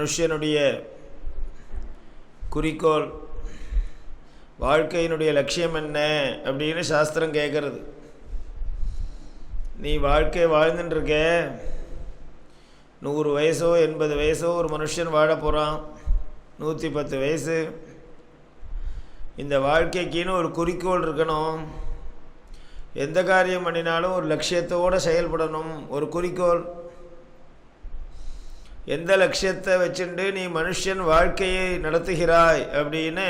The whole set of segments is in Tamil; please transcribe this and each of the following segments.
மனுஷனுடைய குறிக்கோள், வாழ்க்கையினுடைய லட்சியம் என்ன அப்படின்னு சாஸ்திரம் கேட்குறது. நீ வாழ்க்கை வாழ்ந்துட்டுருக்க, 100 வயசோ 80 வயசோ ஒரு மனுஷன் வாழ போகிறான், 110 வயசு. இந்த வாழ்க்கைக்குன்னு ஒரு குறிக்கோள் இருக்கணும். எந்த காரியம் பண்ணினாலும் ஒரு லட்சியத்தோடு செயல்படணும். ஒரு குறிக்கோள், எந்த லட்சியத்தை வச்சுட்டு நீ மனுஷன் வாழ்க்கையை நடத்துகிறாய் அப்படின்னு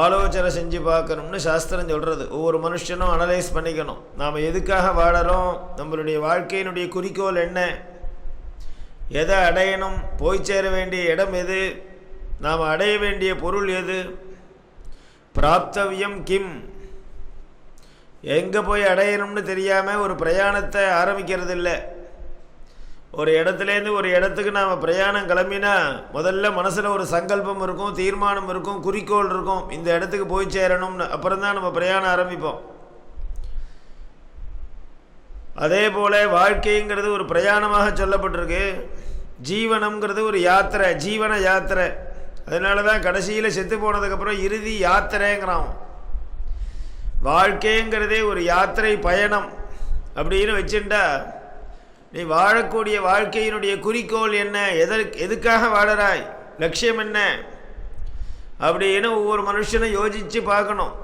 ஆலோசனை செஞ்சு பார்க்கணும்னு சாஸ்திரம் சொல்கிறது. ஒவ்வொரு மனுஷனும் அனலைஸ் பண்ணிக்கணும். நாம் எதுக்காக வாழறோம், நம்மளுடைய வாழ்க்கையினுடைய குறிக்கோள் என்ன, எதை அடையணும், போய் சேர வேண்டிய இடம் எது, நாம் அடைய வேண்டிய பொருள் எது, பிராப்தவியம் கிம், எங்கே போய் அடையணும்னு தெரியாமல் ஒரு பிரயாணத்தை ஆரம்பிக்கிறது இல்லை. ஒரு இடத்துலேருந்து ஒரு இடத்துக்கு நாம் பிரயாணம் கிளம்பினா முதல்ல மனசில் ஒரு சங்கல்பம் இருக்கும், தீர்மானம் இருக்கும், குறிக்கோள் இருக்கும், இந்த இடத்துக்கு போய் சேரணும்னு. அப்புறம் தான் நம்ம பிரயாணம் ஆரம்பிப்போம். அதே போல் வாழ்க்கைங்கிறது ஒரு பிரயாணமாக சொல்லப்பட்டிருக்கு. ஜீவனம்ங்கிறது ஒரு யாத்திரை, ஜீவன யாத்திரை. அதனால தான் கடைசியில் செத்து போனதுக்கப்புறம் இறுதி யாத்திரைங்கிறான். வாழ்க்கைங்கிறதே ஒரு யாத்திரை, பயணம் அப்படின்னு வச்சுட்டா நீ வாழக்கூடிய வாழ்க்கையினுடைய குறிக்கோள் என்ன, எதுக்காக வாழறாய், லட்சியம் என்ன அப்படின்னு ஒவ்வொரு மனுஷனும் யோசித்து பார்க்கணும்.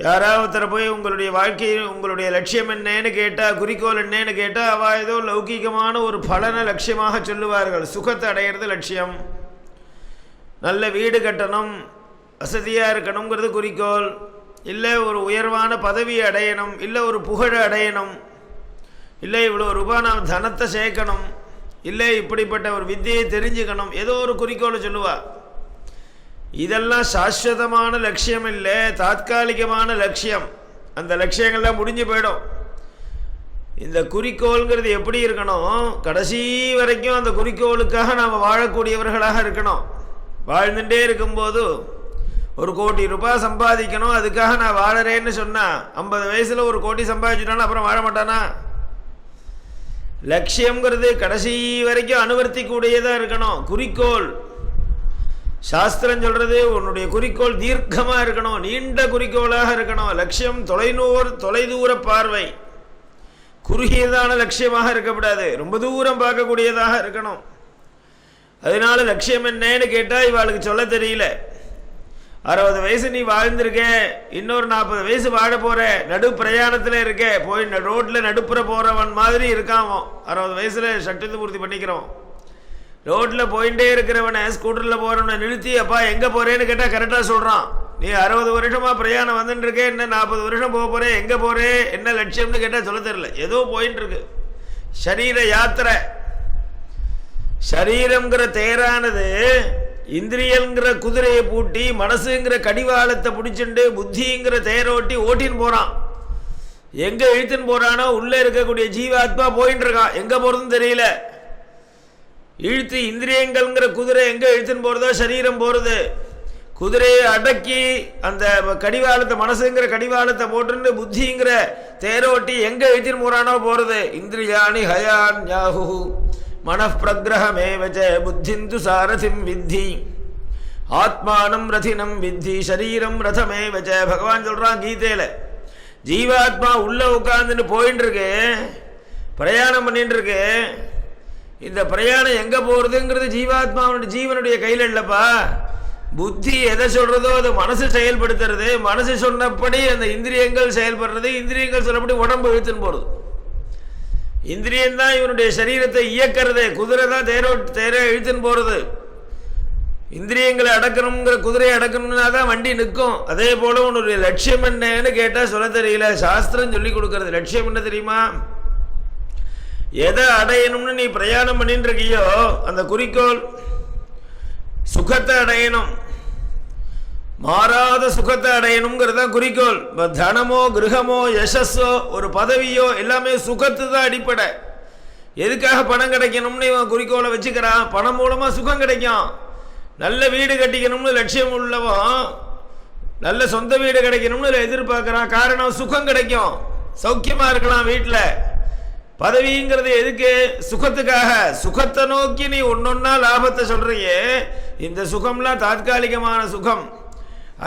யாராவது போய் உங்களுடைய வாழ்க்கையில் உங்களுடைய லட்சியம் என்னன்னு கேட்டால், குறிக்கோள் என்னன்னு கேட்டால், அவள் ஏதோ லௌகீகமான ஒரு பலனை லட்சியமாக சொல்லுவார்கள். சுகத்தை அடையிறது லட்சியம், நல்ல வீடு கட்டணும், வசதியாக இருக்கணுங்கிறது குறிக்கோள், இல்லை ஒரு உயர்வான பதவியை அடையணும், இல்லை ஒரு புகழை அடையணும், இல்லை இவ்வளோ ரூபாய் நாம் தனத்தை சேர்க்கணும், இல்லை இப்படிப்பட்ட ஒரு வித்தியை தெரிஞ்சுக்கணும், ஏதோ ஒரு குறிக்கோளை சொல்லுவா. இதெல்லாம் சாஸ்வதமான லட்சியம் இல்லை, தாத்காலிகமான லட்சியம். அந்த லட்சியங்கள்லாம் முடிஞ்சு போயிடும். இந்த குறிக்கோள்ங்கிறது எப்படி இருக்கணும், கடைசி வரைக்கும் அந்த குறிக்கோளுக்காக நாம் வாழக்கூடியவர்களாக இருக்கணும். வாழ்ந்துட்டே இருக்கும்போது 1 கோடி ரூபாய் சம்பாதிக்கணும், அதுக்காக நான் வாழறேன்னு சொன்னால் 50 வயசில் 1 கோடி சம்பாதிச்சுட்டானா அப்புறம் வாழ மாட்டானா? லட்சியங்கிறது கடைசி வரைக்கும் அனுவர்த்திக்கூடியதாக இருக்கணும். குறிக்கோள், சாஸ்திரம் சொல்கிறது உன்னுடைய குறிக்கோள் தீர்க்கமாக இருக்கணும், நீண்ட குறிக்கோளாக இருக்கணும். லட்சியம் தொலைதூர பார்வை, குறுகியதான லட்சியமாக இருக்கக்கூடாது, ரொம்ப தூரம் பார்க்கக்கூடியதாக இருக்கணும். அதனால லட்சியம் என்னன்னு கேட்டால் இவாளுக்கு சொல்ல தெரியல. 60 வயசு நீ வாழ்ந்திருக்க, இன்னொரு 40 வயசு வாழ போகிற, நடு பிரயாணத்தில் இருக்க, போய் ரோட்டில் நடுப்புற போகிறவன் மாதிரி இருக்கான். 60 வயசில் சட்டத்தை பூர்த்தி பண்ணிக்கிறோம். ரோட்டில் போயிட்டே இருக்கிறவனை, ஸ்கூட்டரில் போகிறவனை நிறுத்தி அப்பா எங்கே போகிறேன்னு கேட்டால் கரெக்டாக சொல்கிறான். நீ 60 வருஷமாக பிரயாணம் வந்துட்டு இருக்க, என்ன 40 வருஷம் போக போகிறேன், எங்கே போகிறேன், என்ன லட்சியம்னு கேட்டால் சொல்ல தெரியல, ஏதோ போயின்னு இருக்கு. சரீர யாத்திரை. சரீரங்கிற தேரானது இந்திரியங்கிற குதிரையை பூட்டி, மனசுங்கிற கடிவாளத்தை பிடிச்சிட்டு, புத்திங்கிற தேரோட்டி ஓட்டின்னு போகிறான். எங்கே இழுத்துன்னு போகிறானோ உள்ளே இருக்கக்கூடிய ஜீவாத்மா போயின்னு இருக்கான், எங்கே போகிறதுன்னு தெரியல. இழுத்து இந்திரியங்கள்ங்கிற குதிரை எங்கே இழுத்துன்னு போகிறதோ சரீரம் போகிறது. குதிரையை அடக்கி அந்த கடிவாளத்தை, மனசுங்கிற கடிவாளத்தை போட்டுன்னு புத்திங்கிற தேரோட்டி எங்கே இழுத்துன்னு போகிறானோ போகிறது. இந்திரியாணி ஹயான் யாஹு மனப்பிரகிரகமேவச்ச புத்திந்து சாரதிம் வித்தி ஆத்மானம் ரதினம் வித்தி சரீரம் ரதமேவச்ச. பகவான் சொல்கிறான் கீதையில், ஜீவாத்மா உள்ளே உட்காந்துன்னு போயின்னு இருக்கு, பிரயாணம் பண்ணிட்டு இருக்கு. இந்த பிரயாணம் எங்கே போகிறதுங்கிறது ஜீவாத்மாவுடைய ஜீவனுடைய கையில் இல்லைப்பா. புத்தி எதை சொல்கிறதோ அது மனசு செயல்படுத்துறது, மனசு சொன்னபடி அந்த இந்திரியங்கள் செயல்படுறது, இந்திரியங்கள் சொல்லப்படி உடம்பு இழுத்துன்னு போகிறது. இந்திரியந்தான் இவனுடைய சரீரத்தை இயக்கிறது, குதிரை தான் தேர இழுத்துன்னு போகிறது. இந்திரியங்களை அடக்கணுங்கிற குதிரையை அடக்கணும்னா தான் வண்டி நிற்கும். அதே போல் உன்னுடைய லட்சியம் என்னன்னு கேட்டால் சொல்ல தெரியல. சாஸ்திரம் சொல்லி கொடுக்கறது. லட்சியம் என்ன தெரியுமா? எதை அடையணும்னு நீ பிரயாணம் பண்ணிட்டு இருக்கியோ அந்த குறிக்கோள், சுகத்தை அடையணும், மாறாத சுகத்தை அடையணுங்கிறது தான் குறிக்கோள். தனமோ கிரகமோ யசஸோ ஒரு பதவியோ எல்லாமே சுகத்து தான் அடிப்படை. எதுக்காக பணம் கிடைக்கணும்னு இவன் குறிக்கோளை வச்சுக்கிறான். பணம் மூலமாக சுகம் கிடைக்கும். நல்ல வீடு கட்டிக்கணும்னு லட்சியம் உள்ளவன் நல்ல சொந்த வீடு கிடைக்கணும்னு எதிர்பார்க்குறான். காரணம் சுகம் கிடைக்கும், சௌக்கியமாக இருக்கலாம் வீட்டில். பதவிங்கிறது எதுக்கு? சுகத்துக்காக. சுகத்தை நோக்கி நீ ஒன்னொன்னா லாபத்தை சொல்றியே, இந்த சுகம்லாம் தாத்காலிகமான சுகம்.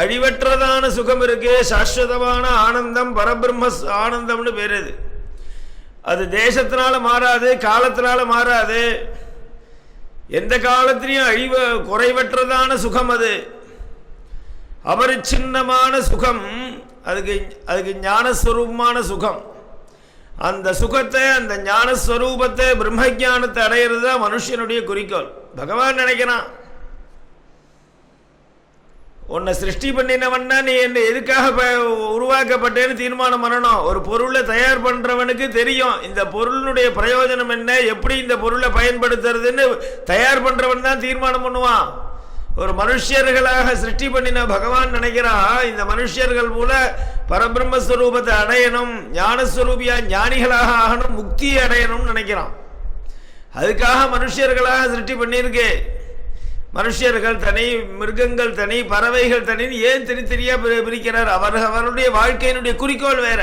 அழிவற்றதான சுகம் இருக்கு, சாஸ்வதமான ஆனந்தம், பரபிரம்ம ஆனந்தம்னு பேர். அது தேசத்தினால மாறாது, காலத்தினால மாறாது, எந்த காலத்திலையும் குறைவற்றதான சுகம். அது அபரிச்சின்னமான சுகம். அதுக்கு ஞானஸ்வரூபமான சுகம். அந்த சுகத்தை, அந்த ஞானஸ்வரூபத்தை, பிரம்ம ஞானத்தை அடையிறது தான் மனுஷனுடைய குறிக்கோள். பகவான் நினைக்கிறான், உன்னை சிருஷ்டி பண்ணினவன்னா நீ என்ன எதுக்காக உருவாக்கப்பட்டேன்னு தீர்மானம் பண்ணணும். ஒரு பொருளை தயார் பண்ணுறவனுக்கு தெரியும் இந்த பொருளுடைய பிரயோஜனம் என்ன, எப்படி இந்த பொருளை பயன்படுத்துறதுன்னு தயார் பண்ணுறவன் தான் தீர்மானம் பண்ணுவான். ஒரு மனுஷர்களாக சிருஷ்டி பண்ணின பகவான் நினைக்கிறான், இந்த மனுஷர்கள் மூல பரபிரம்மஸ்வரூபத்தை அடையணும், ஞானஸ்வரூபியா ஞானிகளாக ஆகணும், முக்தியை அடையணும்னு நினைக்கிறான். அதுக்காக மனுஷர்களாக சிருஷ்டி பண்ணியிருக்கு. மனுஷர்கள் தனி, மிருகங்கள் தனி, பறவைகள் தனின்னு ஏன் தனித்தனியா பிரிக்கிறார்? அவருடைய வாழ்க்கையினுடைய குறிக்கோள் வேற.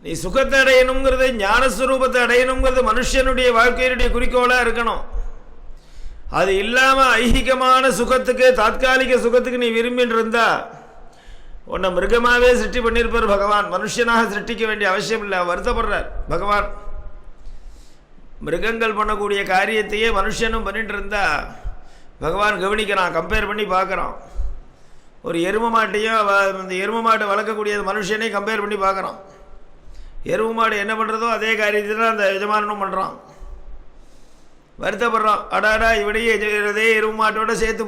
நீ சுகத்தை அடையணுங்கிறது, ஞானஸ்வரூபத்தை அடையணுங்கிறது மனுஷனுடைய வாழ்க்கையினுடைய குறிக்கோளா இருக்கணும். அது இல்லாம ஐகிகமான சுகத்துக்கு, தாத்காலிக சுகத்துக்கு நீ விரும்பின்னு இருந்தா உன்னை மிருகமாவே சிருஷ்டி பண்ணியிருப்பார் பகவான். மனுஷனாக சிருஷ்டிக்க வேண்டிய அவசியம் இல்லை. வருத்தப்படுறார் பகவான். மிருகங்கள் பண்ணக்கூடிய காரியத்தையே மனுஷனும் பண்ணிட்டு இருந்தா பகவான் கவனிக்கிறான், கம்பேர் பண்ணி பார்க்குறான். ஒரு எரும மாட்டையும், இந்த எரும மாட்டை வளர்க்கக்கூடிய மனுஷனையும் கம்பேர் பண்ணி பார்க்குறான். எரும மாடு என்ன பண்ணுறதோ அதே காரியத்தை தான் அந்த எஜமானனும் பண்ணுறான். வருத்தப்படுறான், அடாடா இவனையே இதே எரும மாட்டோட சேர்த்து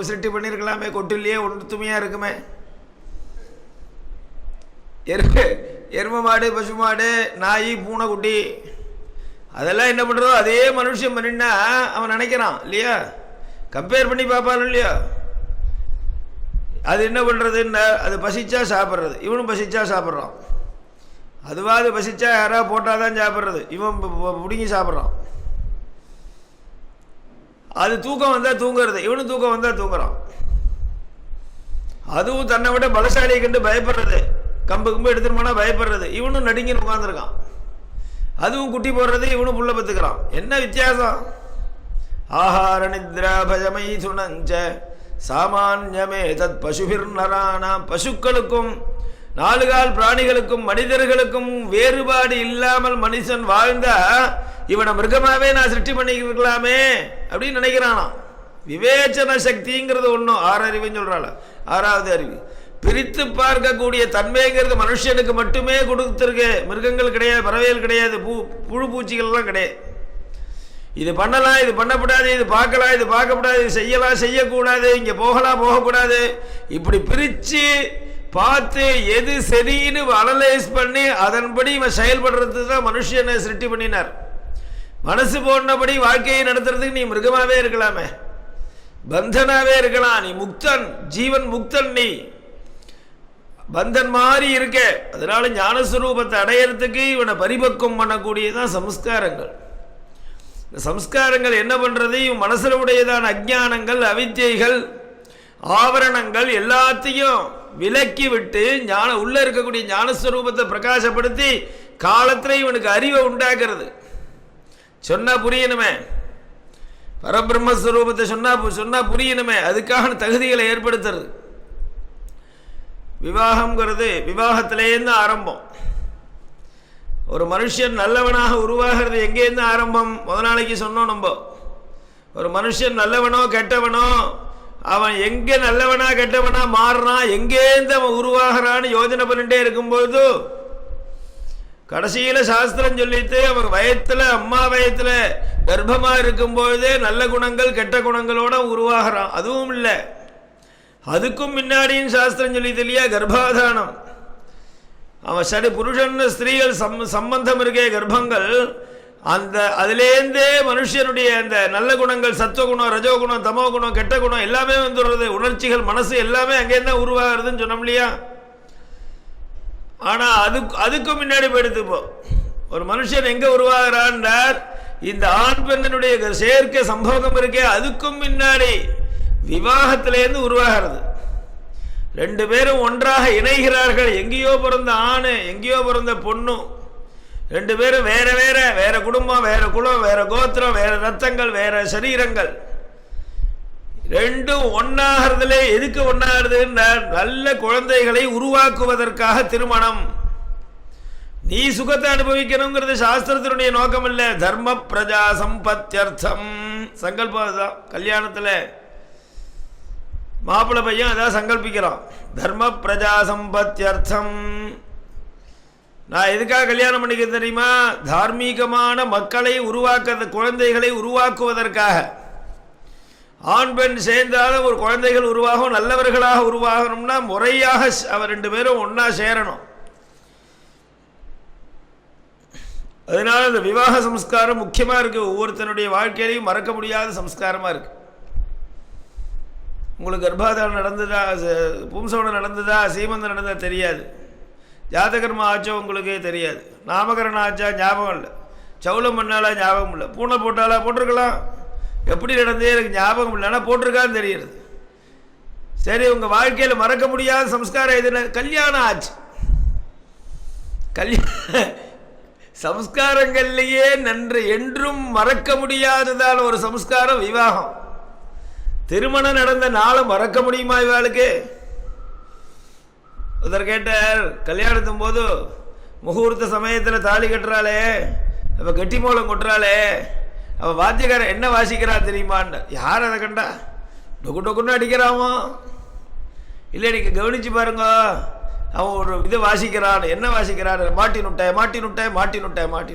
சிருஷ்டி பண்ணியிருக்கலாமே, கொட்டிலேயே ஒன்றுத்துமையாக இருக்குமே. எரும மாடு, பசு மாடு, நாய், பூனைக்குட்டி அதெல்லாம் என்ன பண்ணுறதோ அதே மனுஷன் பண்ணினா அவன் நினைக்கிறான் இல்லையா, கம்பேர் பண்ணி பார்ப்பான் இல்லையா. அது என்ன பண்ணுறதுன்னா, அது பசிச்சா சாப்பிட்றது, இவனும் பசிச்சா சாப்பிட்றான். அதுவாது பசிச்சா யாராவது போட்டால் தான் சாப்பிட்றது, இவன் பிடுங்கி சாப்பிட்றான். அது தூக்கம் வந்தால் தூங்குறது, இவனும் தூக்கம் வந்தால் தூங்குறான். அதுவும் தன்னை விட பலசாலியை கண்டு பயப்படுறது, கம்பு கம்பு எடுத்துட்டு போனால் பயப்படுறது, இவனும் நடுங்கின்னு உட்காந்துருக்கான். அதுவும் குட்டி போடுறது, இவனும் புள்ள பத்துக்கிறான். என்ன வித்தியாசம்? ஆஹார நித்ரா பஜமை சுணஞ்ச சாமான்யமே தத் பசுபிர் நரானாம். பசுக்களுக்கும் நாலுகால் பிராணிகளுக்கும் மனிதர்களுக்கும் வேறுபாடு இல்லாமல் மனுஷன் வாழ்ந்தா இவனை மிருகமாவே நான் சிருஷ்டி பண்ணிக்கலாமே அப்படின்னு நினைக்கிறானா. விவேச்சன சக்திங்கிறது ஒன்றும் ஆறறிவுன்னு சொல்றாள். ஆறாவது அறிவு பிரித்து பார்க்கக்கூடிய தன்மைங்கிறது மனுஷனுக்கு மட்டுமே கொடுத்துருக்கு. மிருகங்கள் கிடையாது, பறவைகள் கிடையாது, புழு பூச்சிகள்லாம் கிடையாது. இது பண்ணலாம், இது பண்ணக்கூடாது, இது பார்க்கலாம், இது பார்க்கக்கூடாது, இது செய்யலாம், செய்யக்கூடாது, இங்கே போகலாம், போகக்கூடாது, இப்படி பிரித்து பார்த்து எது சரின்னு அனலைஸ் பண்ணி அதன்படி இவன் செயல்படுறது தான் மனுஷனை சிருஷ்டி பண்ணினார். மனசு போனபடி வாழ்க்கையை நடத்துறதுக்கு நீ மிருகமாகவே இருக்கலாமே, பந்தனாவே இருக்கலாம். நீ முக்தன், ஜீவன் முக்தன், நீ பந்தன் மாதிரி இருக்க. அதனால ஞானஸ்வரூபத்தை அடையிறதுக்கு இவனை பரிபக்குவம் பண்ணக்கூடியதான் சம்ஸ்காரங்கள். இந்த சம்ஸ்காரங்கள் என்ன பண்றது? இவன் மனசுல உடையதான அஜ்ஞானங்கள், அவித்யைகள், ஆவரணங்கள் எல்லாத்தையும் விலக்கி விட்டு உள்ள இருக்கக்கூடிய ஞானஸ்வரூபத்தை பிரகாசப்படுத்தி காலத்துல இவனுக்கு அறிவை உண்டாக்குறது. சொன்னா புரியணுமே, பரபிரம்மஸ்வரூபத்தை சொன்னா புரியணுமே, அதுக்காக தகுதிகளை ஏற்படுத்துறது. விவாகம்ங்கிறது விவாகத்திலேருந்து ஆரம்பம். ஒரு மனுஷன் நல்லவனாக உருவாகிறது எங்கேருந்து ஆரம்பம்? முதல் நாளைக்கு சொன்னோம் நம்ம. ஒரு மனுஷன் நல்லவனோ கெட்டவனோ அவன் எங்கே நல்லவனா கெட்டவனா மாறுறான், எங்கேருந்து அவன் உருவாகிறான்னு யோஜனை பண்ணிட்டே இருக்கும்போது கடைசியில் சாஸ்திரம் சொல்லிட்டு அவன் வயத்தில், அம்மா வயத்தில் கர்ப்பமாக இருக்கும்போதே நல்ல குணங்கள் கெட்ட குணங்களோட உருவாகிறான். அதுவும் இல்லை, அதுக்கும் முன்னாடியும் சாஸ்திரம் சொல்லிது இல்லையா, கர்ப்பாதானம். அவன் சரி புருஷன் ஸ்திரீகள் சம்பந்தம் இருக்கே கர்ப்பங்கள், அந்த அதுலேருந்தே மனுஷனுடைய அந்த நல்ல குணங்கள், சத்துவகுணம், ரஜோகுணம், தமோ குணம், கெட்ட குணம் எல்லாமே வந்துடுறது. உணர்ச்சிகள், மனசு எல்லாமே அங்கேருந்து தான் உருவாகிறதுன்னு சொன்னோம் இல்லையா. ஆனால் அதுக்கும் முன்னாடி போயிடுத்து. ஒரு மனுஷன் எங்கே உருவாகிறான்டார், இந்த ஆண் பெண்ணனுடைய சேர்க்கை சம்போகம் இருக்கே அதுக்கும் முன்னாடி விவாகத்திலேருந்து உருவாகிறது. ரெண்டு பேரும் ஒன்றாக இணைகிறார்கள். எங்கேயோ பிறந்த ஆணு, எங்கேயோ பிறந்த பொண்ணும் 2 பேரும் வேற வேற வேற குடும்பம், வேற குலம், வேற கோத்திரம், வேற ரத்தங்கள், வேற சரீரங்கள், ரெண்டும் ஒன்னாகிறதுல எதுக்கு ஒன்னாகிறதுன்னா நல்ல குழந்தைகளை உருவாக்குவதற்காக திருமணம். நீ சுகத்தை அனுபவிக்கணுங்கிறது சாஸ்திரத்தினுடைய நோக்கம் இல்லை. தர்ம பிரஜா சம்பத்தியர்த்தம் சங்கல்பம் தான். கல்யாணத்தில் மாப்பிள்ளை பையன் அதான் சங்கல்பிக்கிறான், தர்ம பிரஜா சம்பத்தியர்த்தம். நான் எதுக்காக கல்யாணம் பண்ணிக்க தெரியுமா? தார்மீகமான மக்களை உருவாக்க, குழந்தைகளை உருவாக்குவதற்காக. ஆண் பெண் சேர்ந்தாலும் ஒரு குழந்தைகள் உருவாகும், நல்லவர்களாக உருவாகணும்னா முறையாக அவர் 2 பேரும் ஒன்றா சேரணும். அதனால இந்த விவாக சம்ஸ்காரம் முக்கியமாக இருக்குது. ஒவ்வொருத்தனுடைய வாழ்க்கையிலையும் மறக்க முடியாத சம்ஸ்காரமாக இருக்குது. உங்களுக்கு கர்ப்பாதாரம் நடந்ததா, பும்சவனம் நடந்ததா, சீமந்தம் நடந்ததா தெரியாது. ஜாதகர்மா ஆச்சோ உங்களுக்கே தெரியாது. நாமகரணம் ஆச்சா ஞாபகம் இல்லை. சவுளம் பண்ணாலா ஞாபகம் இல்லை. பூனை போட்டாலா போட்டிருக்கலாம். எப்படி நடந்தே எனக்கு ஞாபகம் இல்லை, ஆனால் போட்டிருக்கான்னு தெரியுது. சரி, உங்கள் வாழ்க்கையில் மறக்க முடியாத சம்ஸ்காரம் எதுன்னு? கல்யாணம் ஆச்சு. சம்ஸ்காரங்கள்லேயே நன்று என்றும் மறக்க முடியாததான ஒரு சம்ஸ்காரம் விவாகம். திருமணம் நடந்த நாளை மறக்க முடியுமா இவாளுக்கு? ஒருத்தர் கேட்டார், கல்யாணத்தும் போது முகூர்த்த சமயத்தில் தாலி கட்டுறாளே, அப்போ கெட்டி மூலம் கொட்டுறாளே, அவள் வாத்தியக்காரன் என்ன வாசிக்கிறா தெரியுமான்னு. யார் அதை கண்டா? டொக்கு டொக்குன்னு அடிக்கிறாமோ? இல்லை, நீங்கள் கவனித்து பாருங்க, அவன் ஒரு இது வாசிக்கிறான். என்ன வாசிக்கிறான்? மாட்டி நுட்டை மாட்டி நுட்டை மாட்டி நுட்டை மாட்டி.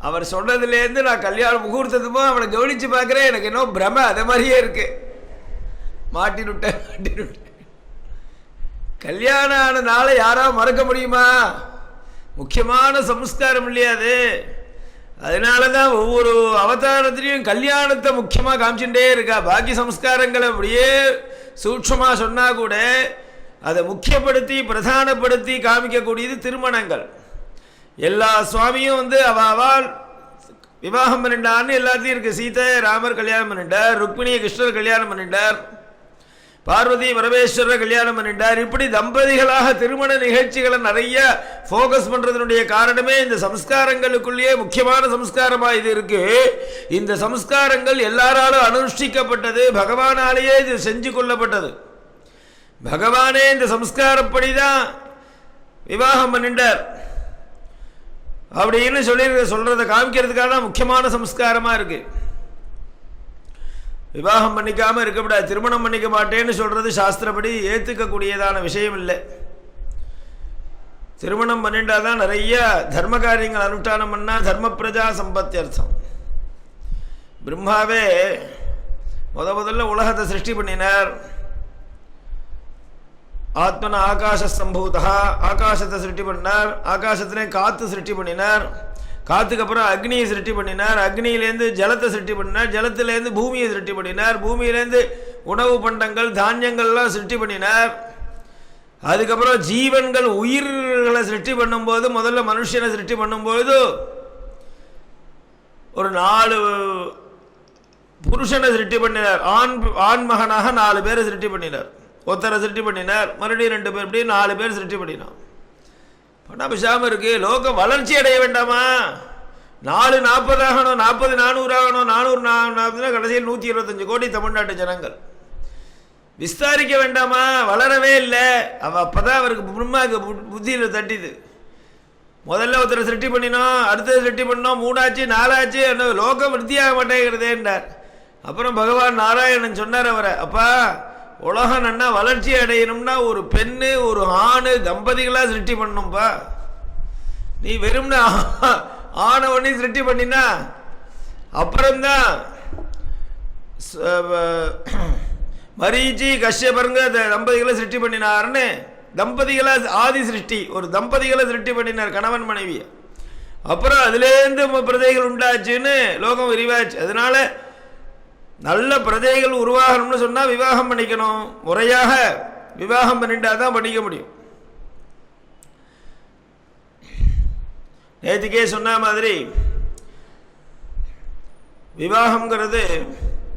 அவர் சொன்னதுலேருந்து நான் கல்யாணம் முகூர்த்தத்துமோ அவனை கவனித்து பார்க்குறேன், எனக்கு இன்னும் பிரம அதே மாதிரியே இருக்கு. மாட்டி நுட்டை மாட்டி நுட்டை. கல்யாணம் ஆன நாளை யாராவது மறக்க முடியுமா? முக்கியமான சம்ஸ்காரம் இல்லையா அது? அதனால தான் ஒவ்வொரு அவதாரத்திலையும் கல்யாணத்தை முக்கியமாக காமிச்சுட்டே இருக்கா. பாக்கி சம்ஸ்காரங்களை அப்படியே சூட்சமாக சொன்னால் கூட அதை முக்கியப்படுத்தி பிரதானப்படுத்தி காமிக்கக்கூடியது திருமணங்கள். எல்லா சுவாமியும் அவள் விவாகம் பண்ணிட்டான்னு எல்லாத்தையும் இருக்குது. சீதை ராமர் கல்யாணம் பண்ணிட்டார், ருக்மிணியை கிருஷ்ணர் கல்யாணம் பண்ணிட்டார், பார்வதி பரமேஸ்வரர் கல்யாணம் பண்ணிட்டார். இப்படி தம்பதிகளாக திருமண நிகழ்ச்சிகளை நிறைய ஃபோக்கஸ் பண்ணுறதுனுடைய காரணமே இந்த சம்ஸ்காரங்களுக்குள்ளேயே முக்கியமான சம்ஸ்காரமாக இது இருக்குது. இந்த சம்ஸ்காரங்கள் எல்லாராலும் அனுஷ்டிக்கப்பட்டது, பகவானாலேயே இது செஞ்சு கொள்ளப்பட்டது. பகவானே இந்த சம்ஸ்காரப்படி தான் விவாகம் பண்ணிட்டார் அப்படின்னு சொல்றதை காமிக்கிறதுக்கான முக்கியமான சம்ஸ்காரமாக இருக்கு. விவாகம் பண்ணிக்காமல் இருக்கக்கூடாது. திருமணம் பண்ணிக்க மாட்டேன்னு சொல்றது சாஸ்திரப்படி ஏற்றுக்கக்கூடியதான விஷயம் இல்லை. திருமணம் பண்ணிட்டாதான் நிறைய தர்ம காரியங்கள் அனுஷ்டானம் பண்ணால் தர்ம பிரஜா சம்பத்தியர்த்தம். பிரம்மாவே முதல்ல உலகத்தை சிருஷ்டி பண்ணினார். ஆத்மன ஆகாச சம்பூதா, ஆகாசத்தை சிருஷ்டி பண்ணார். ஆகாசத்திலே காற்று சிருஷ்டி பண்ணினார். காற்றுக்கு அப்புறம் அக்னியை சிருஷ்டி பண்ணினார். அக்னியிலேருந்து ஜலத்தை சிருஷ்டி பண்ணினார். ஜலத்திலேருந்து பூமியை சிருஷ்டி பண்ணினார். பூமியிலேருந்து உணவு பண்டங்கள் தானியங்கள்லாம் சிருஷ்டி பண்ணினார். அதுக்கப்புறம் ஜீவன்கள் உயிர்களை சிருஷ்டி பண்ணும்போது முதல்ல மனுஷனை சிருஷ்டி பண்ணும்போது ஒரு 4 புருஷனை சிருஷ்டி பண்ணினார். ஆண்மகனாக 4 பேரை சிருஷ்டி பண்ணினார். ஒருத்தரை சிருஷ்டி பண்ணினார், மறுபடியும் 2 பேர், இப்படி 4 பேர் சிருஷ்டி பண்ணினான். பண்ணா பேசாமல் இருக்கு. லோகம் வளர்ச்சி அடைய வேண்டாமா? 4 40 ஆகணும், 40 400 ஆகணும், 400 40 கடைசியில் 125 கோடி தமிழ்நாட்டு ஜனங்கள். விஸ்தாரிக்க வேண்டாமா? வளரவே இல்லை. அப்பதான் அவருக்கு பிரம்மாவுக்கு புத்தியில் தட்டிது. முதல்ல ஒருத்தரை சிருஷ்டி பண்ணினோம், அடுத்தது சிருஷ்டி பண்ணோம், 3 ஆச்சு 4 ஆச்சு, லோகம் விருத்தியாக மாட்டேங்கிறதேன்றார். அப்புறம் பகவான் நாராயணன் சொன்னார் அவரை, அப்பா உலகம் நன்னா வளர்ச்சி அடையணும்னா ஒரு பெண்ணு ஒரு ஆணு தம்பதிகளாக சிருஷ்டி பண்ணணும்பா. நீ வெறும்னா ஆணை ஒண்ணி சிருஷ்டி பண்ணினா அப்புறம்தான் மரீச்சி கஷ்யபருங்க தம்பதிகளை சிருஷ்டி பண்ணினார்னு தம்பதிகளை ஆதி சிருஷ்டி, ஒரு தம்பதிகளை சிருஷ்டி பண்ணினார் கணவன் மனைவி. அப்புறம் அதுலேருந்து பிரதைகள் உண்டாச்சுன்னு லோகம் விரிவாச்சு. அதனால நல்ல பிரஜைகள் உருவாகணும்னு சொன்னால் விவாகம் பண்ணிக்கணும். முறையாக விவாகம் பண்ணிட்டா தான் பண்ணிக்க முடியும். நேற்றுக்கே சொன்ன மாதிரி விவாகம்ங்கிறது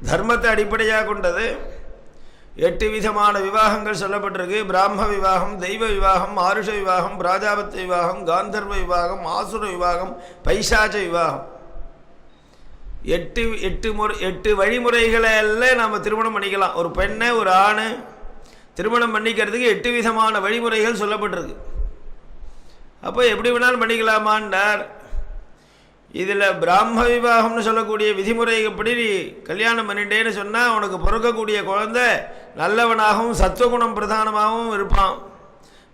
தர்மத்தை அடிப்படையாக கொண்டது. 8 விதமான விவாகங்கள் சொல்லப்பட்டிருக்கு. பிராம விவாகம், தெய்வ விவாகம், ஆருஷ விவாகம், பிராஜாபத்த விவாகம், காந்தர்வ விவாகம், ஆசுர விவாகம், பைசாச்ச விவாகம். 8 வழிமுறைகளை எல்லாம் நாம் திருமணம் பண்ணிக்கலாம். ஒரு பெண்ணை ஒரு ஆண் திருமணம் பண்ணிக்கிறதுக்கு 8 விதமான வழிமுறைகள் சொல்லப்பட்டிருக்கு. அப்போ எப்படி வேணாலும் பண்ணிக்கலாமான்னார். இதில் பிராம விவாகம்னு சொல்லக்கூடிய விதிமுறைப்படி நீ கல்யாணம் பண்ணிட்டேன்னு சொன்னால் உனக்கு பிறக்கக்கூடிய குழந்தை நல்லவனாகவும் சத்துவகுணம் பிரதானமாகவும் இருப்பான்.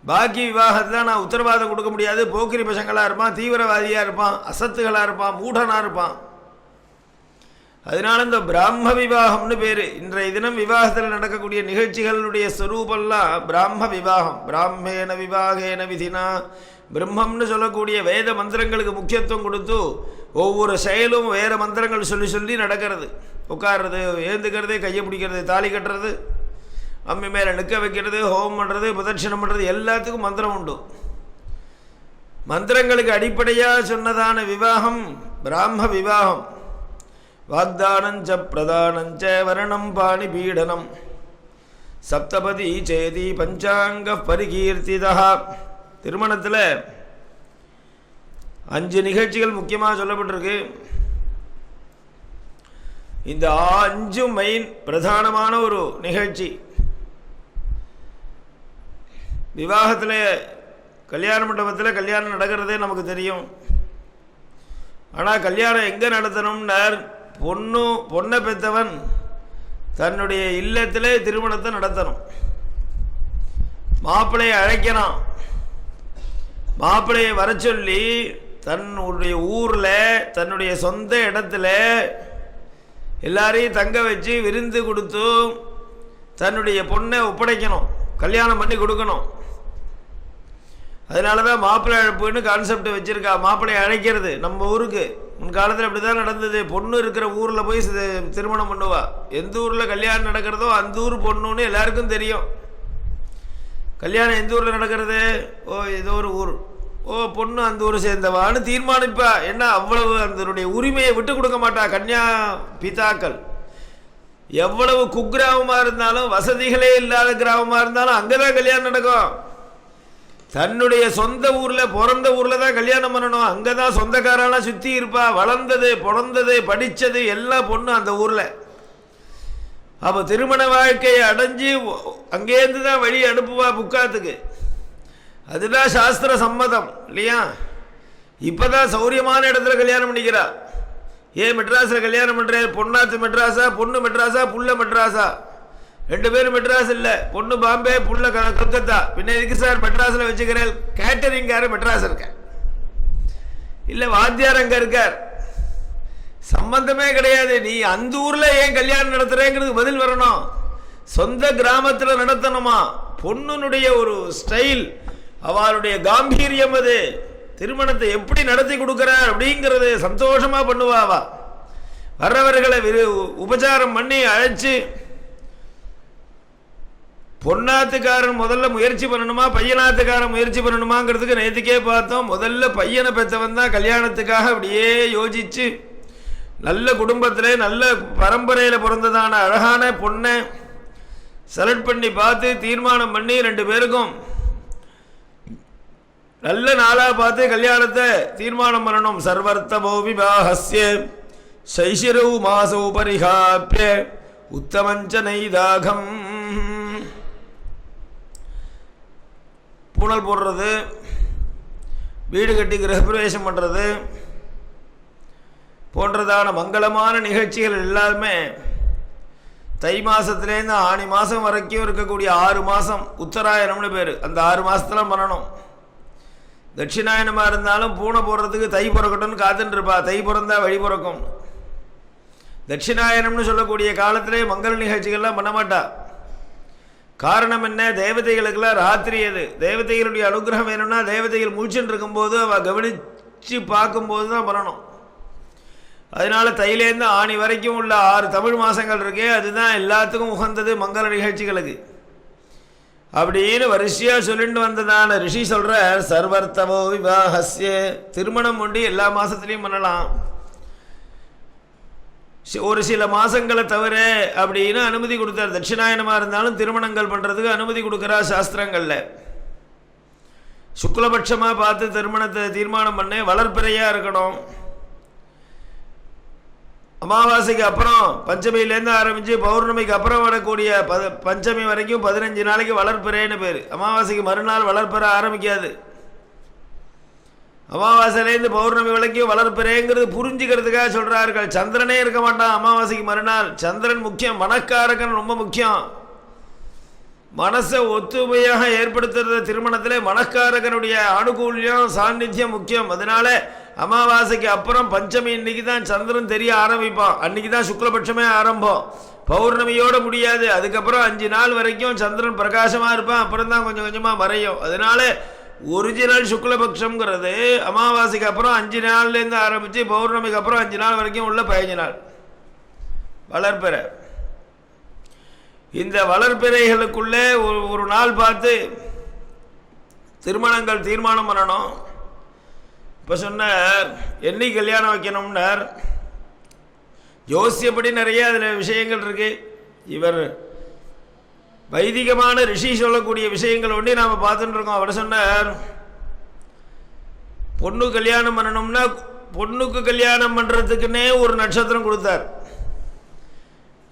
பாக்கி விவாகத்தில் நான் உத்தரவாதம் கொடுக்க முடியாது. போக்கிரி பசங்களாக இருப்பான், தீவிரவாதியாக இருப்பான், அசத்துகளாக இருப்பான், மூடனாக இருப்பான். அதனால இந்த பிராம விவாகம்னு பேர். இன்றைய தினம் விவாகத்தில் நடக்கக்கூடிய நிகழ்ச்சிகளுடைய ஸ்வரூபெல்லாம் பிராம விவாகம். பிராமேன விவாகேன விதினா பிரம்மம்னு சொல்லக்கூடிய வேத மந்திரங்களுக்கு முக்கியத்துவம் கொடுத்து ஒவ்வொரு செயலும் வேறு மந்திரங்கள் சொல்லி சொல்லி நடக்கிறது. உட்கார்றது, ஏந்துக்கிறது, கையை பிடிக்கிறது, தாலி கட்டுறது, அம்மி மேலே நிற்க வைக்கிறது, ஹோமம் பண்ணுறது, பிரதட்சணம் பண்ணுறது, எல்லாத்துக்கும் மந்திரம் உண்டு. மந்திரங்களுக்கு அடிப்படையாக சொன்னதான விவாகம் பிராம விவாகம். வாக்தானஞ்ச பிரதானஞ்ச வரணம் பாணி பீடனம் சப்தபதி சேதி பஞ்சாங்க பரிகீர்த்திதா. திருமணத்தில் 5 நிகழ்ச்சிகள் முக்கியமாக சொல்லப்பட்டிருக்கு. இந்த 5 மெயின் பிரதானமான ஒரு நிகழ்ச்சி. விவாகத்தில் கல்யாண மண்டபத்தில் கல்யாணம் நடக்கிறதே நமக்கு தெரியும். ஆனால் கல்யாணம் எங்கே நடத்தணும்னார், பொண்ணை பெற்றவன் தன்னுடைய இல்லத்திலே திருமணத்தை நடத்தணும். மாப்பிள்ளையை அழைக்கிறான். மாப்பிள்ளையை வர சொல்லி தன்னுடைய ஊரில் தன்னுடைய சொந்த இடத்துல எல்லாரையும் தங்க வச்சு விருந்து கொடுத்து தன்னுடைய பொண்ணை ஒப்படைக்கணும், கல்யாணம் பண்ணி கொடுக்கணும். அதனால தான் மாப்பிள்ளை அழைப்புன்னு கான்செப்ட் வச்சுருக்கா. மாப்பிள்ளையை அழைக்கிறது நம்ம ஊருக்கு முன்காலத்தில் அப்படி தான் நடந்தது. பொண்ணு இருக்கிற ஊரில் போய் திருமணம் பண்ணுவா. எந்த ஊரில் கல்யாணம் நடக்கிறதோ அந்த ஊர் பொண்ணுன்னு எல்லாருக்கும் தெரியும். கல்யாணம் எந்த ஊரில் நடக்கிறது, ஏதோ ஒரு ஊர், பொண்ணு அந்த ஊரை சேர்ந்தவான்னு தீர்மானிப்பா. என்ன அவ்வளவு அதனுடைய உரிமையை விட்டு கொடுக்க மாட்டா. கன்யா பிதாக்கள் எவ்வளவு குக்கிராமமாக இருந்தாலும், வசதிகளே இல்லாத கிராமமாக இருந்தாலும் அங்கே தான் கல்யாணம் நடக்கும். தன்னுடைய சொந்த ஊரில் பிறந்த ஊரில் தான் கல்யாணம் பண்ணணும். அங்கே தான் சொந்தக்காரெல்லாம் சுற்றி இருப்பா. வளர்ந்தது, பிறந்தது, படித்தது எல்லாம் பொண்ணு அந்த ஊரில். அப்போ திருமண வாழ்க்கையை அடைஞ்சு அங்கேருந்து தான் வழி அனுப்புவா புக்காத்துக்கு. அதுதான் சாஸ்திர சம்மதம் இல்லையா? இப்போ தான் சௌரியமான இடத்துல கல்யாணம் பண்ணிக்கிறா. ஏன் மெட்ராஸில் கல்யாணம் பண்ணுறேன்? பொண்ணாத்து மெட்ராஸா, பொண்ணு மெட்ராஸா, புள்ள மெட்ராஸா? 2 பேரும் மெட்ராஸ் இல்லை. பொண்ணு பாம்பே, புள்ள கல்கத்தா. பின்ன எதுக்கு சார் மெட்ராஸில் வச்சுக்கிறேன்? கேட்டரிங்கார் மெட்ராஸ் இருக்க, இல்லை வாத்தியார் அங்கே இருக்கார், சம்பந்தமே கிடையாது. நீ அந்த ஊரில் ஏன் கல்யாணம் நடத்துகிறேங்கிறதுக்கு பதில் வரணும். சொந்த கிராமத்தில் நடத்தணுமா? பொண்ணுனுடைய ஒரு ஸ்டைல், அவளுடைய காம்பீரியம், அது திருமணத்தை எப்படி நடத்தி கொடுக்குறார் அப்படிங்கிறது சந்தோஷமாக பண்ணுவாவா. வர்றவர்களை உபச்சாரம் பண்ணி அழைச்சி, பொண்ணாத்துக்காரன் முதல்ல முயற்சி பண்ணணுமா பையனாத்துக்காரன் முயற்சி பண்ணணுமாங்கிறதுக்கு நேற்றுக்கே பார்த்தோம். முதல்ல பையனை பெற்றவன் தான் கல்யாணத்துக்காக அப்படியே யோசிச்சு நல்ல குடும்பத்தில் நல்ல பரம்பரையில் பிறந்ததான அழகான பொண்ணை செலக்ட் பண்ணி பார்த்து தீர்மானம் பண்ணி 2 பேருக்கும் நல்ல நாளாக பார்த்து கல்யாணத்தை தீர்மானம் பண்ணணும். சர்வர்த்தமோ விவாஹஸ்ய சைசிரௌ மாசௌ பரிஹாப்ய உத்தமஞ்ச நைதாகம். பூணல் போடுறது, வீடு கட்டி கிரகப்பிரவேசம் பண்ணுறது போன்றதான மங்களமான நிகழ்ச்சிகள் எல்லாருமே தை மாதத்துலேருந்து ஆனி மாதம் வரைக்கும் இருக்கக்கூடிய 6 மாதம் உத்தராயணம்னு பேர். அந்த 6 மாதத்தில் பண்ணணும். தட்சிணாயனமாக இருந்தாலும் பூனை போடுறதுக்கு தை பிறக்கட்டும்னு காத்துட்டு இருப்பா. தை பிறந்தா வழி பிறக்கும். தட்சிணாயனம்னு சொல்லக்கூடிய காலத்திலே மங்கள நிகழ்ச்சிகள்லாம் பண்ண மாட்டா. காரணம் என்ன? தேவதைகளுக்கெல்லாம் ராத்திரி அது. தேவதைகளுடைய அனுகிரகம் வேணும்னா தேவதைகள் முழிச்சுட்டு இருக்கும்போது அவள் கவனித்து பார்க்கும்போது தான் பண்ணணும். அதனால தையிலேருந்து ஆணி வரைக்கும் உள்ள 6 தமிழ் மாதங்கள் இருக்கே, அதுதான் எல்லாத்துக்கும் உகந்தது மங்கள நிகழ்ச்சிகளுக்கு. அப்படின்னு வரிசையாக சொல்லிட்டு வந்ததான ரிஷி சொல்கிற சர்வர்த்தமோ விவாஹஸ்ய, திருமணம் உண்டு எல்லா மாதத்துலேயும் பண்ணலாம். ஒரு சில மாதங்களை தவிர அப்படின்னு அனுமதி கொடுத்தார். தட்சிணாயனமாக இருந்தாலும் திருமணங்கள் பண்ணுறதுக்கு அனுமதி கொடுக்குறா சாஸ்திரங்களில். சுக்லபட்சமாக பார்த்து திருமணத்தை தீர்மானம் பண்ண, வளர்ப்பிறையாக இருக்கணும். அமாவாசைக்கு அப்புறம் பஞ்சமியிலேருந்து ஆரம்பித்து பௌர்ணமிக்கு அப்புறம் வரக்கூடிய பஞ்சமி வரைக்கும் 15 நாளைக்கு வளர்ப்பிறைன்னு பேர். அமாவாசைக்கு மறுநாள் வளர்ப்பிறை ஆரம்பிக்காது. அமாவாசையிலேருந்து பௌர்ணமி வரைக்கும் வளர்ப்பிறைங்கிறது புரிஞ்சுக்கிறதுக்காக சொல்கிறார்கள். சந்திரனே இருக்க மாட்டான் அமாவாசைக்கு மறுநாள். சந்திரன் முக்கியம், மனக்காரகன் ரொம்ப முக்கியம். மனசை ஒத்துமையாக ஏற்படுத்துறது திருமணத்தில் மனக்காரகனுடைய அனுகூல்யம் சாநித்தியம் முக்கியம். அதனால அமாவாசைக்கு அப்புறம் பஞ்சமி இன்னைக்கு தான் சந்திரன் தெரிய ஆரம்பிப்பான். அன்னைக்கு தான் சுக்லபட்சமே ஆரம்பம். பௌர்ணமியோடு முடியாது. அதுக்கப்புறம் 5 நாள் வரைக்கும் சந்திரன் பிரகாசமாக இருப்பான். அப்புறம் தான் கொஞ்சம் கொஞ்சமாக மறையும். அதனால ஒரிஜினல் சுக்லபக்ஷங்கிறது அமாவாசைக்கு அப்புறம் 5 நாள்லேருந்து ஆரம்பித்து பௌர்ணமிக்கு அப்புறம் 5 நாள் வரைக்கும் உள்ள 15 நாள் வளர்ப்பிறை. இந்த வளர்ப்பிறைகளுக்குள்ளே ஒரு நாள் பார்த்து திருமணங்கள் தீர்மானம் பண்ணணும். இப்போ சொன்னார் என்னைக்கு கல்யாணம் வைக்கணும்னார். ஜோசியப்படி நிறைய அதில் விஷயங்கள் இருக்குது. இவர் வைதிகமான ரிஷி சொல்லக்கூடிய விஷயங்கள் ஒன்றி நாம் பார்த்துட்டு இருக்கோம். அவர் சொன்னார் பொண்ணு கல்யாணம் பண்ணணும்னா பொண்ணுக்கு கல்யாணம் பண்ணுறதுக்குன்னே ஒரு நட்சத்திரம் கொடுத்தார்.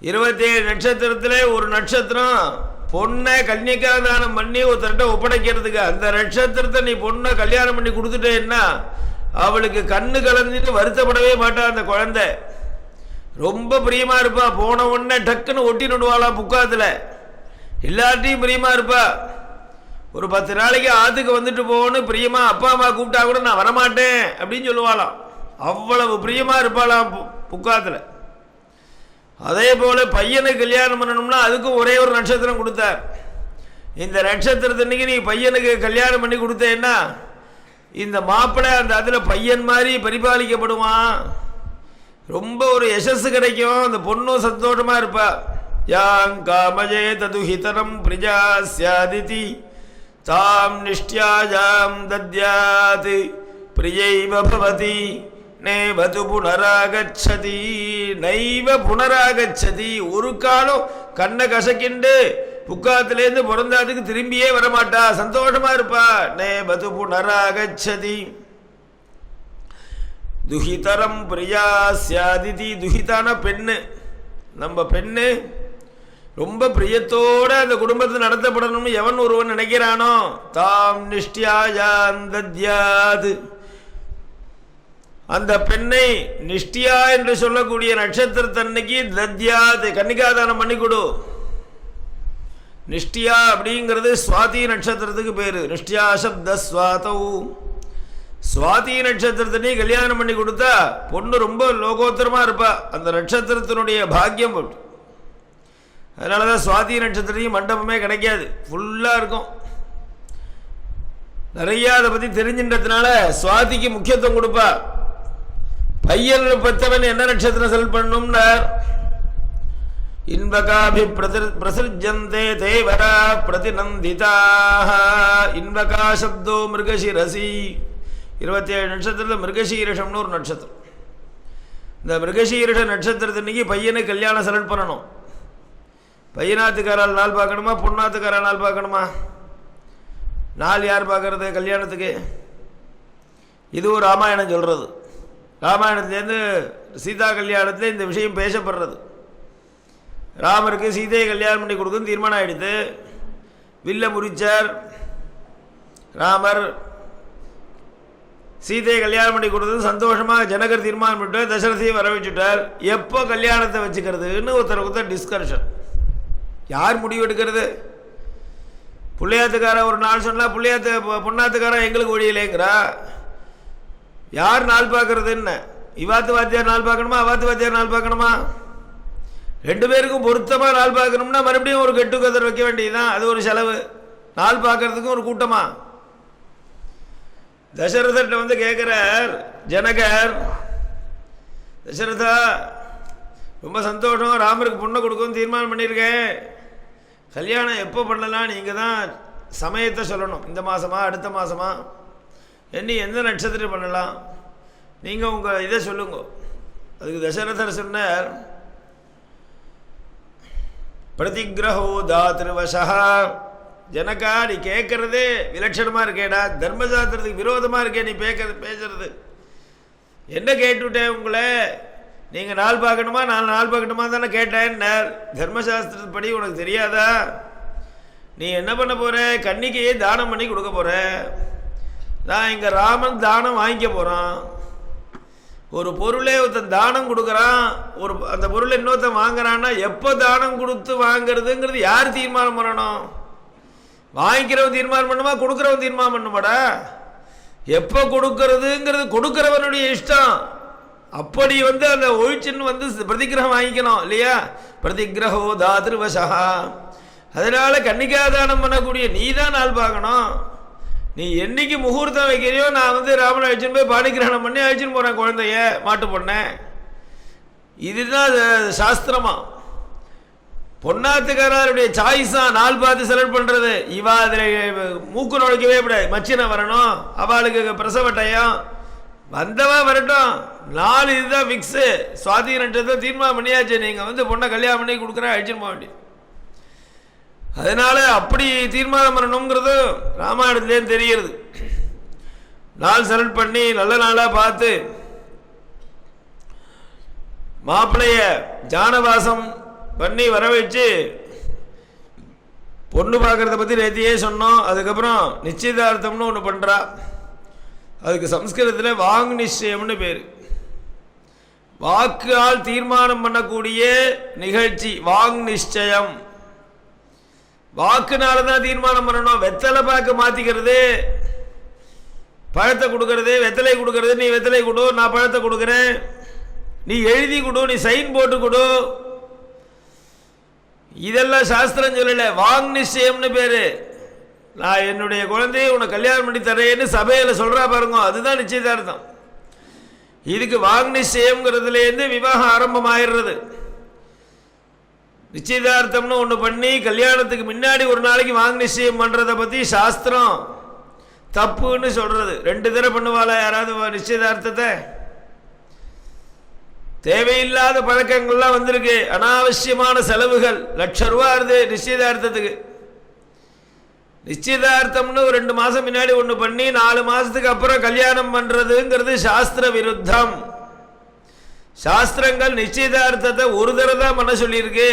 27 நட்சத்திரத்தில் ஒரு நட்சத்திரம் பொண்ணை கன்னிகாதானம் பண்ணி ஒருத்தர்கிட்ட ஒப்படைக்கிறதுக்கு. அந்த நட்சத்திரத்தை நீ பொண்ணை கல்யாணம் பண்ணி கொடுத்துட்டேன்னா அவளுக்கு கண்ணு கலந்துட்டு வருத்தப்படவே மாட்டா. அந்த குழந்தை ரொம்ப பிரியமாக இருப்பா. போன உடனே டக்குன்னு ஒட்டி நடுவாளாம் புக்காத்தில். எல்லார்ட்டையும் பிரியமாக இருப்பா. ஒரு 10 நாளைக்கு ஆற்றுக்கு வந்துட்டு போகணும் பிரியமாக. அப்பா அம்மா கூப்பிட்டா கூட நான் வரமாட்டேன் அப்படின்னு சொல்லுவாளாம். அவ்வளவு பிரியமாக இருப்பாளாம் புக்காத்தில். அதே போல் பையனுக்கு கல்யாணம் பண்ணணும்னா அதுக்கும் ஒரே ஒரு நட்சத்திரம் கொடுத்தார். இந்த நட்சத்திரத்தன்னைக்கு நீ பையனுக்கு கல்யாணம் பண்ணி கொடுத்தேன்னா இந்த மாப்பிள்ளை அந்த அதில் பையன் மாதிரி பரிபாலிக்கப்படுவான். ரொம்ப ஒரு யசஸ் கிடைக்கும். அந்த பொண்ணும் சந்தோஷமாக இருப்பா. யாங் காமஜே ததுஹிதரம் பிரஜா ஸ்யாதிதி தாம் நிஷ்டியாஜாம் தத்யாத் பிரியைவ பவதி நைவது புனராகச்சதி நைவ புனராகச்சதி. ஒரு காலம் கண்ணை கசக்கிண்டு புக்காத்திலேருந்து பிறந்தாதுக்கு திரும்பியே வரமாட்டா. சந்தோஷமா இருப்பா. நைவது புனராகச்சதி துஹிதரம் பிரியா ஸ்யாதிதி. துஹிதான பெண்ணு. நம்ம பெண்ணு ரொம்ப பிரியத்தோடு அந்த குடும்பத்தை நடத்தப்படணும்னு எவன் ஒருவன் நினைக்கிறானோ தாம் நிஷ்டியாஜாம் தத்யாத். அந்த பெண்ணை நிஷ்டியா என்று சொல்லக்கூடிய நட்சத்திரத்தன்னைக்கு தத்யாத் கன்னிகாதானம் பண்ணி கொடு. நிஷ்டியா அப்படிங்கிறது சுவாதி நட்சத்திரத்துக்கு பேரு. நிஷ்டியா சப்த ஸ்வாதௌ. சுவாதி நட்சத்திரத்தினே கல்யாணம் பண்ணி கொடுத்தா பொண்ணு ரொம்ப லோகோத்தரமா இருப்பா. அந்த நட்சத்திரத்தினுடைய பாக்கியம். அதனாலதான் சுவாதி நட்சத்திரத்தையும் மண்டபமே கிடைக்காது, ஃபுல்லா இருக்கும். நிறைய அதை பத்தி தெரிஞ்சின்றதுனால சுவாதிக்கு முக்கியத்துவம் கொடுப்பா. பையன் பத்தவன் என்ன நட்சத்திரம் செலக்ட் பண்ணணும்னா இன்பகாபி பிரசிருஜந்தே தேவரா பிரதிநந்திதாக. இன்பகா சப்தோ மிருகசிரசி. 27 நட்சத்திரத்தில் மிருகசீரிஷம்னு ஒரு நட்சத்திரம். இந்த மிருகசீரிஷ நட்சத்திரத்தின்னைக்கு பையனை கல்யாணம் செலக்ட் பண்ணணும். பையனாத்துக்காரால் நாள் பார்க்கணுமா பொண்ணாத்துக்காரால் நாள் பார்க்கணுமா? நாள் யார் பார்க்கறது கல்யாணத்துக்கு? இதுவும் ராமாயணம் சொல்கிறது. ராமாயணத்துலேருந்து சீதா கல்யாணத்தில் இந்த விஷயம் பேசப்படுறது. ராமருக்கு சீதையை கல்யாணம் பண்ணி கொடுக்குன்னு தீர்மானம் ஆகிடுது. வில்ல முறிச்சார் ராமர். சீதையை கல்யாணம் பண்ணி கொடுத்தது சந்தோஷமாக ஜனகர் தீர்மானம் பண்ணிட்டார். தசரதையும் வர வச்சுட்டார். எப்போ கல்யாணத்தை வச்சுக்கிறதுன்னு ஒருத்தர் டிஸ்கஷன். யார் முடிவு எடுக்கிறது? புள்ளையாத்துக்கார ஒரு நாள் சொன்னால் பொண்ணாத்துக்காரன் எங்களுக்கு ஒழியலைங்கிறா. யார் நாள் பார்க்கறதுன்னு? இவாத்து வாத்தியார் நாள் பார்க்கணுமா அவாத்து வாத்தியார் நாள் பார்க்கணுமா? 2 பேருக்கும் பொருத்தமாக நாள் பார்க்கணும்னா மறுபடியும் ஒரு கெட்டு கதர் வைக்க வேண்டியதுதான். அது ஒரு செலவு. நாள் பார்க்கறதுக்கும் ஒரு கூட்டமா? தசரதர்கிட்ட வந்து கேட்குறார் ஜனகர், தசரதா ரொம்ப சந்தோஷம், ராமருக்கு பொண்ணை கொடுக்கணும்னு தீர்மானம் பண்ணியிருக்கேன். கல்யாணம் எப்போ பண்ணலாம்? நீங்கள் தான் சமயத்தை சொல்லணும். இந்த மாதமா அடுத்த மாதமா எந்த நட்சத்திரம் பண்ணலாம்? நீங்கள் உங்கள் இதை சொல்லுங்க. அதுக்கு தசரதர் சொன்னார், பிரதிகிரகோ தாத்ருவசா. ஜனகா, நீ கேட்கறதே விலட்சணமாக இருக்கேடா, தர்மசாஸ்திரத்துக்கு விரோதமாக இருக்கே நீ பேசுறது. என்ன கேட்டுவிட்டேன் உங்களை? நீங்கள் நாள் பார்க்கணுமா நான் நாள் பார்க்கணுமா தானே கேட்டேன்னார். தர்மசாஸ்திரப்படி உனக்கு தெரியாதா? நீ என்ன பண்ண போகிற? கன்னிக்கையே தானம் பண்ணி கொடுக்க போகிற. நான் இங்கே ராமன் தானம் வாங்கிக்க போகிறான். ஒரு பொருளே ஒருத்தன் தானம் கொடுக்குறான், அந்த பொருளை இன்னொருத்தன் வாங்குறான்னா எப்போ தானம் கொடுத்து வாங்கிறதுங்கிறது யார் தீர்மானம் பண்ணணும்? வாங்கிக்கிறவன் தீர்மானம் பண்ணுமா, கொடுக்குறவன் தீர்மானம் பண்ணுமாடா? எப்போ கொடுக்கறதுங்கிறது கொடுக்குறவனுடைய இஷ்டம். அப்படி அந்த ஒழிச்சுன்னு பிரதிகிரகம் வாங்கிக்கணும் இல்லையா? பிரதிகிரகோ தாத்ருவசா. அதனால கன்னிகாதானம் பண்ணக்கூடிய நீ தான் நாள் பார்க்கணும். நீ என்னைக்கு முகூர்த்தம் வைக்கிறியோ, நான் ராமனை அழிச்சுன்னு போய் பாணிகிரகணம் பண்ணி அழிச்சுன்னு போகிறேன் குழந்தைய, மாட்டு பொண்ணேன். இதுதான் சாஸ்திரமா. பொன்னாத்துக்காரருடைய சாய்ஸா நாள் பார்த்து செலக்ட் பண்ணுறது. இவா அதில் மூக்கு நுழைக்கவே கூடாது, மச்சினை வரணும், அவளுக்கு பிரசவட்டையும் வந்தவா வரட்டும், நாலு இதுதான் ஃபிக்ஸு. சுவாதி நட்சத்திரம் தீர்மானம் பண்ணியாச்சு, நீங்கள் பொண்ணை கல்யாணம் பண்ணி கொடுக்குற அழிச்சுன்னு போக வேண்டியது. அதனால அப்படி தீர்மானம் பண்ணணுங்கிறது ராமாயணத்துலேருந்து தெரிகிறது. நாள் செலக்ட் பண்ணி நல்ல நாளாக பார்த்து மாப்பிள்ளைய ஜானவாசம் பண்ணி வர வச்சு பொண்ணு பார்க்குறத பற்றி நேத்தியே சொன்னோம். அதுக்கப்புறம் நிச்சயதார்த்தம்னு ஒன்று பண்ணுறா. அதுக்கு சம்ஸ்கிருதத்தில் வாங் நிச்சயம்னு பேர். வாக்கால் தீர்மானம் பண்ணக்கூடிய நிகழ்ச்சி வாங் நிச்சயம். வாக்குனால தான் தீர்மானம் பண்ணணும். வெத்தலை பாக்கு மாற்றிக்கிறது, பழத்தை கொடுக்கறது, வெத்தலை கொடுக்கறது. நீ வெத்தலை கொடு, நான் பழத்தை கொடுக்குறேன். நீ எழுதி கொடு, நீ சைன் போட்டு கொடு. இதெல்லாம் சாஸ்திரம் சொல்லலை, வாங் நிச்சயம்னு பேரு. நான் என்னுடைய குழந்தையை உனக்கு கல்யாணம் பண்ணி தரேன்னு சபையில் சொல்கிறா பாருங்க, அதுதான் நிச்சயதார்த்தம். இதுக்கு வாங் நிச்சயம்ங்கிறதுலேருந்து விவாகம் ஆரம்பமாகிடுறது. நிச்சயதார்த்தம்னு ஒன்று பண்ணி கல்யாணத்துக்கு முன்னாடி ஒரு நாளைக்கு வாங் நிச்சயம் பண்ணுறதை பற்றி சாஸ்திரம் தப்புன்னு சொல்கிறது. 2 தடவை பண்ணுவாளா யாராவது நிச்சயதார்த்தத்தை? தேவையில்லாத பழக்கங்கள்லாம் வந்திருக்கு, அனாவசியமான செலவுகள். ₹1,00,000 இருது நிச்சயதார்த்தத்துக்கு. நிச்சயதார்த்தம்னு 2 மாதம் முன்னாடி ஒன்று பண்ணி 4 மாதத்துக்கு அப்புறம் கல்யாணம் பண்ணுறதுங்கிறது சாஸ்திர விருத்தம். சாஸ்திரங்கள் நிச்சயதார்த்தத்தை ஒரு தடவை தான் பண்ண சொல்லியிருக்கு.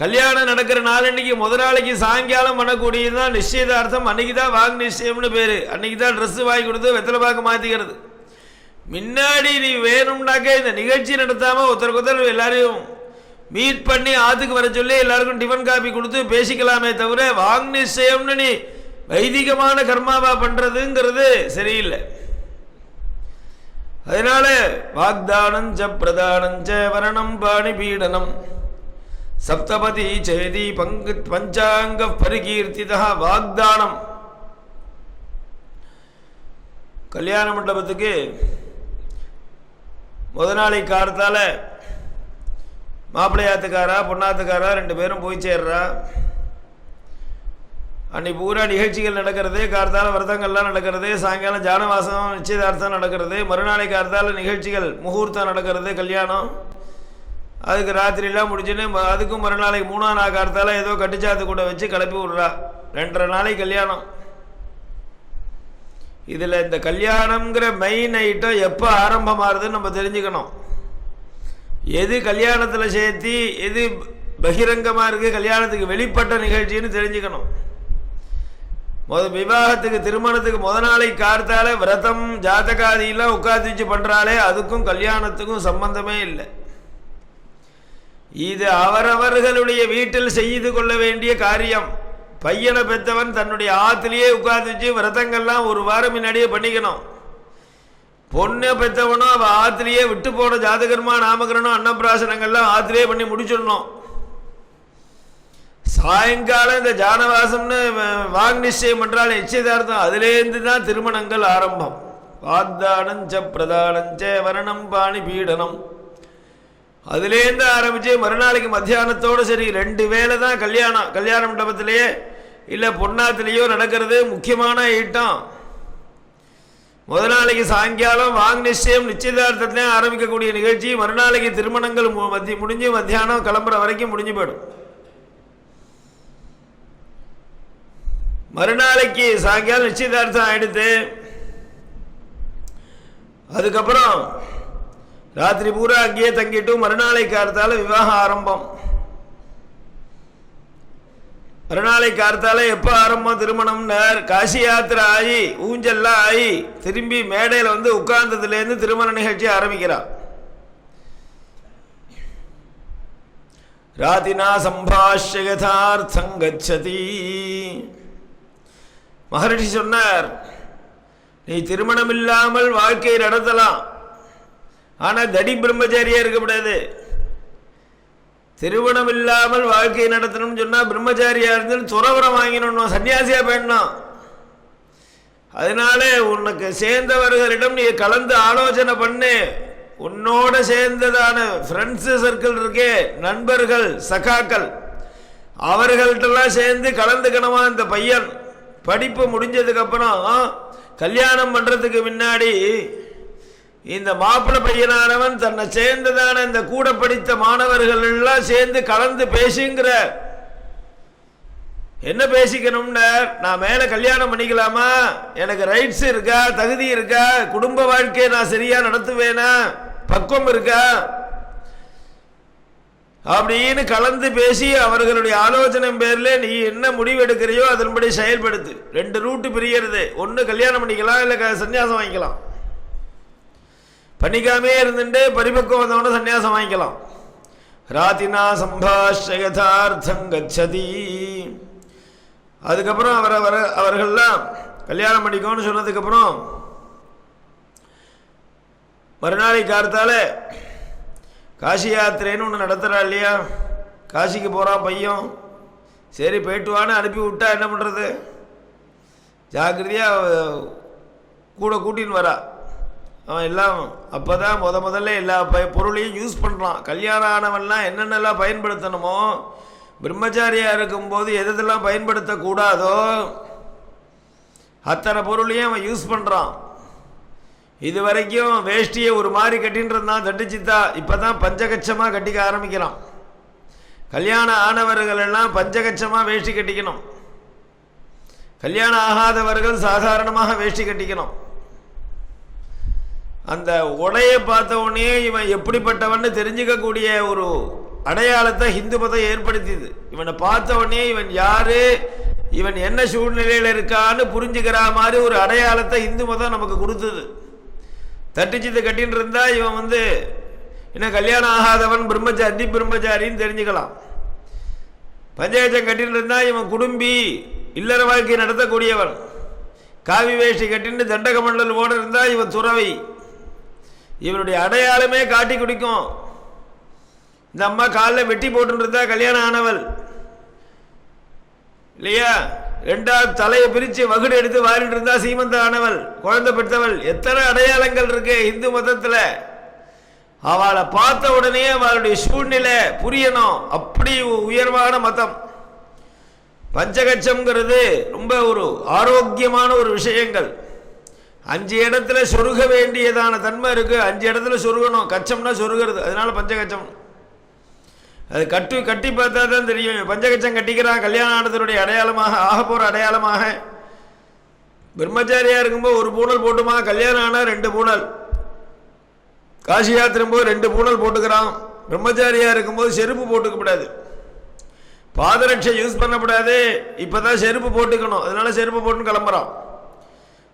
கல்யாணம் நடக்கிற நாளன்னைக்கு நாளைக்கு சாயங்காலம் பண்ணக்கூடியது தான் நிச்சயதார்த்தம். அன்னைக்கு தான் வாங் நிச்சயம்னு பேர். அன்னைக்கு தான் ட்ரெஸ்ஸு வாங்கி கொடுத்து வெத்தலை பாக்க மாற்றிக்கிறது. முன்னாடி நீ வேணும்னாக்க இந்த நிகழ்ச்சி நடத்தாமல் ஒருத்தருக்கு எல்லாரையும் மீட் பண்ணி ஆத்துக்கு வர சொல்லி எல்லாருக்கும் டிஃபன் காபி கொடுத்து பேசிக்கலாமே தவிர வாங் நிச்சயம்னு நீ வைதிகமான கர்மாவா பண்ணுறதுங்கிறது சரியில்லை. அதனால வாக்தானஞ்ச பிரதானஞ்ச வரணம் பாணி பீடனம் சப்தபதி சேதி பஞ்சாங்க பரிகீர்த்திதா. வாக்தானம். கல்யாண மண்டபத்துக்கு நாளை காலத்தால் மாப்பிள்ளையாத்துக்காரா பொண்ணாத்துக்காரா 2 பேரும் போய் சேர்றா. அன்னைக்கு பூரா நிகழ்ச்சிகள் நடக்கிறது, கார்த்தால விரதங்கள்லாம் நடக்கிறது, சாயங்காலம் ஜானவாசம் நிச்சயதார்த்தம் நடக்கிறது, மறுநாளை கார்த்தால நிகழ்ச்சிகள் முகூர்த்தம் நடக்கிறது, கல்யாணம். அதுக்கு ராத்திரிலாம் முடிச்சுன்னு அதுக்கும் மறுநாளைக்கு 3ஆம் நாள் கார்த்தால ஏதோ கட்டிச்சாத்து கூட வச்சு கிளப்பி விட்றா. 2.5 நாளைக்கு கல்யாணம். இதில் இந்த கல்யாணம்ங்கிற மெயின் ஐட்டம் எப்போ ஆரம்பமாகுதுன்னு நம்ம தெரிஞ்சுக்கணும். எது கல்யாணத்தில் சேர்த்தி எது பகிரங்கமாக இருக்குது, கல்யாணத்துக்கு வெளிப்பட்ட நிகழ்ச்சின்னு தெரிஞ்சுக்கணும். விவாகத்துக்கு திருமணத்துக்கு நாளை கார்த்தால விரதம் ஜாதகாதியெல்லாம் உட்காந்து வச்சு பண்ணுறாலே அதுக்கும் கல்யாணத்துக்கும் சம்பந்தமே இல்லை. இது அவரவர்களுடைய வீட்டில் செய்து கொள்ள வேண்டிய காரியம். பையனை பெற்றவன் தன்னுடைய ஆத்திலேயே உட்காந்து வச்சு விரதங்கள்லாம் 1 வாரம் முன்னாடியே பண்ணிக்கணும். பொண்ணை பெற்றவனும் அவள் ஆத்திலேயே விட்டு போன ஜாதகர்மா நாமகரணம் அன்னப்பிராசனங்கள்லாம் ஆத்திலேயே பண்ணி முடிச்சிடணும். சாயங்காலம் இந்த ஜானவாசம்னு வாங் நிச்சயம் பண்ணுறாள் நிச்சயதார்த்தம். அதுலேருந்து தான் திருமணங்கள் ஆரம்பம். வாக்தானஞ்ச பிரதானஞ்ச வரணம் பாணி பீடனம். அதுலேருந்து ஆரம்பித்து மறுநாளைக்கு மத்தியானத்தோடு சரி 2 வேளை தான் கல்யாணம். கல்யாண மண்டபத்திலேயே இல்லை பொன்னாத்திலேயோ நடக்கிறது முக்கியமான ஐட்டம். முதல் நாளைக்கு சாயங்காலம் வாங் நிச்சயம் நிச்சயதார்த்தத்திலே ஆரம்பிக்கக்கூடிய நிகழ்ச்சி, மறுநாளைக்கு திருமணங்கள் முடிஞ்சு மத்தியானம் கிளம்புற வரைக்கும் முடிஞ்சு போயிடும். மறுநாளைக்கு சாயங்காலம் நிச்சயதார்த்தம் ஆயிடுத்து. அதுக்கப்புறம் ராத்திரி பூரா அங்கேயே தங்கிட்டு மறுநாளை கார்த்தால விவாகம் ஆரம்பம். மறுநாளை கார்த்தால எப்போ ஆரம்பம் திருமணம்னார், காசி யாத்திரை ஆகி ஊஞ்சல்லாம் ஆகி திரும்பி மேடையில் வந்து உட்கார்ந்ததுலேருந்து திருமண நிகழ்ச்சி ஆரம்பிக்கிறார். ராதினா சம்பாஷ்ய யதார்த்தம் கச்சதி. மகரிஷி சொன்னார், நீ திருமணம் இல்லாமல் வாழ்க்கையை நடத்தலாம், ஆனால் தடி பிரம்மச்சாரியா இருக்கக்கூடாது. திருமணம் இல்லாமல் வாழ்க்கையை நடத்தணும்னு சொன்னால் பிரம்மச்சாரியா இருந்து துறவரம் வாங்கினோம், சன்னியாசியா போயிடணும். அதனால உனக்கு சேர்ந்தவர்களிடம் நீ கலந்து ஆலோசனை பண்ணு. உன்னோட சேர்ந்ததான ஃப்ரெண்ட்ஸு சர்க்கிள் இருக்கே, நண்பர்கள் சகாக்கள், அவர்கள்ட்டெல்லாம் சேர்ந்து கலந்துக்கணுமா. இந்த பையன் படிப்பு முடிஞ்சதுக்கப்புறம் கல்யாணம் பண்ணுறதுக்கு முன்னாடி இந்த மாப்பிள்ளை பையனானவன் தன்னை சேர்ந்ததான இந்த கூட படித்த மாணவர்கள் எல்லாம் சேர்ந்து கலந்து பேசுங்கிற. என்ன பேசிக்கணும்னா, நான் மேலே கல்யாணம் பண்ணிக்கலாமா, எனக்கு ரைட்ஸ் இருக்கா, தகுதி இருக்கா, குடும்ப வாழ்க்கையை நான் சரியா நடத்துவேனா, பக்குவம் இருக்கா அப்படின்னு கலந்து பேசி அவர்களுடைய ஆலோசனை பேரில் நீ என்ன முடிவு எடுக்கிறையோ அதன்படி செயல்படுத்து. 2 ரூட்டு பிரியறது, ஒன்று கல்யாணம் பண்ணிக்கலாம், இல்லை சன்னியாசம் வாங்கிக்கலாம். பண்ணிக்காமே இருந்துட்டு பரிபக்குவம் வந்தவன சன்னியாசம் வாங்கிக்கலாம். ராத்தினா சம்பாஷ்ய யதார்த்தம் கச்சதி. அதுக்கப்புறம் அவர்கள்லாம் கல்யாணம் பண்ணிக்கோன்னு சொன்னதுக்கப்புறம் மறுநாளை கார்த்தால காசி யாத்திரைன்னு ஒன்று நடத்துகிறா இல்லையா, காசிக்கு போகிறான் பையன். சரி போயிட்டு வான்னு அனுப்பி விட்டா என்ன பண்ணுறது, ஜாக்கிரதையாக கூட கூட்டின்னு வரா. அவன் எல்லாம் அப்போ தான் முதல்ல எல்லா பொருளையும் யூஸ் பண்ணுறான். கல்யாணம் ஆனவன்லாம் என்னென்னலாம் பயன்படுத்தணுமோ, பிரம்மச்சாரியாக இருக்கும்போது எதெல்லாம் பயன்படுத்தக்கூடாதோ அத்தனை பொருளையும் அவன் யூஸ் பண்ணுறான். இது வரைக்கும் வேஷ்டியை ஒரு மாதிரி கட்டின்னு இருந்தான் தட்டிச்சித்தா, இப்போ தான் பஞ்சகச்சமாக கட்டிக்க ஆரம்பிக்கிறான். கல்யாணம் ஆனவர்கள் எல்லாம் பஞ்சகச்சமாக வேஷ்டி கட்டிக்கணும். கல்யாணம் ஆகாதவர்கள் சாதாரணமாக வேஷ்டி கட்டிக்கணும். அந்த உடையை பார்த்த உடனே இவன் எப்படிப்பட்டவன்னு தெரிஞ்சுக்கக்கூடிய ஒரு அடையாளத்தை ஹிந்து மதம் ஏற்படுத்தியது. இவனை பார்த்த உடனே இவன் யாரு, இவன் என்ன சூழ்நிலையில் இருக்கான்னு புரிஞ்சுக்கிற மாதிரி ஒரு அடையாளத்தை இந்து மதம் நமக்கு கொடுத்தது. தட்டிச்சித்து கட்டின்னு இருந்தா இவன் வந்து என்ன கல்யாணம் ஆகாதவன் பிரம்மச்சாரின்னு தெரிஞ்சுக்கலாம். பஞ்சாயத்தம் கட்டின்னு இருந்தா இவன் குடும்பி இல்லற வாழ்க்கை நடத்தக்கூடியவன். காவி வேஷ்டி கட்டின்னு தண்டக மண்டல் ஓட இருந்தா இவன் துறவி. இவனுடைய அடையாளமே காட்டி குடிக்கும். இந்த அம்மா காலில் வெட்டி போட்டு இருந்தா கல்யாணம் ஆனவள் இல்லையா, 2ஆவது தலையை பிரித்து வகுடு எடுத்து வாரிட்டு இருந்தா சீமந்த ஆனவள், குழந்தை பெற்றவள். எத்தனை அடையாளங்கள் இருக்கு இந்து மதத்தில். அவளை பார்த்த உடனே அவளுடைய சூழ்நிலை புரியணும். அப்படி உயர்வான மதம். பஞ்சகச்சம்ங்கிறது ரொம்ப ஒரு ஆரோக்கியமான ஒரு விஷயங்கள். 5 இடத்துல சொருக வேண்டியதான தன்மை இருக்கு. 5 இடத்துல சொருகணும். கச்சம்னா சொருகிறது, அதனால பஞ்சகச்சம். அது கட்டி பார்த்தா தான் தெரியும். பஞ்சகச்சம் கட்டிக்கிறான் கல்யாணம் ஆனதனுடைய அடையாளமாக, ஆக போகிற அடையாளமாக. பிரம்மச்சாரியா இருக்கும்போது 1 பூணல் போட்டுமா, கல்யாணம் ஆனால் 2 பூணல். காசி யாத்திரை போது 2 பூணல் போட்டுக்கிறான். பிரம்மச்சாரியா இருக்கும்போது செருப்பு போட்டுக்கப்படாது, பாதரட்சை யூஸ் பண்ணக்கூடாது. இப்போதான் செருப்பு போட்டுக்கணும், அதனால செருப்பு போட்டுன்னு கிளம்புறான்.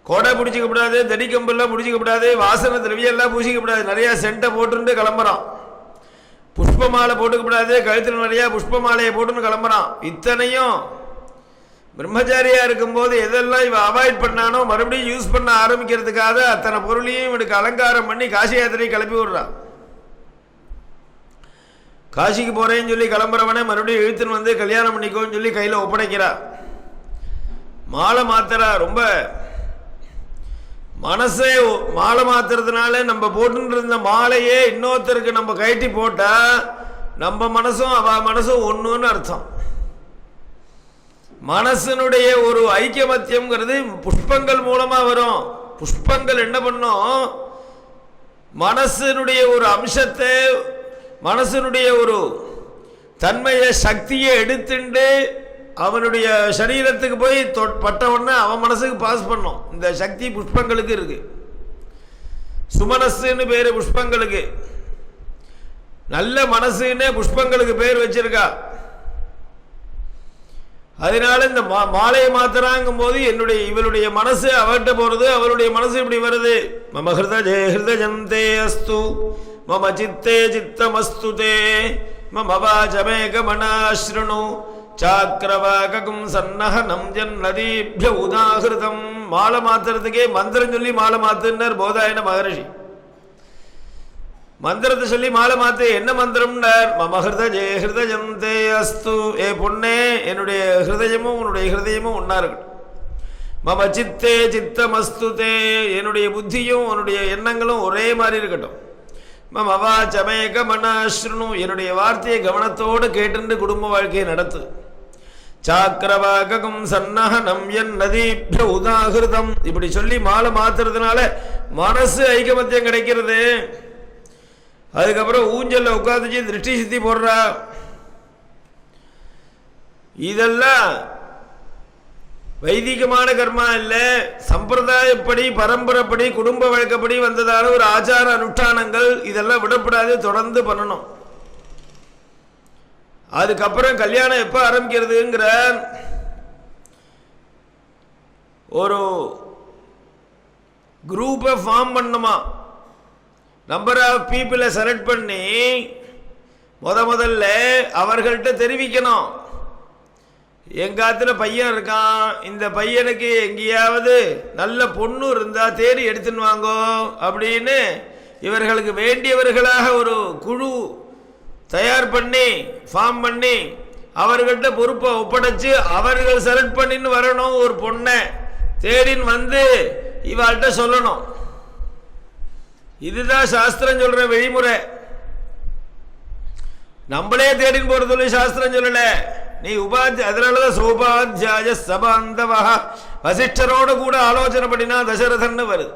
கொடை பிடிச்சிக்கப்படாது, தடிக்கம்பெல்லாம் பிடிச்சிக்கப்படாது, வாசனை திரவியெல்லாம் பூசிக்கப்படாது. நிறையா சென்ட்டை போட்டுட்டு கிளம்புறான். புஷ்ப மாலை போட்டுக்கப்படாது, கழுத்தில் நிறையா புஷ்ப மாலையை போட்டுன்னு கிளம்புறான். இத்தனையும் பிரம்மச்சாரியா இருக்கும்போது எதெல்லாம் இவன் அவாய்ட் பண்ணானோ மறுபடியும் யூஸ் பண்ண ஆரம்பிக்கிறதுக்காக அத்தனை பொருளையும் இவனுக்கு அலங்காரம் பண்ணி காசி யாத்திரையை கிளப்பி விடுறான். காசிக்கு போறேன்னு சொல்லி கிளம்புறவனே மறுபடியும் இழுத்துன்னு வந்து கல்யாணம் பண்ணிக்கோன்னு சொல்லி கையில் ஒப்படைக்கிறா. மாலை மாத்திரா. ரொம்ப மனசே மாலை மாத்துறதுனால நம்ம போட்டு இருந்த மாலையே இன்னொருத்தருக்கு நம்ம கட்டி போட்டா நம்ம மனசும் அவ மனசும் ஒன்றுன்னு அர்த்தம். மனசனுடைய ஒரு ஐக்கியமத்தியம்ங்கிறது புஷ்பங்கள் மூலமா வரும். புஷ்பங்கள் என்ன பண்ணும், மனசினுடைய ஒரு அம்சத்தை, மனசினுடைய ஒரு தன்மையை, சக்தியை எடுத்துண்டு அவனுடைய சரீரத்துக்கு போய் பட்ட உடனே அவன் மனசுக்கு பாஸ் பண்ணும். இந்த சக்தி புஷ்பங்களுக்கு இருக்கு. சுமனசுன்னு பேரு புஷ்பங்களுக்கு. நல்ல மனசுன்னே புஷ்பங்களுக்கு பேர் வச்சிருக்கா. அதனால இந்த மாலையை மாத்திராங்கும் போது இவளுடைய மனசு அவர்கிட்ட போறது, அவளுடைய மனசு இப்படி வருது. மம ஹிருதஜே ஹிருதஜந்தே அஸ்து மம சித்தே சித்தமஸ்து தே மம வாசமேக மனாஸ்ருணு சாக்கிரவாகம் சன்னஹனம் ஜன்னதீப்ய உதாகிருதம். மாலை மாத்துறதுக்கே மந்திரம் சொல்லி மாலை மாத்துன்னார் போதாயன மகரிஷி. மந்திரத்தை சொல்லி மாலை மாத்து. என்ன மந்திரம்னார்? மம ஹிருதஜே ஹிருதஜந்தே அஸ்து. ஏ பொண்ணே, என்னுடைய ஹிருதயமும் உன்னுடைய ஹிருதயமும் ஒன்னா இருக்கட்டும். மம சித்தே சித்தமஸ்து தே, என்னுடைய புத்தியும் உன்னுடைய எண்ணங்களும் ஒரே மாதிரி இருக்கட்டும். மம வாசமேக மனாஸ்ருணு, என்னுடைய வார்த்தையை கவனத்தோடு கேட்டு குடும்ப வாழ்க்கையை நடத்து. சாக்கிரவாகம் சன்னஹனம் என் நதீப்ய உதாகிருதம். இப்படி சொல்லி மாலை மாத்துறதுனால மனசு ஐகமத்தியம் கிடைக்கிறது. அதுக்கப்புறம் ஊஞ்சல்ல உட்காந்துச்சு திருஷ்டி சித்தி போடுறா. இதெல்லாம் வைதிகமான கர்மா இல்லை, சம்பிரதாயப்படி பரம்பரைப்படி குடும்ப வழக்கப்படி வந்ததான ஒரு ஆச்சார அனுஷ்டானங்கள். இதெல்லாம் விடப்படாது, தொடர்ந்து பண்ணணும். அதுக்கப்புறம் கல்யாணம் எப்போ ஆரம்பிக்கிறதுங்கிற ஒரு குரூப்பை ஃபார்ம் பண்ணுமா. நம்பர் ஆஃப் பீப்புளை செலக்ட் பண்ணி முதல்ல அவர்கள்ட்ட தெரிவிக்கணும். எங்காத்துல பையன் இருக்கான், இந்த பையனுக்கு எங்கேயாவது நல்ல பொண்ணு இருந்தா தேடி எடுத்துன்னு வாங்கோ அப்படின்னு இவர்களுக்கு வேண்டியவர்களாக ஒரு குழு தயார் பண்ணி ஃபார்ம் பண்ணி அவர்கள்ட்ட பொறுப்பை ஒப்படைச்சு அவர்கள் செலக்ட் பண்ணின்னு வரணும். ஒரு பொண்ணை தேடின்னு வந்து இவாள்கிட்ட சொல்லணும். இதுதான் சாஸ்திரம் சொல்ற வழிமுறை. நம்மளே தேடின்னு போற சொல்லி சாஸ்திரம் சொல்லல. நீ அதனாலதான் சோபாத்தியாய சபாந்தவா வசிஷ்டரோட கூட ஆலோசனை பண்ணினா தசரதன்னு வருது.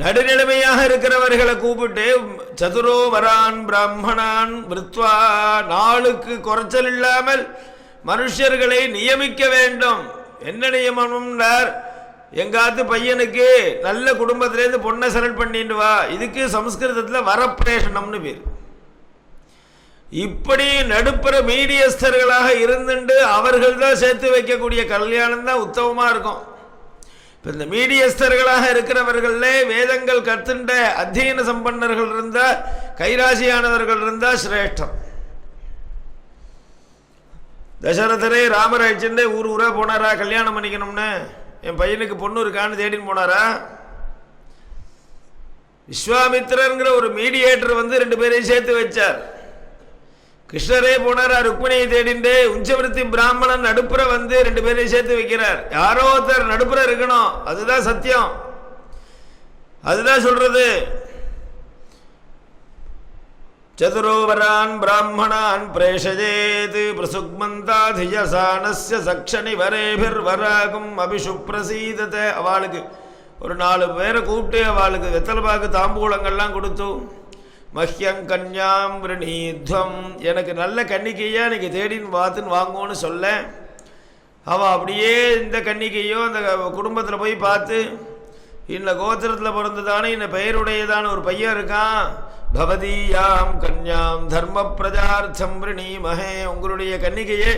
நடுநிலைமையாக இருக்கிறவர்களை கூப்பிட்டு சதுரோ வரான் பிராமணான் விருத்வா, நாளுக்கு குறைச்சல் இல்லாமல் மனுஷர்களை நியமிக்க வேண்டும். என்ன நியமனம்னார்? எங்காத்து பையனுக்கு நல்ல குடும்பத்திலேருந்து பொண்ணை செலக்ட் பண்ணிட்டு வா. இதுக்கு சம்ஸ்கிருதத்தில் வரப்பிரேஷனம்னு பேர். இப்படி நடுப்புற மீடியஸ்தர்களாக இருந்துட்டு அவர்கள் தான் சேர்த்து வைக்கக்கூடிய கல்யாணம் தான் உத்தமமாக இருக்கும். இப்போ இந்த மீடியஸ்தர்களாக இருக்கிறவர்களே வேதங்கள் கத்துண்ட அத்தியன சம்பன்னர்கள் இருந்தால், கைராசியானவர்கள் இருந்தால் சிரேஷ்டம். தசரதரே ராமர் அழிச்சுட்டு ஊர் ஊராக போனாரா கல்யாணம் பண்ணிக்கணும்னு? என் பையனுக்கு பொண்ணு இருக்கான்னு தேடின்னு போனாரா? விஸ்வாமித்திரங்கிற ஒரு மீடியேட்டர் வந்து 2 பேரையும் சேர்த்து வச்சார். கிருஷ்ணரே போனாரா ருக்மிணியை தேடிண்டு? உஞ்சவிருத்தி பிராமணன் நடுப்புற வந்து 2 பேரையும் சேர்த்து வைக்கிறார். யாரோ ஒருத்தர் நடுப்புற இருக்கணும். அதுதான் சத்தியம், அதுதான் சொல்றது. சதுரோவரான் பிராமணான் பிரேஷஜேத் பிரசுக்மந்தாதியசானஸ்ய சக்ஷணி வரேபிர் வராகும் அபிஷு பிரசீதத. அவளுக்கு ஒரு 4 பேரை கூப்பிட்டு அவளுக்கு வெத்தலைப்பாக்கு தாம்பூலங்கள்லாம் கொடுத்து மஹ்யங்கன்யாம் விரணீத்வம், எனக்கு நல்ல கன்னிக்கையா நீங்கள் தேடின்னு பார்த்துன்னு வாங்குவோன்னு சொல்ல, அவள் அப்படியே இந்த கன்னிக்கையோ அந்த குடும்பத்தில் போய் பார்த்து, இந்த கோத்திரத்தில் பிறந்ததானே இந்த பெயருடையதான ஒரு பையன் இருக்கான், பவதீயாம் கன்யாம் தர்ம பிரஜார்த்தம் விரணீமஹே, உங்களுடைய கன்னிகையே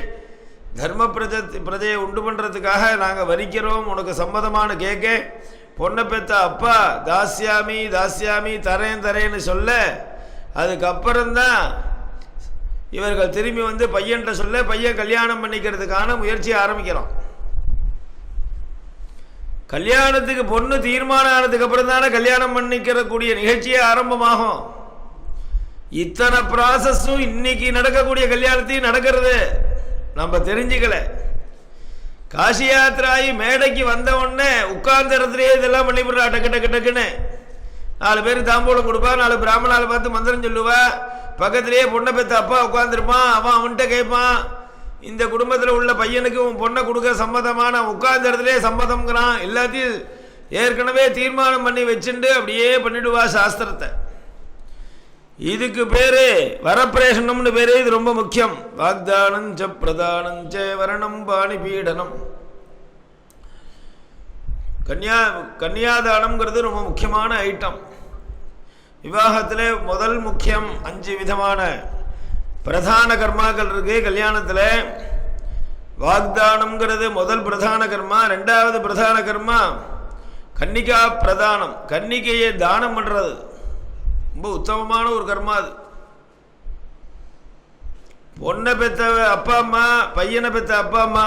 தர்ம பிரஜையை உண்டு பண்ணுறதுக்காக நாங்கள் வரிக்கிறோம், உனக்கு சம்மதமான கேட்க பொண்ணை பெற்ற அப்பா தாஸ்யாமி தாஸ்யாமி தரேன் தரேன்னு சொல்ல, அதுக்கப்புறம்தான் இவர்கள் திரும்பி வந்து பையன்கிட்ட சொல்ல பையன் கல்யாணம் பண்ணிக்கிறதுக்கான முயற்சியை ஆரம்பிக்கிறோம். கல்யாணத்துக்கு பொண்ணு தீர்மானம் ஆனதுக்கு அப்புறம் தானே கல்யாணம் பண்ணிக்கிறக்கூடிய நிகழ்ச்சியே ஆரம்பமாகும். இத்தனை ப்ராசஸும் இன்னைக்கு நடக்கக்கூடிய கல்யாணத்தையும் நடக்கிறது நம்ம தெரிஞ்சுக்கல. காசி யாத்திராயி மேடைக்கு வந்த உடனே உட்கார்ந்த இடத்துலயே இதெல்லாம் பண்ணிவிடுறா. டக்கு டக்கு டக்குன்னு 4 பேருக்கு தாம்பூலம் கொடுப்பா, 4 பிராமணால பார்த்து மந்திரம் சொல்லுவா, பக்கத்திலேயே பொண்ணை பெற்ற அப்பா உட்காந்துருப்பான், அவன்கிட்ட கேட்பான், இந்த குடும்பத்தில் உள்ள பையனுக்கு உன் பொண்ணை கொடுக்க சம்மதமான உட்கார்ந்த இடத்துலயே சம்மதம்ங்கிறான். எல்லாத்தையும் ஏற்கனவே தீர்மானம் பண்ணி வச்சுட்டு அப்படியே பண்ணிடுவா சாஸ்திரத்தை. இதுக்கு பேரு வரப்பிரேஷனம்னு பேரு. இது ரொம்ப முக்கியம். வாக்தானஞ்ச பிரதானஞ்ச வரணம் பாணி பீடனம். கன்னியாதானம்ங்கிறது ரொம்ப முக்கியமான ஐட்டம். விவாகத்தில் முதல் முக்கியம் 5 விதமான பிரதான கர்மாக்கள் இருக்கு. கல்யாணத்தில் வாக்தானம்ங்கிறது முதல் பிரதான கர்மா. 2வது பிரதான கர்மா கன்னிகா பிரதானம், கன்னிகையை தானம் பண்றது. ரொம்ப உத்தமமான ஒரு கர்மா அது. பொண்ணை பெற்ற அப்பா அம்மா, பையனை பெற்ற அப்பா அம்மா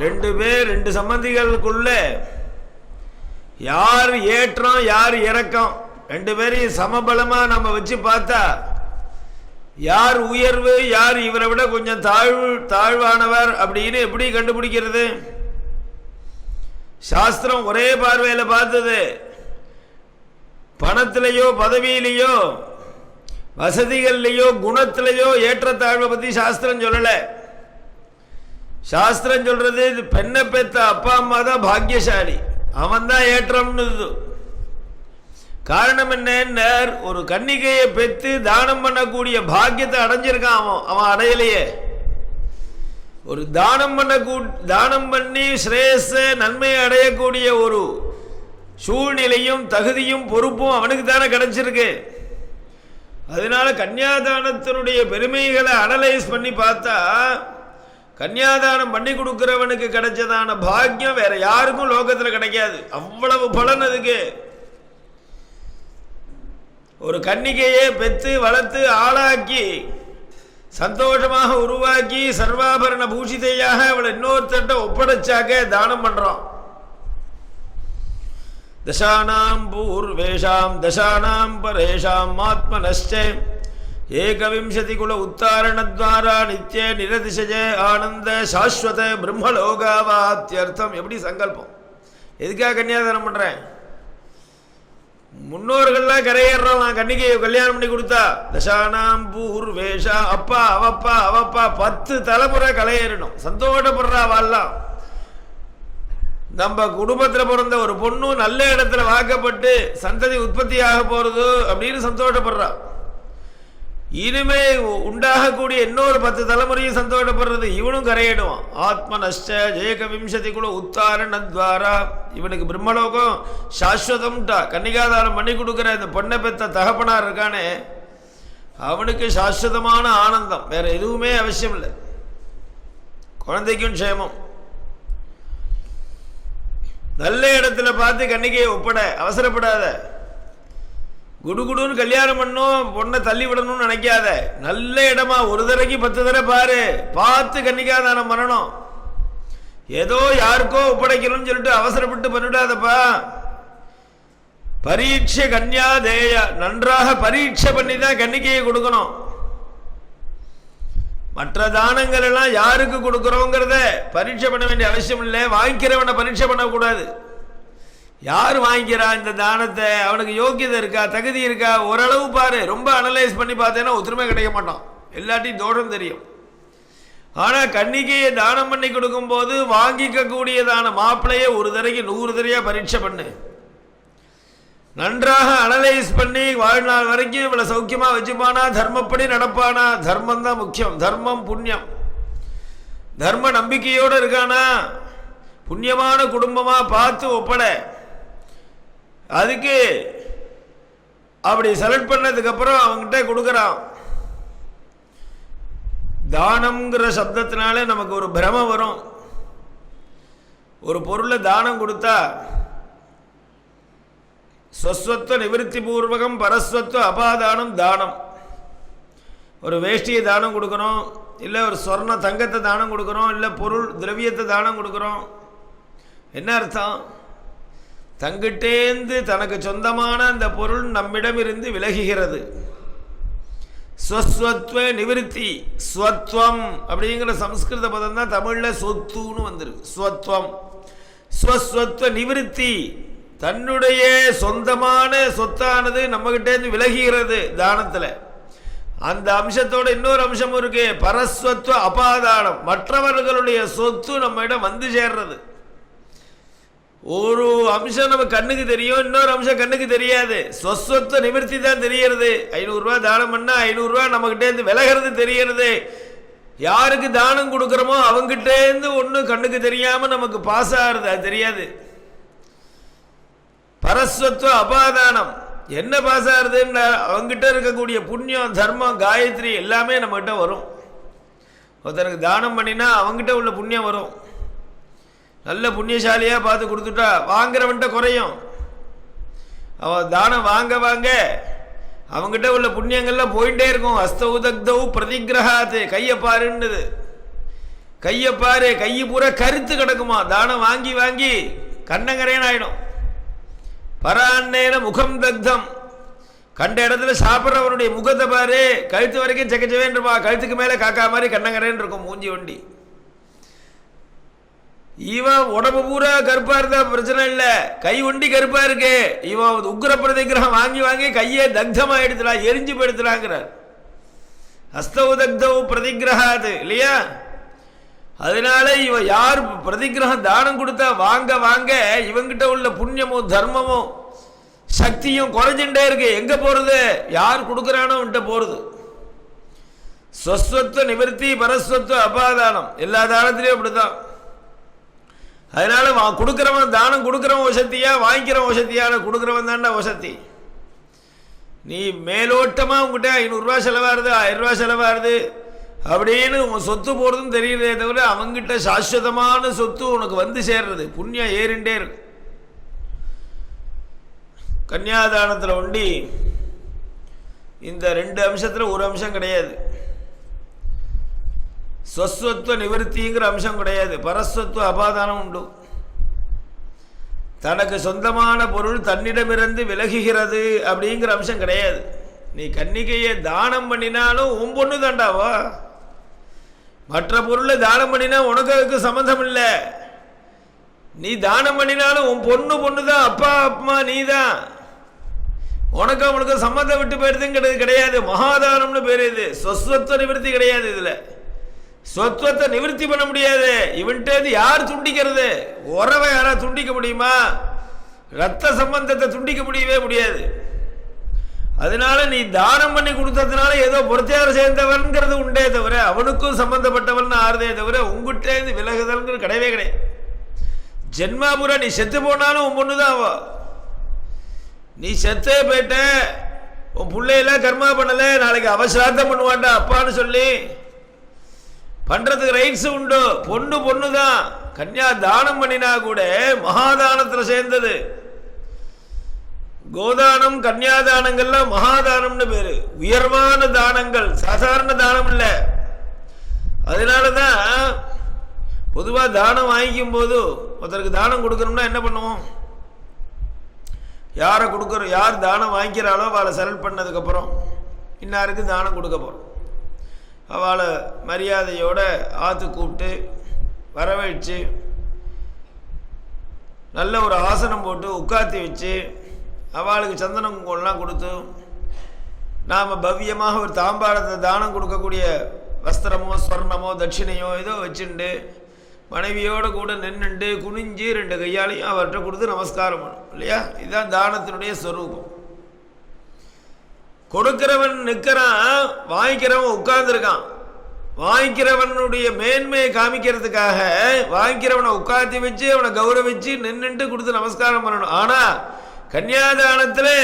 2 பேர், 2 சம்பந்திகளுக்குள்ள யார் ஏற்றம் யார் இறக்கம் 2 பேரையும் சமபலமா நம்ம வச்சு பார்த்தா யார் உயர்வு யார் இவரை விட கொஞ்சம் தாழ்வானவர் அப்படின்னு எப்படி கண்டுபிடிக்கிறது? சாஸ்திரம் ஒரே பார்வையில் பார்த்தது. பணத்திலேயோ பதவியிலேயோ வசதிகள்லையோ குணத்திலேயோ ஏற்றத்தாழ்வை பற்றி சாஸ்திரம் சொல்லலை. சாஸ்திரம் சொல்றது பெண்ணை பெற்ற அப்பா அம்மா தான் பாக்கியசாலி, அவன் தான் ஏற்றம்னு. காரணம் என்ன? ஒரு கன்னிகையை பெற்று தானம் பண்ணக்கூடிய பாக்கியத்தை அடைஞ்சிருக்கான். அவன் அடையலையே. ஒரு தானம் பண்ணி ஸ்ரேயஸ நன்மையை அடையக்கூடிய ஒரு சூழ்நிலையும் தகுதியும் பொறுப்பும் அவனுக்கு தானே கிடைச்சிருக்கு. அதனால கன்னியாதானத்தினுடைய பெருமைகளை அனலைஸ் பண்ணி பார்த்தா கன்னியாதானம் பண்ணி கொடுக்கிறவனுக்கு கிடைச்சதான பாக்கியம் வேற யாருக்கும் லோகத்தில் கிடைக்காது. அவ்வளவு பலன் அதுக்கு. ஒரு கன்னிகையை பெற்று வளர்த்து ஆளாக்கி சந்தோஷமாக உருவாக்கி சர்வாபரண பூஷிதையாக அவளை இன்னொருத்தட்ட ஒப்படைச்சாக்க தானம் பண்றோம். தசானாம் பூர்வேஷாம் தசானாம் பரேஷாம் ஆத்மனஸ்சே ஏகவிம்சதி குல உத்தாரணத்வாரா நித்யே நிரதிசஜே ஆனந்த சாஸ்வத பிரம்மலோகாவாத்தியர்த்தம். எப்படி சங்கல்பம்? எதுக்காக கன்னியாதானம் பண்றேன்? முன்னோர்கள்லாம் கரையேறோம். நான் கன்னிகையை கல்யாணம் பண்ணி கொடுத்தா தசானாம் பூர்வேஷா அப்பா அவப்பா அவப்பா 10 தலைமுறை கரையேறணும். சந்தோஷப்படுறா வாழலாம். நம்ம குடும்பத்தில் பிறந்த ஒரு பொண்ணும் நல்ல இடத்துல வாக்கப்பட்டு சந்ததி உற்பத்தி ஆக போறது அப்படின்னு சந்தோஷப்படுறா. இனிமே உண்டாகக்கூடிய இன்னொரு 10 தலைமுறையும் சந்தோஷப்படுறது. இவனும் கரையிடுவான். ஆத்ம நஷ்ட ஏகவிம்சதி குல உத்தாரணத்வாரா. இவனுக்கு பிரம்மலோகம் சாஸ்வதம்டா. கன்னிகாதாரம் பண்ணி கொடுக்குற இந்த பொண்ணை பெற்ற தகப்பனார் இருக்கானே அவனுக்கு சாஸ்வதமான ஆனந்தம். வேற எதுவுமே அவசியம் இல்லை. குழந்தைக்கும் க்ஷேமம். நல்ல இடத்துல பார்த்து கன்னிகையை ஒப்பட அவசரப்படாத. குடுகுடுன்னு கல்யாணம் பண்ணும் பொண்ணை தள்ளி விடணும்னு நினைக்காத. நல்ல இடமா ஒரு தடவைக்கு 10 தடவை பாரு. பார்த்து கன்னிகாதானம் பண்ணணும். ஏதோ யாருக்கோ ஒப்படைக்கணும்னு சொல்லிட்டு அவசரப்பட்டு பண்ணிடாதப்பா. பரீட்சை கன்யாதேய, நன்றாக பரீட்சை பண்ணி தான் கன்னிகையை கொடுக்கணும். மற்ற தானங்கள் எல்லாம் யாருக்கு கொடுக்கிறோங்கிறத பரீட்சை பண்ண வேண்டிய அவசியம் இல்லை. வாங்கிக்கிறவனை பரீட்சை பண்ணக்கூடாது. யார் வாங்கிக்கிறா இந்த தானத்தை, அவனுக்கு யோக்கியதை இருக்கா, தகுதி இருக்கா, ஓரளவு பாரு. ரொம்ப அனலைஸ் பண்ணி பார்த்தேன்னா ஒத்துமை கிடைக்க மாட்டான். எல்லாத்தையும் தோஷம் தெரியும். ஆனால் கன்னிகையை தானம் பண்ணி கொடுக்கும் போது வாங்கிக்கக்கூடியதான மாப்பிள்ளையே ஒரு தடவைக்கு 100 தடவையா பரீட்சை பண்ணு. நன்றாக அனலைஸ் பண்ணி வாழ்நாள் வரைக்கும் இவளை சௌக்கியமா வச்சுப்பானா, தர்மப்படி நடப்பானா. தர்மம் தான் முக்கியம். தர்மம் புண்ணியம். தர்ம நம்பிக்கையோடு இருக்கானா, புண்ணியமான குடும்பமா பார்த்து ஒப்பட. அதுக்கு அப்படி செலக்ட் பண்ணதுக்கு அப்புறம் அவங்ககிட்ட கொடுக்கறான். தானம்ங்கிற சப்தத்தினாலே நமக்கு ஒரு பிரம வரும். ஒரு பொருளை தானம் கொடுத்தா ஸ்வஸ்வத்வ நிவர்த்தி பூர்வகம் பரஸ்வத்வ அபாதானம் தானம். ஒரு வேஷ்டியை தானம் கொடுக்குறோம், இல்லை ஒரு சொர்ண தங்கத்தை தானம் கொடுக்குறோம், இல்லை பொருள் திரவியத்தை தானம் கொடுக்குறோம். என்ன அர்த்தம்? தங்கிட்டேந்து தனக்கு சொந்தமான அந்த பொருள் நம்மிடம் இருந்து விலகுகிறது. ஸ்வஸ்வத்வ நிவர்த்தி. ஸ்வத்வம் அப்படிங்கிற சம்ஸ்கிருத பதம் தான் தமிழில் சொத்துன்னு வந்துருக்கு. ஸ்வத்வம் ஸ்வஸ்வத்வ நிவர்த்தி. தன்னுடைய சொந்தமான சொத்தானது நம்மகிட்டேருந்து விலகுகிறது தானத்தில். அந்த அம்சத்தோட இன்னொரு அம்சமும் இருக்கு, பரஸ்வத்வ அபாதானம். மற்றவர்களுடைய சொத்து நம்மிடம் வந்து சேர்றது. ஒரு அம்சம் நம்ம கண்ணுக்கு தெரியும், இன்னொரு அம்சம் கண்ணுக்கு தெரியாது. சொஸ்வத்த நிவர்த்தி தான் தெரியறது. 500 ரூபா தானம் பண்ணா 500 ரூபா நம்மகிட்ட இருந்து விலகிறது தெரியறது. யாருக்கு தானம் கொடுக்குறோமோ அவங்ககிட்ட இருந்து ஒன்று கண்ணுக்கு தெரியாம நமக்கு பாஸ் ஆகுறது, அது தெரியாது. பரஸ்வத்துவ அபாதானம் என்ன பாஸ் ஆகுறதுன்னா அவங்ககிட்ட இருக்கக்கூடிய புண்ணியம், தர்மம், காயத்ரி எல்லாமே நம்மகிட்ட வரும். ஒருத்தருக்கு தானம் பண்ணினா அவங்ககிட்ட உள்ள புண்ணியம் வரும். நல்ல புண்ணியசாலியாக பார்த்து கொடுத்துட்டா வாங்குறவன்ட்ட குறையும். அவன் தானம் வாங்க வாங்க அவங்ககிட்ட உள்ள புண்ணியங்கள்லாம் போயிட்டே இருக்கும். அஸ்தௌதக்தௌ பிரதிகிரகாத்து, கையை பாருன்னுது. கையை பாரு, கை பூரா கருத்து கிடக்குமா, தானம் வாங்கி வாங்கி கண்ணங்கரேன்னு ஆயிடும். பரான்னேன முகம் தக்தம், கண்ட இடத்துல சாப்பிட்றவனுடைய முகத்தை பாரு, கழுத்து வரைக்கும் செக்கச்சவேன்னு இருப்பா, கழுத்துக்கு மேலே காக்கா மாதிரி கண்ணங்கரேன்னு இருக்கும் மூஞ்சி வண்டி. இவன் உடம்பு பூரா கருப்பா இருந்தா பிரச்சனை இல்லை, கை ஒண்டி கருப்பா இருக்கு. இவன் உக்ர பிரதிகிரகம் வாங்கி வாங்கி கையே தக்தமா எடுத்துடா, எரிஞ்சு போயிடுத்துறாங்கிறார். ஹஸ்தவு தக்தவு பிரதிகிரகாது இல்லையா? அதனால இவன் யார் பிரதிகிரகம் தானம் கொடுத்தா வாங்க வாங்க இவங்கிட்ட உள்ள புண்ணியமும் தர்மமும் சக்தியும் குறைஞ்சுட்டே இருக்கு. எங்க போறது? யார் கொடுக்குறானோ அவன்கிட்ட போறது. ஸ்வஸ்வத்துவ நிவர்த்தி, பரஸ்வத்துவ அபாதானம், எல்லா தானத்திலையும் அப்படித்தான். அதனால கொடுக்குறவன் தானம் கொடுக்குறவன் வசதியா, வாங்கிக்கிறவன் வசதியான கொடுக்குறவன் தான்டா வசதி. நீ மேலோட்டமா உங்ககிட்ட 500 ரூபா செலவாருது, 1000 ரூபா செலவாருது அப்படின்னு உன் சொத்து போறதுன்னு தெரியறதே தவிர அவங்கிட்ட சாஸ்வதமான சொத்து உனக்கு வந்து சேர்றது, புண்ணியம் ஏறிண்டே இருக்கு. கன்னியாதானத்தில் ஒண்டி இந்த 2 அம்சத்தில் ஒரு அம்சம் கிடையாது. ஸ்வஸ்வத்துவ நிவர்த்திங்கிற அம்சம் கிடையாது. பரஸ்வத்துவ அபாதானம் உண்டு. தனக்கு சொந்தமான பொருள் தன்னிடமிருந்து விலகுகிறது அப்படிங்கிற அம்சம் கிடையாது. நீ கன்னிகையை தானம் பண்ணினாலும் உன் பொண்ணு தாண்டாவா. மற்ற பொருளை தானம் பண்ணினா உனக்கு அதுக்கு சம்பந்தம் இல்லை. நீ தானம் பண்ணினாலும் உன் பொண்ணு தான், அப்பா அம்மா நீ தான். உனக்கு அவனுக்கு சம்பந்தம் விட்டு போயிடுதுங்கிறது கிடையாது. மகாதானம்னு பேர். இது ஸ்வஸ்வத்துவ நிவர்த்தி கிடையாது. இதுல சொத்துவத்தை நிவர்த்தி பண்ண முடியாது. இவன்ட்டு யார் துண்டிக்கிறது? உறவை யாரா துண்டிக்க முடியுமா? ரத்த சம்பந்தத்தை துண்டிக்க முடியவே முடியாது. அதனால நீ தானம் பண்ணி கொடுத்ததுனால ஏதோ பொறுத்தையார் சேர்ந்தவன்கிறது உண்டே தவிர அவனுக்கும் சம்பந்தப்பட்டவன் ஆறுதே தவிர உங்ககிட்ட விலகுதல்ங்கிறது கிடையவே கிடையாது. ஜென்மாபுரா நீ செத்து போனாலும் உன் பொண்ணுதான் அவ. நீ செத்தே போயிட்ட, உன் பிள்ளையெல்லாம் கர்மா பண்ணல, நாளைக்கு அவசராத்தம் பண்ணுவான்டா அப்பான்னு சொல்லி பண்றதுக்கு ரைட்ஸ் உண்டு. பொண்ணு தான். கன்யா தானம் பண்ணினா கூட மகாதானத்தில் சேர்ந்தது. கோதானம் கன்யாதானங்கள்லாம் மகாதானம்னு பேரு. உயர்வான தானங்கள், சாதாரண தானம் இல்லை. அதனாலதான் பொதுவா தானம் வாங்கிக்கும் போது ஒருத்தருக்கு தானம் கொடுக்கணும்னா என்ன பண்ணுவோம்? யாரை கொடுக்குறோம், யார் தானம் வாங்கிக்கிறாளோ அவளை செலக்ட் பண்ணதுக்கு அப்புறம் இன்னாருக்கு தானம் கொடுக்க போறோம். அவளை மரியாதையோட ஆத்து கூப்பிட்டு வரவழைச்சு நல்ல ஒரு ஆசனம் போட்டு உட்காத்தி வச்சு அவளுக்கு சந்தனம் குங்குமம்லாம் கொடுத்து நாம் பவ்யமாக ஒரு தாம்பாளத்தை தானம் கொடுக்கக்கூடிய வஸ்திரமோ ஸ்வர்ணமோ தட்சிணையோ ஏதோ வச்சுண்டு மனைவியோடு கூட நின்றுண்டு குனிஞ்சு 2 கையாலையும் அவர்கிட்ட கொடுத்து நமஸ்காரம் பண்ணும் இல்லையா? இதுதான் தானத்தினுடைய ஸ்வரூபம். கொடுக்கிறவன் நிற்கிறான், வாங்கிக்கிறவன் உட்கார்ந்துருக்கான். வாங்கிக்கிறவனுடைய மேன்மையை காமிக்கிறதுக்காக வாங்கிக்கிறவனை உட்காந்து வச்சு அவனை கௌரவிச்சு நின்றுட்டு கொடுத்து நமஸ்காரம் பண்ணணும். ஆனா கன்னியாதானத்தில்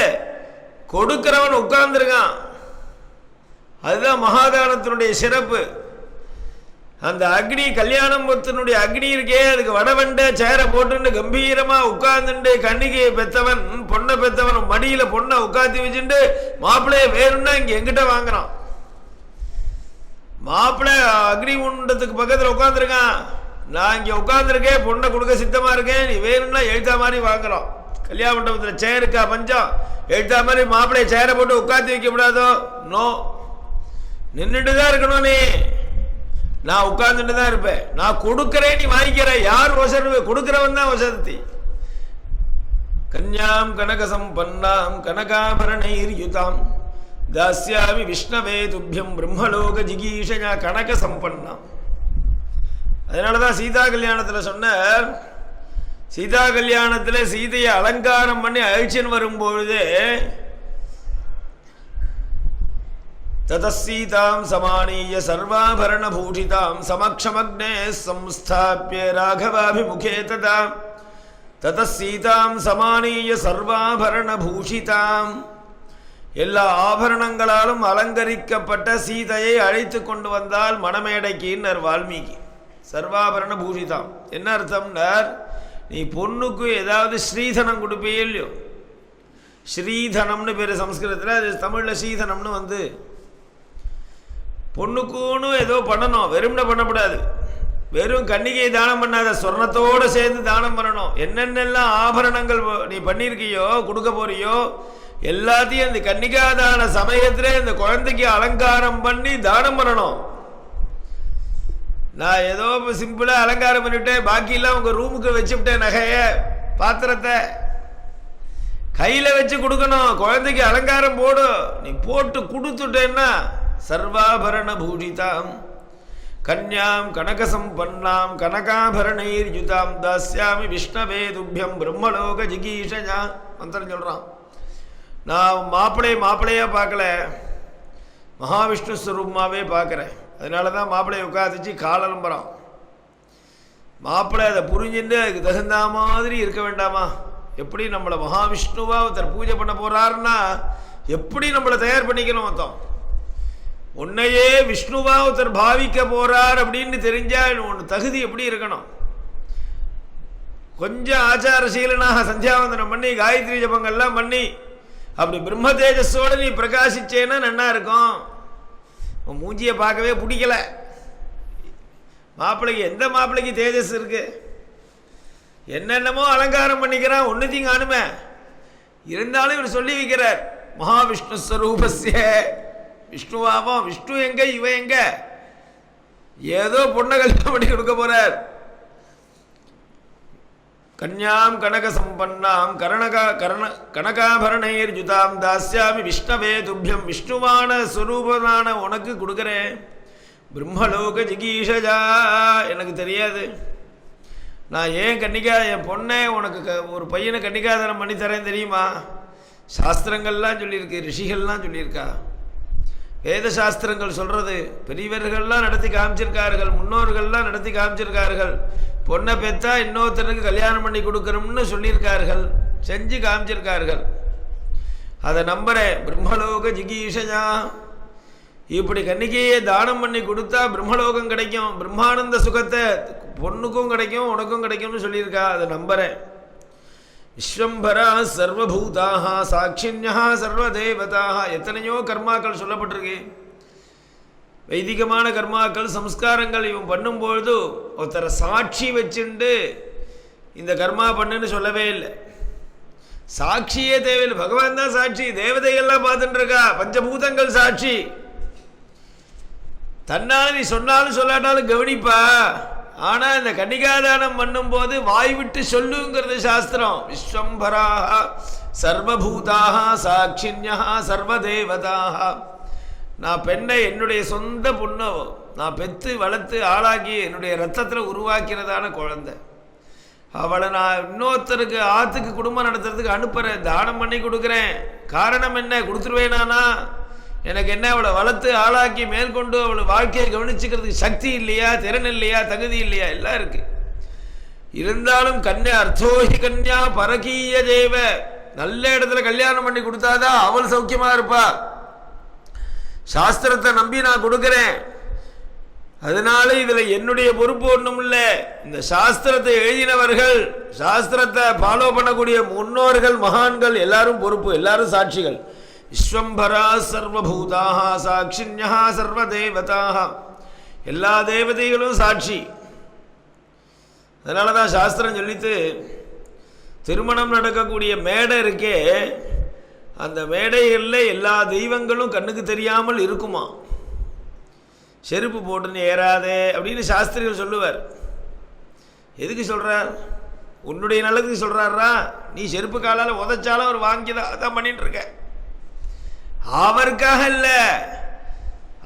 கொடுக்கிறவன் உட்கார்ந்துருக்கான். அதுதான் மகாதானத்தினுடைய சிறப்பு. அந்த அக்னி, கல்யாணம் பொத்தினுடைய அக்னி இருக்கே, அதுக்கு வடவண்ட சேரை போட்டு கம்பீரமா உட்கார்ந்துட்டு கன்னிகையை பெத்தவன், பொண்ணை பெத்தவன் மடியில பொண்ணை உட்காந்து வச்சுட்டு மாப்பிள்ளைய வேணும்னா இங்க எங்கிட்ட வாங்குறான். மாப்பிள்ளை அக்னி குண்டத்துக்கு பக்கத்துல உட்காந்துருக்கான். நான் இங்க உட்காந்துருக்கேன், பொண்ணை கொடுக்க சித்தமா இருக்கேன், நீ வேணும்னா எழுத்தா மாதிரி வாங்குறோம். கல்யாண மண்டபத்தில் சேருக்கா பஞ்சம், எழுத்தா மாதிரி மாப்பிள்ளைய சேரை போட்டு உட்காந்து வைக்க கூடாதோ? நோ, நின்றுட்டு தான் இருக்கணும். நீ நான் உட்கார்ந்துட்டு தான் இருப்பேன். நான் கொடுக்கிறேன், நீ வாங்கிக்கிற. யார் வசதி? கொடுக்கிறவன் தான் வசதி. கன்யாம் கனகசம்பன்னாம் கனகாபரணைர்யுதாம் தாஸ்யாமி விஷ்ணவே துப்யம் பிரம்மலோக ஜிகீஷயா கனக சம்பன்னாம். அதனாலதான் சீதா கல்யாணத்தில் சொன்னார், சீதா கல்யாணத்தில் சீதையை அலங்காரம் பண்ணி அழிச்சின்னு வரும்பொழுது ததசீதாம் சமானீய சர்வாபரண பூஷிதாம் சமக்ஷமக்னே சம்ஸ்தாபிய ராகவாபிமுகே ததா ததசீதாம் சமானீய சர்வாபரண பூஷிதாம் எல்லா ஆபரணங்களாலும் அலங்கரிக்கப்பட்ட சீதையை அழைத்து கொண்டு வந்தால் மணமேடைக்கின்னர் வால்மீகி. சர்வாபரண பூஷிதாம் என்ன அர்த்தம்னார், நீ பொண்ணுக்கு ஏதாவது ஸ்ரீதனம் கொடுப்பே இல்லையோ, ஸ்ரீதனம்னு பேர் சம்ஸ்கிருதத்தில், அது தமிழில் ஸ்ரீதனம்னு வந்து பொண்ணுக்குன்னு ஏதோ பண்ணணும், வெறும்ன பண்ணக்கூடாது. வெறும் கன்னிகை தானம் பண்ணாத, சொர்ணத்தோடு சேர்ந்து தானம் பண்ணணும். என்னென்னலாம் ஆபரணங்கள் நீ பண்ணியிருக்கியோ கொடுக்க போறியோ எல்லாத்தையும் இந்த கன்னிகாதான சமயத்தில் இந்த குழந்தைக்கு அலங்காரம் பண்ணி தானம் பண்ணணும். நான் ஏதோ சிம்பிளாக அலங்காரம் பண்ணிவிட்டேன், பாக்கியெல்லாம் உங்கள் ரூமுக்கு வச்சுவிட்டேன், நகையை பாத்திரத்தை கையில் வச்சு கொடுக்கணும். குழந்தைக்கு அலங்காரம் போடு, நீ போட்டு கொடுத்துட்டேன்னா சர்வாபரண பூஷிதாம் கன்யாம் கனகசம்பன்னாம் கனகாபரணைர்யுதாம் தாஸ்யாமி விஷ்ணவே துப்யம் பிரம்மலோக ஜிகீஷயா மந்திரம் சொல்கிறான். நான் மாப்பிள்ளையாக பார்க்கல, மகாவிஷ்ணு ஸ்வரூபமாகவே பார்க்குறேன். அதனால தான் மாப்பிள்ளையை உட்காந்துச்சு காலம்பரம். மாப்பிள்ளை அதை புரிஞ்சுட்டு அதுக்கு தகுந்த மாதிரி இருக்க வேண்டாமா? எப்படி நம்மளை மகாவிஷ்ணுவாக ஒருத்தர் பூஜை பண்ண போகிறாருன்னா எப்படி நம்மளை தயார் பண்ணிக்கணும்? மொத்தம் உன்னையே விஷ்ணுவா ஒருத்தர் பாவிக்க போறார் அப்படின்னு தெரிஞ்சா ஒன்று தகுதி எப்படி இருக்கணும்? கொஞ்சம் ஆச்சாரசீலனாக சந்தியாவந்தனம் பண்ணி காயத்ரி ஜபங்கள்லாம் பண்ணி அப்படி பிரம்ம தேஜஸோடு நீ பிரகாசிச்சேன்னா நன்னா இருக்கும். உன் மூஞ்சியை பார்க்கவே பிடிக்கல. மாப்பிள்ளைக்கு எந்த மாப்பிள்ளைக்கு தேஜஸ் இருக்கு? என்னென்னமோ அலங்காரம் பண்ணிக்கிறான், ஒன்றுத்தையும் காணுமே. இருந்தாலும் இவர் சொல்லி வைக்கிறார் மகாவிஷ்ணு ஸ்வரூபஸ்ய, விஷ்ணுவாவும். விஷ்ணு எங்க, இவ எங்க? ஏதோ பொண்ணை கல்யாணம் பண்ணி கொடுக்க போறார். கன்யாம் கனக சம்பன்னாம் கனகாபரணைர்யுதாம் தாஸ்யாமி விஷ்ணவே துப்யம், விஷ்ணுவான ஸ்வரூபனான உனக்கு கொடுக்குறேன். பிரம்மலோக ஜிகீஷஜா, எனக்கு தெரியாது. நான் ஏன் கன்னிகா என் பொண்ணை உனக்கு ஒரு பையனை கன்னிகாதானம் பண்ணி தரேன் தெரியுமா? சாஸ்திரங்கள்லாம் சொல்லியிருக்கு, ரிஷிகள்லாம் சொல்லியிருக்கா. வேத சாஸ்திரங்கள் சொல்கிறது, பெரியவர்கள்லாம் நடத்தி காமிச்சிருக்கார்கள், முன்னோர்கள்லாம் நடத்தி காமிச்சிருக்கார்கள். பொண்ணை பெற்றா இன்னொருத்தருக்கு கல்யாணம் பண்ணி கொடுக்கணும்னு சொல்லியிருக்கார்கள், செஞ்சு காமிச்சிருக்கார்கள். அதை நம்புகிறேன். பிரம்மலோக ஜிகீஷயா, இப்படி கன்னிகையை தானம் பண்ணி கொடுத்தா பிரம்மலோகம் கிடைக்கும், பிரம்மானந்த சுகத்தை பொண்ணுக்கும் கிடைக்கும் உனக்கும் கிடைக்கும்னு சொல்லியிருக்கா. அதை நம்புகிறேன். விஸ்வம்பரா சர்வபூதாக சாட்சின்யா சர்வதேவதாக, எத்தனையோ கர்மாக்கள் சொல்லப்பட்டிருக்கு. வைதிகமான கர்மாக்கள் சம்ஸ்காரங்கள் இவன் பண்ணும்பொழுது ஒருத்தரை சாட்சி வச்சுண்டு இந்த கர்மா பண்ணுன்னு சொல்லவே இல்லை. சாட்சியே தேவையில்லை, பகவான் தான் சாட்சி. தேவதைகள்லாம் பார்த்துட்டு இருக்கா, பஞ்சபூதங்கள் சாட்சி. தன்னால் நீ சொன்னாலும் சொல்லாட்டாலும் கவனிப்பா. ஆனால் இந்த கன்னிகாதானம் பண்ணும்போது வாய் விட்டு சொல்லுங்கிறது சாஸ்திரம். விஸ்வம்பராக சர்வபூதாக சாட்சின்யா சர்வதேவதாக, நான் பெண்ணை என்னுடைய சொந்த பொண்ணோ நான் பெற்று வளர்த்து ஆளாக்கி என்னுடைய ரத்தத்தில் உருவாக்கிறதான குழந்தை, அவளை நான் இன்னொருத்தருக்கு ஆற்றுக்கு குடும்பம் நடத்துறதுக்கு அனுப்புகிறேன், தானம் பண்ணி கொடுக்குறேன். காரணம் என்ன? கொடுத்துருவேனானா? எனக்கு என்ன, அவளை வளர்த்து ஆளாக்கி மேற்கொண்டு அவளை வாழ்க்கையை கவனிச்சுக்கிறதுக்கு சக்தி இல்லையா, திறன் இல்லையா, தகுதி இல்லையா? எல்லாம் இருக்கு. இருந்தாலும் கன்யா அர்த்தோஹி கன்யா பரகீய தேவ, நல்ல இடத்துல கல்யாணம் பண்ணி கொடுத்தாதான் அவள் சௌக்கியமா இருப்பா. சாஸ்திரத்தை நம்பி நான் கொடுக்குறேன். அதனால இதுல என்னுடைய பொறுப்பு ஒன்றும் இல்லை. இந்த சாஸ்திரத்தை எழுதினவர்கள், சாஸ்திரத்தை ஃபாலோ பண்ணக்கூடிய முன்னோர்கள், மகான்கள் எல்லாரும் பொறுப்பு, எல்லாரும் சாட்சிகள். விஸ்வம்பரா சர்வபூதாக சாட்சின்யா சர்வதேவதாக, எல்லா தேவதைகளும் சாட்சி. அதனால தான் சாஸ்திரம் சொல்லித்து, திருமணம் நடக்கக்கூடிய மேடை இருக்கே, அந்த மேடைகளில் எல்லா தெய்வங்களும் கண்ணுக்கு தெரியாமல் இருக்குமா. செருப்பு போட்டுன்னு ஏறாதே அப்படின்னு சாஸ்திரிகள் சொல்லுவார். எதுக்கு சொல்கிறார்? உன்னுடைய நல்லதுக்கு சொல்கிறாரா? நீ செருப்பு காலால் உதைச்சாலும் அவர் வாங்கி தான் அதான் பண்ணிட்டு இருக்க. அவருக்காக இல்லை,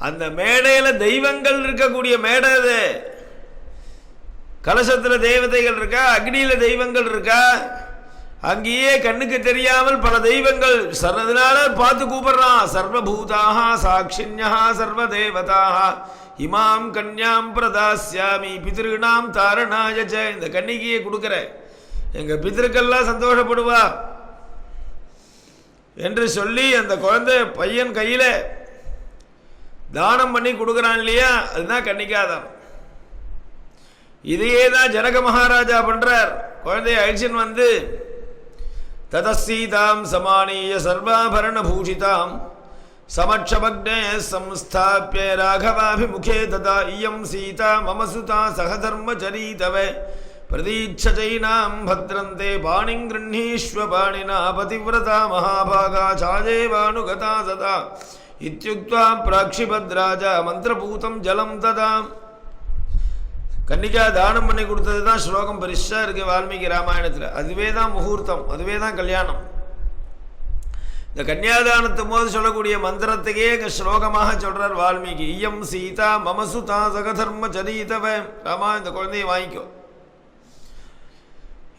அந்த மேடையில் தெய்வங்கள் இருக்கக்கூடிய மேடை அது. கலசத்தில் தேவதைகள் இருக்கா, அக்னியில் தெய்வங்கள் இருக்கா, அங்கேயே கண்ணுக்கு தெரியாமல் பல தெய்வங்கள் சர்வதனால பார்த்து கூப்பிடுறான். சர்வபூதாக சாட்சின்யா சர்வதேவதாக இமாம் கன்யாம் பிரதாஸ்யாமி பித்ருணாம் தாரணாயச்ச. இந்த கன்னிகையை கொடுக்குற எங்கள் பித்திருக்கெல்லாம் சந்தோஷப்படுவா என்று சொல்லி அந்த குழந்தை பையன் கையில் தானம் பண்ணி கொடுக்குறான் இல்லையா, அதுதான் கன்னிகாதானம். இதையே தான் ஜனக மகாராஜா பண்றார். குழந்தைய அழிச்சின் வந்து ததசீதாம் சமானீய சர்வாபரண பூஷிதாம் சமட்சபக்னே சம்ஸ்தாப்ய ராகவாபிமுகே ததா இயம் சீதா மம சுதா சகதர்மச்சரீதவே பிரதீட்சைனாம் பத்ரந்தே பாணிங் கிருண்ணீஸ்வ பாணினா பதிவிரதா மகாபாகா சாஜேவானுகதா சதா இத்யுக்த்வா பிராக்ஷிபத்ராஜா மந்திரபூதம் ஜலம் ததா. கன்னிகா தானம் பண்ணி கொடுத்தது தான் ஸ்லோகம் பெருசாக இருக்குது வால்மீகி ராமாயணத்தில். அதுவே தான் முகூர்த்தம், அதுவே தான் கல்யாணம். இந்த கன்னியாதானத்தும் போது சொல்லக்கூடிய மந்திரத்துக்கே ஸ்லோகமாக சொல்கிறார் வால்மீகி. இயம் சீதா மமசுதா சகதர்ம சரிதவ. ராமா இந்த குழந்தையை வாங்கிக்கோ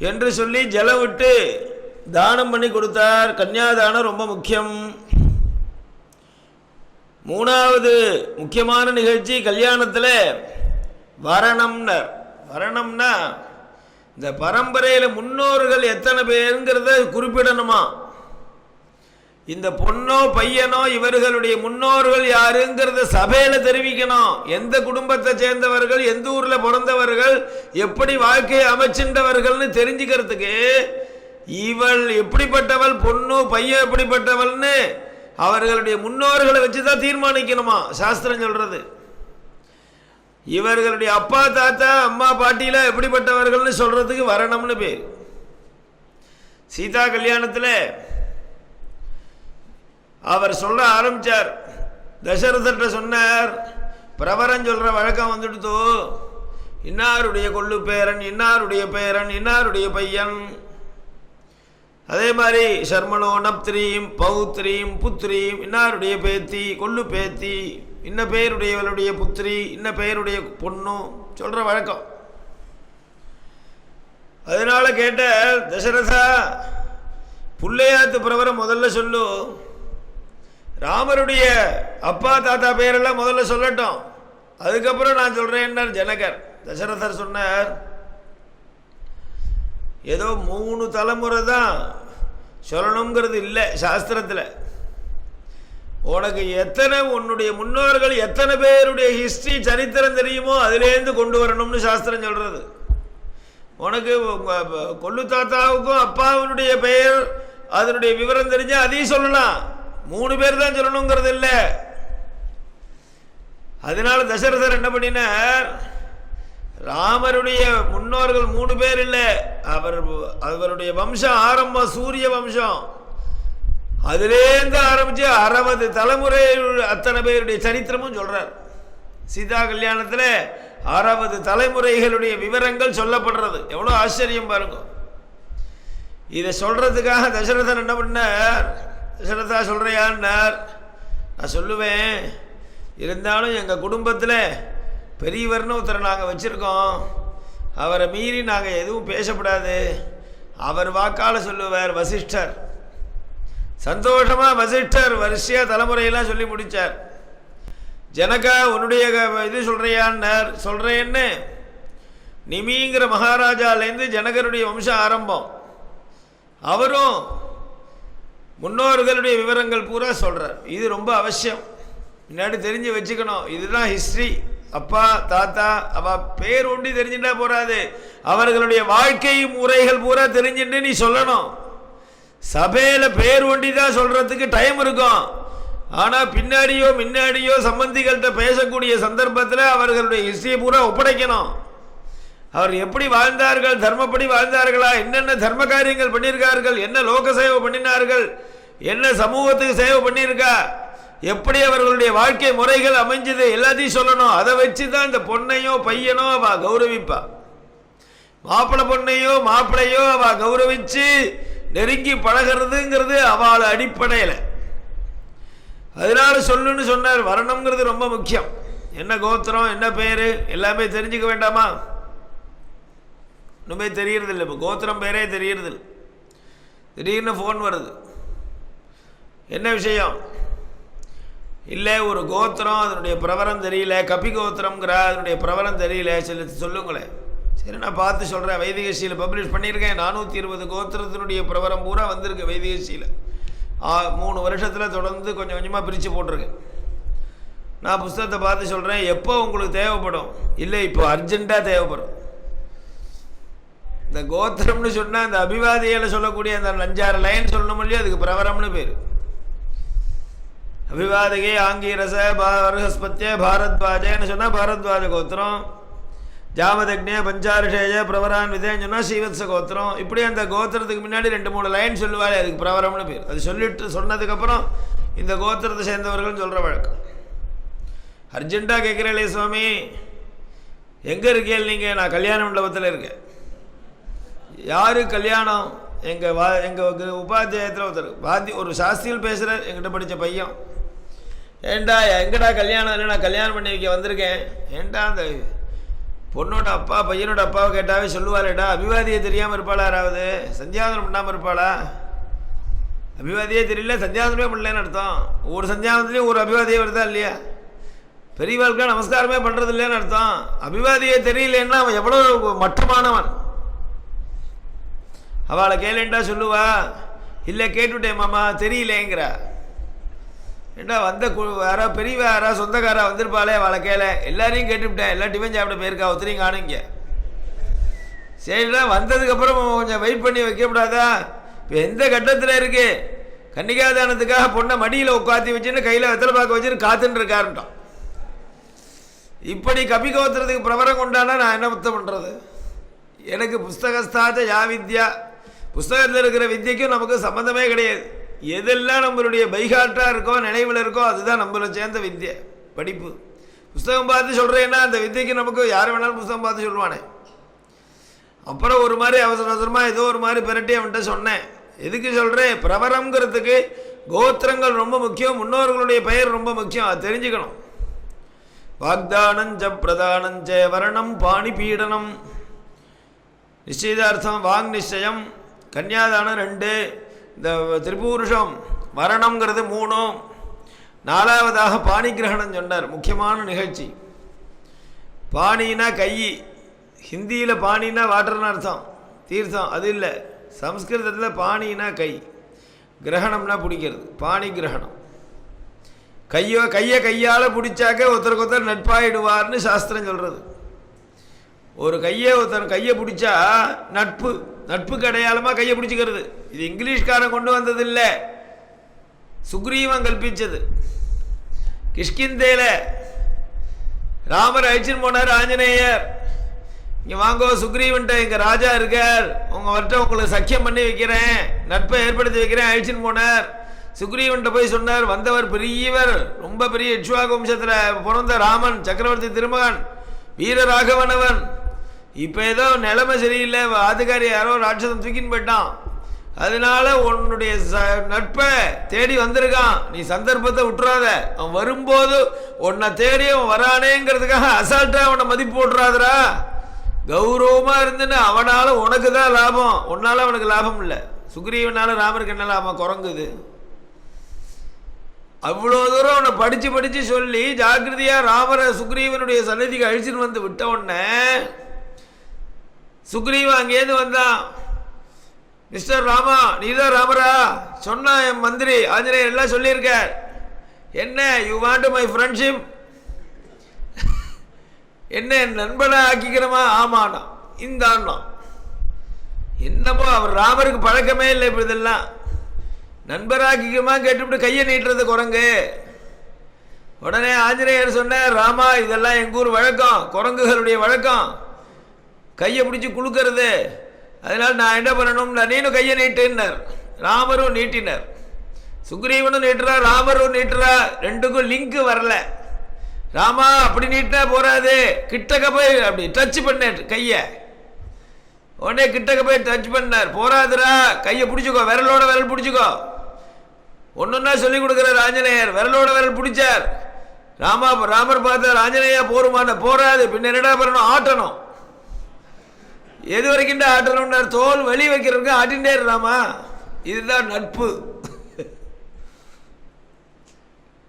என்று சொல்லி ஜலம் விட்டு தானம் பண்ணி கொடுத்தார். கன்னியாதானம் ரொம்ப முக்கியம். மூணாவது முக்கியமான நிகழ்ச்சி கல்யாணத்தில் வரணம்னர். வரணம்னா இந்த பரம்பரையில் முன்னோர்கள் எத்தனை பேருங்கிறத குறிப்பிடணுமா. இந்த பொண்ணோ பையனோ இவர்களுடைய முன்னோர்கள் யாருங்கிறத சபையில் தெரிவிக்கணும். எந்த குடும்பத்தை சேர்ந்தவர்கள், எந்த ஊரில் பிறந்தவர்கள், எப்படி வாழ்க்கையை அமைச்சின்றவர்கள்னு தெரிஞ்சுக்கிறதுக்கு இவள் எப்படிப்பட்டவள், பொண்ணு பையன் எப்படிப்பட்டவள்னு அவர்களுடைய முன்னோர்களை வச்சு தான் தீர்மானிக்கணுமா சாஸ்திரம் சொல்றது. இவர்களுடைய அப்பா தாத்தா அம்மா பாட்டியில எப்படிப்பட்டவர்கள்னு சொல்றதுக்கு வரணம்னு பேர். சீதா கல்யாணத்தில் அவர் சொல்ல ஆரம்பிச்சார். தசரதர்கிட்ட சொன்னார், பிரபரம் சொல்ற வழக்கம் வந்துடுதோ, இன்னாருடைய கொள்ளு பேரன், இன்னாருடைய பேரன், இன்னாருடைய பையன், அதே மாதிரி சர்மனோ நப்திரீம் பௌத்ரீம் புத்ரீம், இன்னாருடைய பேத்தி கொள்ளு பேத்தி, இன்ன பேருடையவளுடைய புத்திரி, இன்ன பெயருடைய பொண்ணு சொல்ற வழக்கம். அதனால கேட்ட தசரதா, புள்ளையாத்து பிரவரம் முதல்ல சொல்லு, ராமருடைய அப்பா தாத்தா பேரெல்லாம் முதல்ல சொல்லட்டும், அதுக்கப்புறம் நான் சொல்றேன் ஜனகர். தசரதர் சொன்னார், ஏதோ 3 தலைமுறை தான் சொல்லணுங்கிறது இல்லை சாஸ்திரத்தில். உனக்கு எத்தனை உன்னுடைய முன்னோர்கள் எத்தனை பேருடைய ஹிஸ்டரி சரித்திரம் தெரியுமோ அதிலேருந்து கொண்டு வரணும்னு சாஸ்திரம் சொல்றது. உனக்கு கொள்ளு தாத்தாவுக்கும் அப்பாவுடைய பெயர் அதனுடைய விவரம் தெரிஞ்சா அதையும் சொல்லலாம். 3 பேர் தான் சொல்லணுங்கிறது இல்லை. அதனால தசரதர் என்ன பண்ணினார், ராமருடைய முன்னோர்கள் 3 பேர் இல்லை, அவருடைய வம்சம் ஆரம்பம் சூரிய வம்சம், அதிலேருந்து ஆரம்பிச்சு 60 தலைமுறை அத்தனை பேருடைய சரித்திரமும் சொல்றார். சீதா கல்யாணத்தில் 60 தலைமுறைகளுடைய விவரங்கள் சொல்லப்படுறது. எவ்வளோ ஆச்சரியம் பாருங்க. இதை சொல்றதுக்காக தசரதன் என்ன பண்ணார், தசரதா சொல்றியான்னார். நான் சொல்லுவேன், இருந்தாலும் எங்கள் குடும்பத்தில் பெரியவர்னு ஒருத்தரை நாங்கள் வச்சுருக்கோம், அவரை மீறி நாங்கள் எதுவும் பேசப்படாது, அவர் வாக்கால் சொல்லுவார். வசிஷ்டர் சந்தோஷமாக வசிஷ்டர் வரிசையாக தலைமுறையெல்லாம் சொல்லி முடித்தார். ஜனகா உன்னுடைய இது சொல்கிறியான்னார். சொல்கிறேன்னு நிமிங்கிற மகாராஜாலேருந்து ஜனகருடைய வம்சம் ஆரம்பம். அவரும் முன்னோர்களுடைய விவரங்கள் பூரா சொல்கிறார். இது ரொம்ப அவசியம், முன்னாடி தெரிஞ்சு வச்சுக்கணும். இதுதான் ஹிஸ்ட்ரி. அப்பா தாத்தா அவ பேர் ஒண்டி தெரிஞ்சுட்டா போறாது, அவர்களுடைய வாழ்க்கை முறைகள் பூரா தெரிஞ்சுட்டு நீ சொல்லணும். சபையில பேர் ஒண்டி தான் சொல்றதுக்கு டைம் இருக்கும். ஆனா பின்னாடியோ முன்னாடியோ சம்பந்திகள்கிட்ட பேசக்கூடிய சந்தர்ப்பத்தில் அவர்களுடைய ஹிஸ்டரியை பூரா ஒப்படைக்கணும். அவர் எப்படி வாழ்ந்தார்கள், தர்மப்படி வாழ்ந்தார்களா, என்னென்ன தர்ம காரியங்கள் பண்ணியிருக்கார்கள், என்ன லோக சேவை பண்ணினார்கள், என்ன சமூகத்துக்கு சேவை பண்ணியிருக்கா, எப்படி அவர்களுடைய வாழ்க்கை முறைகள் அமைஞ்சது எல்லாத்தையும் சொல்லணும். அதை வச்சு தான் இந்த பொண்ணையோ பையனோ அவ கௌரவிப்பா. மாப்பிள்ளை பொண்ணையோ மாப்பிள்ளையோ அவ கௌரவிச்சு நெருங்கி பழகிறதுங்கிறது அவளை அடிப்படையில். அதனால சொல்லுன்னு சொன்னார். வரணுங்கிறது ரொம்ப முக்கியம். என்ன கோத்திரம், என்ன பேரு எல்லாமே தெரிஞ்சுக்க வேண்டாமா? இன்னுமே தெரியறதில்லை. இப்போ கோத்திரம் பேரே தெரியறதில்லை. திடீர்னு ஃபோன் வருது, என்ன விஷயம்? இல்லை, ஒரு கோத்திரம் அதனுடைய பிரபலம் தெரியல, கபி கோத்திரம்ங்கிற அதனுடைய பிரபலம் தெரியல, சொல்லுங்களேன். சரி, நான் பார்த்து சொல்கிறேன். வைதிகசியில் பப்ளிஷ் பண்ணியிருக்கேன். 420 கோத்திரத்தினுடைய பிரபலம் பூரா வந்திருக்கு வைதிகசியில். 3 வருஷத்தில் தொடர்ந்து கொஞ்சம் கொஞ்சமாக பிரித்து போட்டிருக்கேன். நான் புஸ்தகத்தை பார்த்து சொல்கிறேன், எப்போ உங்களுக்கு தேவைப்படும்? இல்லை, இப்போ அர்ஜெண்ட்டாக தேவைப்படும். இந்த கோத்திரம்னு சொன்னால் இந்த அபிவாதிகளை சொல்லக்கூடிய அந்த 5-6 லைன் சொல்லணும் இல்லையோ, அதுக்கு பிரவரம்னு பேர். அபிவாதகே ஆங்கீரச பருஹஸ்பத்திய பாரத்வாஜன்னு சொன்னால் பாரத்வாஜ கோத்திரம். ஜாமதக்னே பஞ்சாரிஷேய பிரவரான் விதேன்னு சொன்னால் ஸ்ரீவத்ச கோத்திரம். இப்படி அந்த கோத்திரத்துக்கு முன்னாடி 2-3 லைன் சொல்லுவாள், அதுக்கு பிரவரம்னு பேர். அது சொல்லிட்டு சொன்னதுக்கப்புறம் இந்த கோத்திரத்தை சேர்ந்தவர்கள் சொல்கிற வழக்கம். அர்ஜென்ட்டாக கேட்குறேன் சுவாமி, எங்கே இருக்கேன் நீங்கள்? நான் கல்யாண மண்டபத்தில் இருக்கேன். யாரு கல்யாணம்? எங்கள் உபாத்தியாயத்தில் ஒருத்தர் ஒரு சாஸ்திரியில் பேசுகிறார், எங்கிட்ட படித்த பையன். ஏண்டா எங்கடா கல்யாணம்? இல்லை, நான் கல்யாணம் பண்ணி வைக்க வந்திருக்கேன். ஏண்டா அந்த பொண்ணோட அப்பா பையனோட அப்பாவை கேட்டாவே சொல்லுவாளேடா, அபிவாதியை தெரியாமல் இருப்பாளா? யாராவது சந்தியாவந்தனம் பண்ணாமல் இருப்பாளா? அபிவாதியே தெரியல, சந்தியாவந்தனமே பண்ணலன்னு அர்த்தம். ஒவ்வொரு சந்தியாவந்தனையும் ஒரு அபிவாதியே வருதா இல்லையா? பெரியவாளுக்கெல்லாம் நமஸ்காரமே பண்ணுறது இல்லைன்னு அர்த்தம். அபிவாதியே தெரியலன்னா அவன் எவ்வளோ மட்டமானவன். அவளை கேளுண்டா சொல்லுவா, இல்லை கேட்டுவிட்டேன் மாமா தெரியலேங்கிறா. ஏண்டா யாரோ பெரியவா யாரா சொந்தக்காரா வந்திருப்பாளே, அவளை கேள. எல்லாரையும் கேட்டுவிட்டேன், எல்லா டிஃபன் சாப்பிட போயிருக்கா, ஒருத்தரையும் காணுங்க. சரிடா, வந்ததுக்கப்புறம் கொஞ்சம் வெயிட் பண்ணி வைக்கப்படாதா? இப்போ எந்த கட்டத்தில் இருக்கு? கன்னிகாதானத்துக்காக பொண்ணை மடியில் உட்காத்தி வச்சுன்னு கையில் வெத்தலை பாக்க வச்சுன்னு காத்துன்னு இருக்காருட்டோம். இப்படி கபி கோத்திரத்துக்கு பிரபரம் கொண்டானா நான் என்ன புத்தம் பண்ணுறது? எனக்கு புஸ்தகஸ்தாத யா வித்யா, புஸ்தகத்தில் இருக்கிற வித்தியக்கும் நமக்கு சம்மந்தமே கிடையாது. எதெல்லாம் நம்மளுடைய பைகாட்டாக இருக்கோ, நினைவில் இருக்கோ, அதுதான் நம்மளை சேர்ந்த வித்தியை படிப்பு. புஸ்தகம் பார்த்து சொல்கிறேன்னா அந்த வித்தியக்கு நமக்கு யார் வேணாலும் புஸ்தகம் பார்த்து சொல்லுவானே. அப்புறம் ஒரு மாதிரி அவசர அவசரமாக ஏதோ ஒரு மாதிரி பிரட்டி அவன்கிட்ட சொன்னேன். எதுக்கு சொல்கிறேன்? பிரபரங்கிறதுக்கு கோத்திரங்கள் ரொம்ப முக்கியம், முன்னோர்களுடைய பெயர் ரொம்ப முக்கியம், அது தெரிஞ்சுக்கணும். வாக்தானஞ்ச பிரதானஞ்ச வரணம் பாணி பீடனம். நிச்சயதார்த்தம் வாங் நிச்சயம், கன்னியாதானம் 2, இந்த திரிபூருஷம் மரணம்ங்கிறது 3, 4வதாக பாணி கிரகணம் சொன்னார். முக்கியமான நிகழ்ச்சி. பாணினா கை, ஹிந்தியில் பாணினா வாட்டர்னு அர்த்தம், தீர்த்தம். அது இல்லை, சம்ஸ்கிருதத்தில் பாணினா கை, கிரகணம்னா பிடிக்கிறது. பாணி கிரகணம். கையை கையால் பிடிச்சாக்க ஒருத்தருக்கு ஒருத்தர் நட்பாயிடுவார்னு சாஸ்திரம் சொல்கிறது. ஒரு ஒருத்தர் கையை பிடிச்சா நட்புக்கு அடையாளமாக கையை பிடிச்சிக்கிறது. இது இங்கிலீஷ்காரன் கொண்டு வந்தது இல்லை, சுக்ரீவன் கல்பிச்சது. கிஷ்கிந்தேல ராமர் அழிச்சுன்னு போனார் ஆஞ்சநேயர். இங்கே வாங்கோ சுக்ரீவன்ட்ட எங்கள் ராஜா இருக்கார், உங்கள்கிட்ட உங்களுக்கு சக்கியம் பண்ணி வைக்கிறேன், நட்பை ஏற்படுத்தி வைக்கிறேன், அழிச்சுன்னு போனார். சுக்ரீவன்ட்ட போய் சொன்னார். வந்தவர் பெரியவர், ரொம்ப பெரிய இக்ஷ்வாகு வம்சத்தில் பிறந்த ராமன், சக்கரவர்த்தி திருமகன், வீரராகவனவன். இப்போ ஏதோ நிலைமை சரியில்லை, அதிகாரி யாரோ ராட்சதம் தூக்கின்னு போயிட்டான், அதனால உன்னுடைய நட்பை தேடி வந்திருக்கான், நீ சந்தர்ப்பத்தை விட்டுறாத. அவன் வரும்போது உன்னை தேடி அவன் வரானேங்கிறதுக்காக அசால்ட்டாக அவனை மதிப்பு போட்டுறாதரா. கௌரவமாக இருந்துன்னு அவனால் உனக்கு தான் லாபம், உன்னால் அவனுக்கு லாபம் இல்லை. சுக்ரீவனால் ராமருக்கு என்ன லாபம்? குரங்குது. அவ்வளோ தூரம் அவனை படித்து சொல்லி ஜாக்கிரதையாக ராமரை சுக்ரீவனுடைய சன்னதிக்கு அழிச்சுன்னு வந்து விட்ட உடனே சுக்ரீவன் அங்கேருந்து வந்தான். மிஸ்டர் ராமா, நீ தான் ராமரா? சொன்னா என் மந்திரி ஆஞ்சநேயர் எல்லாம் சொல்லியிருக்கார். என்ன, யூ வாண்ட் மை ஃப்ரெண்ட்ஷிப்? என்ன என் நண்பனை ஆக்கிக்கிறமா? ஆமாண்ணா. இந்த அண்ணா என்னப்போ, அவர் ராமருக்கு பழக்கமே இல்லை. இப்போ இதெல்லாம் நண்பராக்கிக்கிறமா கேட்டுவிட்டு கையை நீட்டுறது குரங்கு. உடனே ஆஞ்சநேயர் சொன்னார், ராமா இதெல்லாம் எங்கள் ஊர் வழக்கம், குரங்குகளுடைய வழக்கம், கையை பிடிச்சி குலுக்கிறது. அதனால் நான் என்ன பண்ணணும்னா நீனும் கையை நீட்டுன்னார். ராமரும் நீட்டினார், சுக்ரீவனும் நீட்டுறா, ராமரும் நீட்டுறா. ரெண்டுக்கும் லிங்க் வரல. ராமா அப்படி நீட்டினா போறாது, கிட்டக்க போய் அப்படி டச் பண்ண கையை. உடனே கிட்டக்க போய் டச் பண்ணார். போராதுரா, கையை பிடிச்சிக்கோ, விரலோட விரல் பிடிச்சிக்கோ. ஒன்னொன்னா சொல்லி கொடுக்குறார் ஆஞ்சநேயர். விரலோட விரல் பிடிச்சார். ராமர் பார்த்தார், ஆஞ்சநேயா போருமான போராது, பின்ன என்னடா பண்ணணும்? ஆட்டணும். எது வரைக்கும் ஆட்டணும்னார்? தோல் வலி வைக்கிறவங்க ஆட்டின்ண்டே இருக்கலாமா? இதுதான் நட்பு.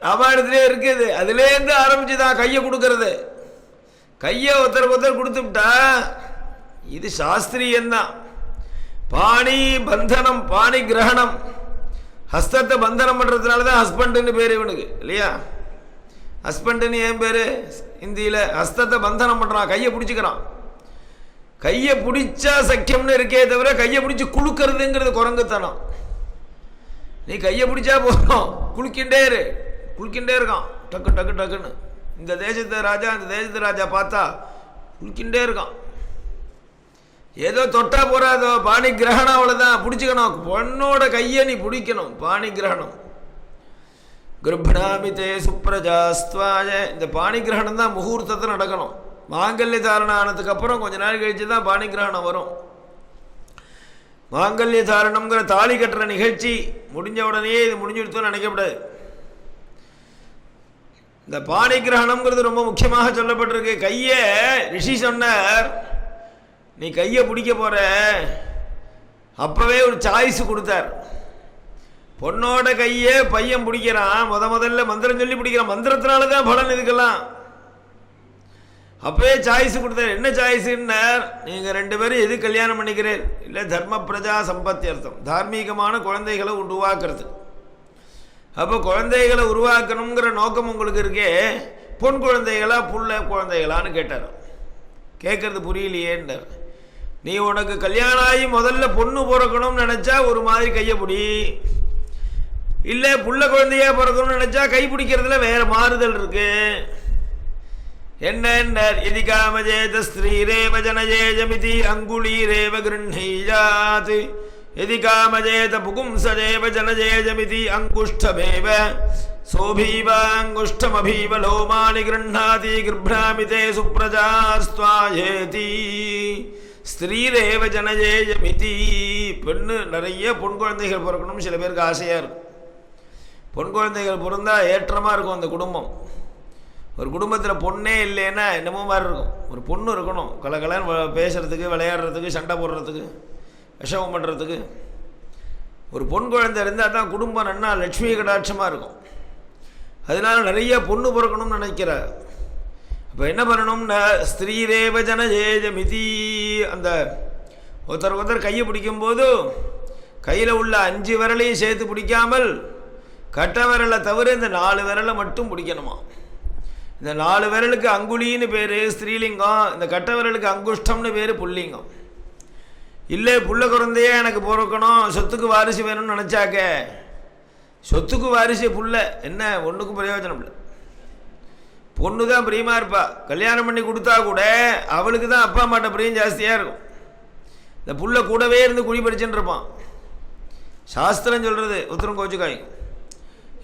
ராமாயணத்திலே இருக்குது. அதுலேருந்து ஆரம்பிச்சுதான் கையை கொடுக்கறது. கையை ஒருத்தருக்கு கொடுத்துட்டா இது சாஸ்திரியந்தான். பாணி பந்தனம், பாணி கிரகணம், ஹஸ்தத்தை பந்தனம் பண்ணுறதுனால தான் ஹஸ்பண்டுன்னு பேர் இவனுக்கு இல்லையா? ஹஸ்பண்டுன்னு ஏன் பேர் இந்தியில்? ஹஸ்தத்தை பந்தனம் பண்ணுறான், கையை பிடிச்சிக்கிறான். கையை பிடிச்சா சக்கியம்னு இருக்கே தவிர கையை பிடிச்சி குலுக்கிறதுங்கிறது குரங்குத்தனம். நீ கையை பிடிச்சா போகிறோம், குலுக்கின்றே இருக்கான் டக்கு டக்கு டக்குன்னு. இந்த தேசத்து ராஜா இந்த தேசத்து ராஜா பார்த்தா குலுக்கின்றே இருக்கான். ஏதோ தொட்டா போறாதோ, பாணி கிரகணம் அவ்வளோதான், பிடிச்சிக்கணும். பொண்ணோட கையை நீ பிடிக்கணும், பாணி கிரகணம். கிருப்ணாமிதே சுப்ரஜாஸ்துவாய. இந்த பாணி கிரகணம் தான் முகூர்த்தத்தை நடக்கணும். மாங்கல்ய தாரணம் ஆனதுக்கு அப்புறம் கொஞ்ச நாள் கழிச்சு தான் பாணி கிரகணம் வரும். மாங்கல்ய தாரணம்ங்கிற தாலி கட்டுற நிகழ்ச்சி முடிஞ்ச உடனே இது முடிஞ்சுடுத்தோன்னு நினைக்கப்படாது. இந்த பாணி கிரகணம்ங்கிறது ரொம்ப முக்கியமாக சொல்லப்பட்டிருக்கு. கையை ரிஷி சொன்னார், நீ கையை பிடிக்க போற, அப்பவே ஒரு சாய்ஸ் கொடுத்தார். பொண்ணோட கையை பையன் பிடிக்கிறான், முதல்ல மந்திரம் சொல்லி பிடிக்கிறான். மந்திரத்தினால தான் பலன் இதுக்கெல்லாம். அப்பவே சாய்ஸ் கொடுத்தார். என்ன சாய்ஸ்ன்னார்? நீங்கள் 2 பேரும் எது கல்யாணம் பண்ணிக்கிறேன்? இல்லை தர்ம பிரஜா சம்பத்தி அர்த்தம், தார்மீகமான குழந்தைகளை உருவாக்குறது. அப்போ குழந்தைகளை உருவாக்கணுங்கிற நோக்கம் உங்களுக்கு இருக்கே, பொன் குழந்தைகளா புள்ள குழந்தைகளான்னு கேட்டார். கேட்கறது புரியலையேன்றார். நீ உனக்கு கல்யாணம் ஆகி முதல்ல பொண்ணு பிறக்கணும்னு நினச்சா ஒரு மாதிரி கையை பிடி, இல்லை புள்ள குழந்தையா பிறக்கணும்னு நினச்சா கை பிடிக்கிறதுல வேற மாறுதல் இருக்கு. என்ன எதிகாமஜேத ஸ்ரீரேவ ஜனஜேஜமிதி அங்குளீரேவ கிருண்ணீயாத் எதிகாமஜேத புகும்சதேவ ஜனஜேஜமிதி அங்குஷ்டமேவ சோபீவாங்குஷ்டமபீவ லோமானி கிருண்ணாதி கிருப்ணாமிதே சுப்ரஜாஸ்துவாயேதி ஸ்ரீரேவ ஜனஜேஜமிதி. பெண்ணு நிறைய பொன் குழந்தைகள் பிறக்கணும் சில பேருக்கு ஆசையாக இருக்கும். பொன் குழந்தைகள் பிறந்தா ஏற்றமாக இருக்கும் அந்த குடும்பம். ஒரு குடும்பத்தில் பொண்ணே இல்லைன்னா என்னமோ மாதிரி இருக்கும். ஒரு பொண்ணு இருக்கணும், கலகலன்னு பேசுகிறதுக்கு, விளையாடுறதுக்கு, சண்டை போடுறதுக்கு, விஷமம் பண்ணுறதுக்கு. ஒரு பொன் குழந்தை இருந்தால் தான் குடும்பம் நன்னா லட்சுமி கடாட்சமாக இருக்கும். அதனால நிறைய பொண்ணு பிறக்கணும்னு நினைக்கிறார். அப்போ என்ன பண்ணணும்னா ஸ்திரீரேவ ஜனஜேஜமிதி. அந்த ஒருத்தர் கையை பிடிக்கும்போது கையில் உள்ள 5 விரலையும் சேர்த்து பிடிக்காமல் கட்ட விரலை தவிர இந்த 4 விரலை மட்டும் பிடிக்கணுமா. இந்த 4 விரலுக்கு அங்குலின்னு பேர் ஸ்திரீலிங்கம், இந்த கட்ட விரலுக்கு அங்குஷ்டம்னு பேர் புல்லிங்கம். இல்லை புள்ள குழந்தையே எனக்கு பிறக்கணும், சொத்துக்கு வாரிசு வேணும்னு நினச்சாக்க, சொத்துக்கு வாரிசு புள்ள என்ன ஒன்றுக்கும் பிரயோஜனம் இல்லை. பொண்ணு தான் பிரியமாக இருப்பா. கல்யாணம் பண்ணி கொடுத்தா கூட அவளுக்கு தான் அப்பா அம்மாட்ட பிரியம் ஜாஸ்தியாக இருக்கும். இந்த புள்ள கூடவே இருந்து குடி படிச்சுன்னு இருப்பான். சாஸ்திரம் சொல்கிறது உத்தரம் கோச்சுக்காய்.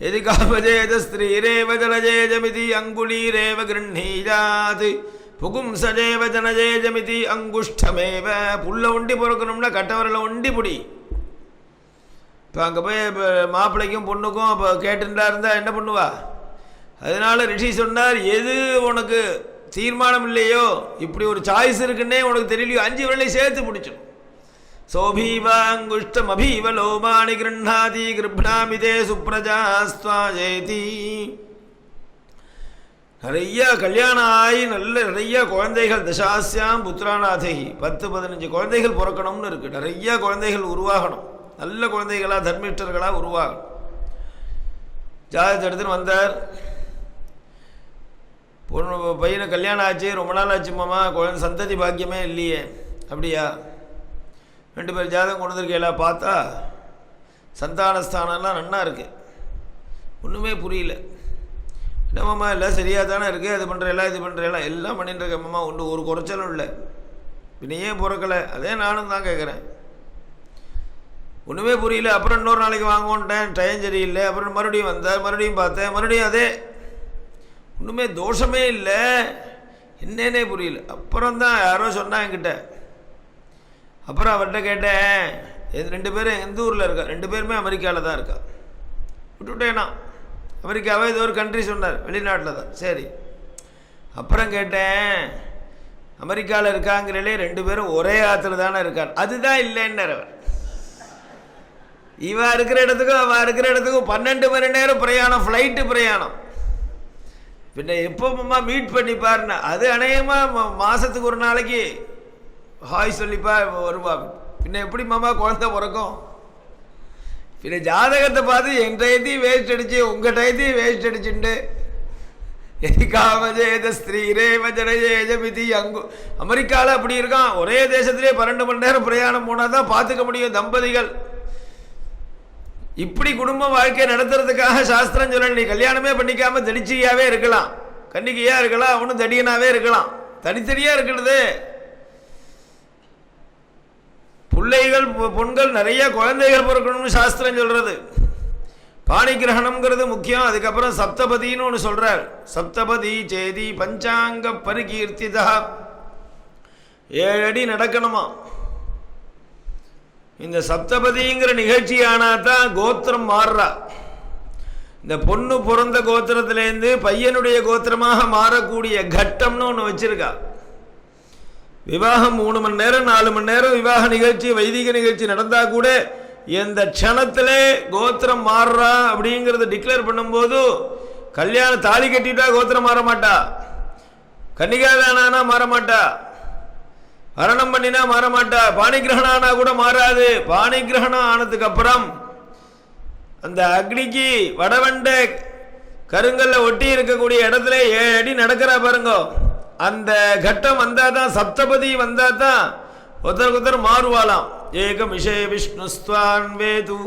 எதிகாமஜேத ஸ்திரீரேவ ஜனஜேஜமிதி அங்குலீரேவ கிருண்ணீயாத் புகும்சஜேவ ஜனஜேஜமிதி அங்குஷ்டமேவ. புள்ள ஒண்டி பிறக்கணும்னா கட்டவரில் ஒண்டி பிடி. இப்போ அங்கே போய் மாப்பிள்ளைக்கும் பொண்ணுக்கும் இப்போ கேட்டுட்டா இருந்தால் என்ன பண்ணுவா? அதனால ரிஷி சொன்னார், எது உனக்கு தீர்மானம் இல்லையோ, இப்படி ஒரு சாய்ஸ் இருக்குன்னே உனக்கு தெரியலையோ, 5 விரலையும் சேர்த்து பிடிச்சிடும். சோபீவாங்குஷ்டமபீவ லோமானி கிருண்ணாதி கிருப்ணாமிதே சுப்ரஜாஸ்துவாயேதி. நிறைய கல்யாணம் ஆகி நிறைய குழந்தைகள் தசாஸ்யாம் புத்திராநாதகி 10-15 குழந்தைகள் பிறக்கணும்னு இருக்குது. நிறைய குழந்தைகள் உருவாகணும், நல்ல குழந்தைகளாக தர்மிஷ்டர்களாக உருவாகணும். ஜாதகத்தை எடுத்துன்னு வந்தார். பொண்ணு பையனை கல்யாணம் ஆச்சு, ரொம்ப நாள் ஆச்சு மாமா, குழந்தை சந்ததி பாக்கியமே இல்லையே. அப்படியா? 2 பேர் ஜாதகம் கொண்டு வந்திருக்கேலாம். பார்த்தா சந்தானஸ்தானம்லாம் நன்னா இருக்குது. ஒன்றுமே புரியல. என்னம்மாம்மா எல்லாம் சரியாக தானே இருக்குது, அது பண்ணுறேலாம் இது பண்ணுறேலாம் எல்லாம் பண்ணிட்டு இருக்கேம்மா, ஒரு குறைச்சலும் இல்லை. பின்ன ஏன் பிறக்கலை? அதே நானும் தான் கேட்குறேன். ஒன்றுமே புரியல. அப்புறம் இன்னொரு நாளைக்கு வாங்கோன்ட்டேன், டைம் சரியில்லை. அப்புறம் மறுபடியும் வந்தார், மறுபடியும் பார்த்தேன், மறுபடியும் அதே. ஒன்றுமே தோஷமே இல்லை, என்னன்னே புரியல. அப்புறம் தான் யாரோ சொன்னா என்கிட்ட. அப்புறம் அவர்கிட்ட கேட்டேன், 2 பேரும் எந்த ஊரில் இருக்கா? 2 பேருமே அமெரிக்காவில் தான் இருக்கா. விட்டுவிட்டேனா? அமெரிக்காவே ஏதோ ஒரு கண்ட்ரி சொன்னார், வெளிநாட்டில் தான். சரி. அப்புறம் கேட்டேன், அமெரிக்காவில் இருக்காங்கிறே 2 பேரும் ஒரே ஆற்றுல தானே இருக்கான். அதுதான் இல்லைன்னு அவர். இவா இருக்கிற இடத்துக்கும் அவள் இருக்கிற இடத்துக்கும் 12 மணி நேரம் பிரயாணம், ஃப்ளைட்டு பிரயாணம். பின்ன எப்போம்மா மீட் பண்ணிப்பாருன்னா அது அநேகமாக மாதத்துக்கு ஒரு நாளைக்கு ஹாய் சொல்லிப்பா வருவா. பின்ன எப்படி மாமா குழந்தை பிறக்கும்? பின்ன ஜாதகத்தை பார்த்து என் டயத்தையும் வேஸ்ட் அடிச்சு உங்கள் டயத்தையும் வேஸ்ட் அடிச்சுட்டு காமஜேத ஸ்ரீரேவ ஜனஜேஜமிதி அங்கு அமெரிக்காவில் அப்படி இருக்கான். ஒரே தேசத்திலே 12 மணி நேரம் பிரயாணம் போனால் தான் பார்த்துக்க முடியும் தம்பதிகள். இப்படி குடும்ப வாழ்க்கை நடத்துறதுக்காக சாஸ்திரம் சொல்லணும். நீ கல்யாணமே பண்ணிக்காம தடிச்சியாவே இருக்கலாம், கன்னிகையா இருக்கலாம், அவனும் தடியனாவே இருக்கலாம். தனித்தனியா இருக்கிறது பிள்ளைகள் பொண்கள் நிறைய குழந்தைகள் பிறக்கணும்னு சாஸ்திரம் சொல்றது. பாணி கிரகணம்ங்கிறது முக்கியம். அதுக்கப்புறம் சப்தபதினு ஒன்று சொல்றார். சப்தபதி சேதி பஞ்சாங்க பரிகீர்த்திதா 7 அடி நடக்கணுமா. இந்த சப்தபதிங்கிற நிகழ்ச்சி ஆனால் தான் கோத்திரம் மாறுறா. இந்த பொண்ணு பிறந்த கோத்திரத்திலேருந்து பையனுடைய கோத்திரமாக மாறக்கூடிய கட்டம்னு ஒன்று வச்சிருக்கா. விவாகம் 3 மணி நேரம் 4 மணி நேரம் விவாக நிகழ்ச்சி வைதிக நிகழ்ச்சி நடந்தால் கூட எந்த க்ஷணத்திலே கோத்திரம் மாறுறா அப்படிங்கிறத டிக்ளேர் பண்ணும்போது கல்யாணம் தாலி கட்டிட்டா கோத்திரம் மாற மாட்டா, கன்னிகாதானா மாற மாட்டா, மரணம் பண்ணினா மாற மாட்டா, பாணிகிரகணம் ஆனா கூட மாறாது. பாணிகிரகணம் ஆனதுக்கு அப்புறம் அந்த அக்னிக்கு வடவண்ட கருங்கல்ல ஒட்டி இருக்கக்கூடிய இடத்துல 7 அடி நடக்கிறா பாருங்க. அந்த கட்டம் வந்தாதான், சப்தபதி வந்தாதான் ஒருத்தருக்கு மாறுவாளாம். ஏகம் விஷய விஷ்ணுஸ்வான் வேது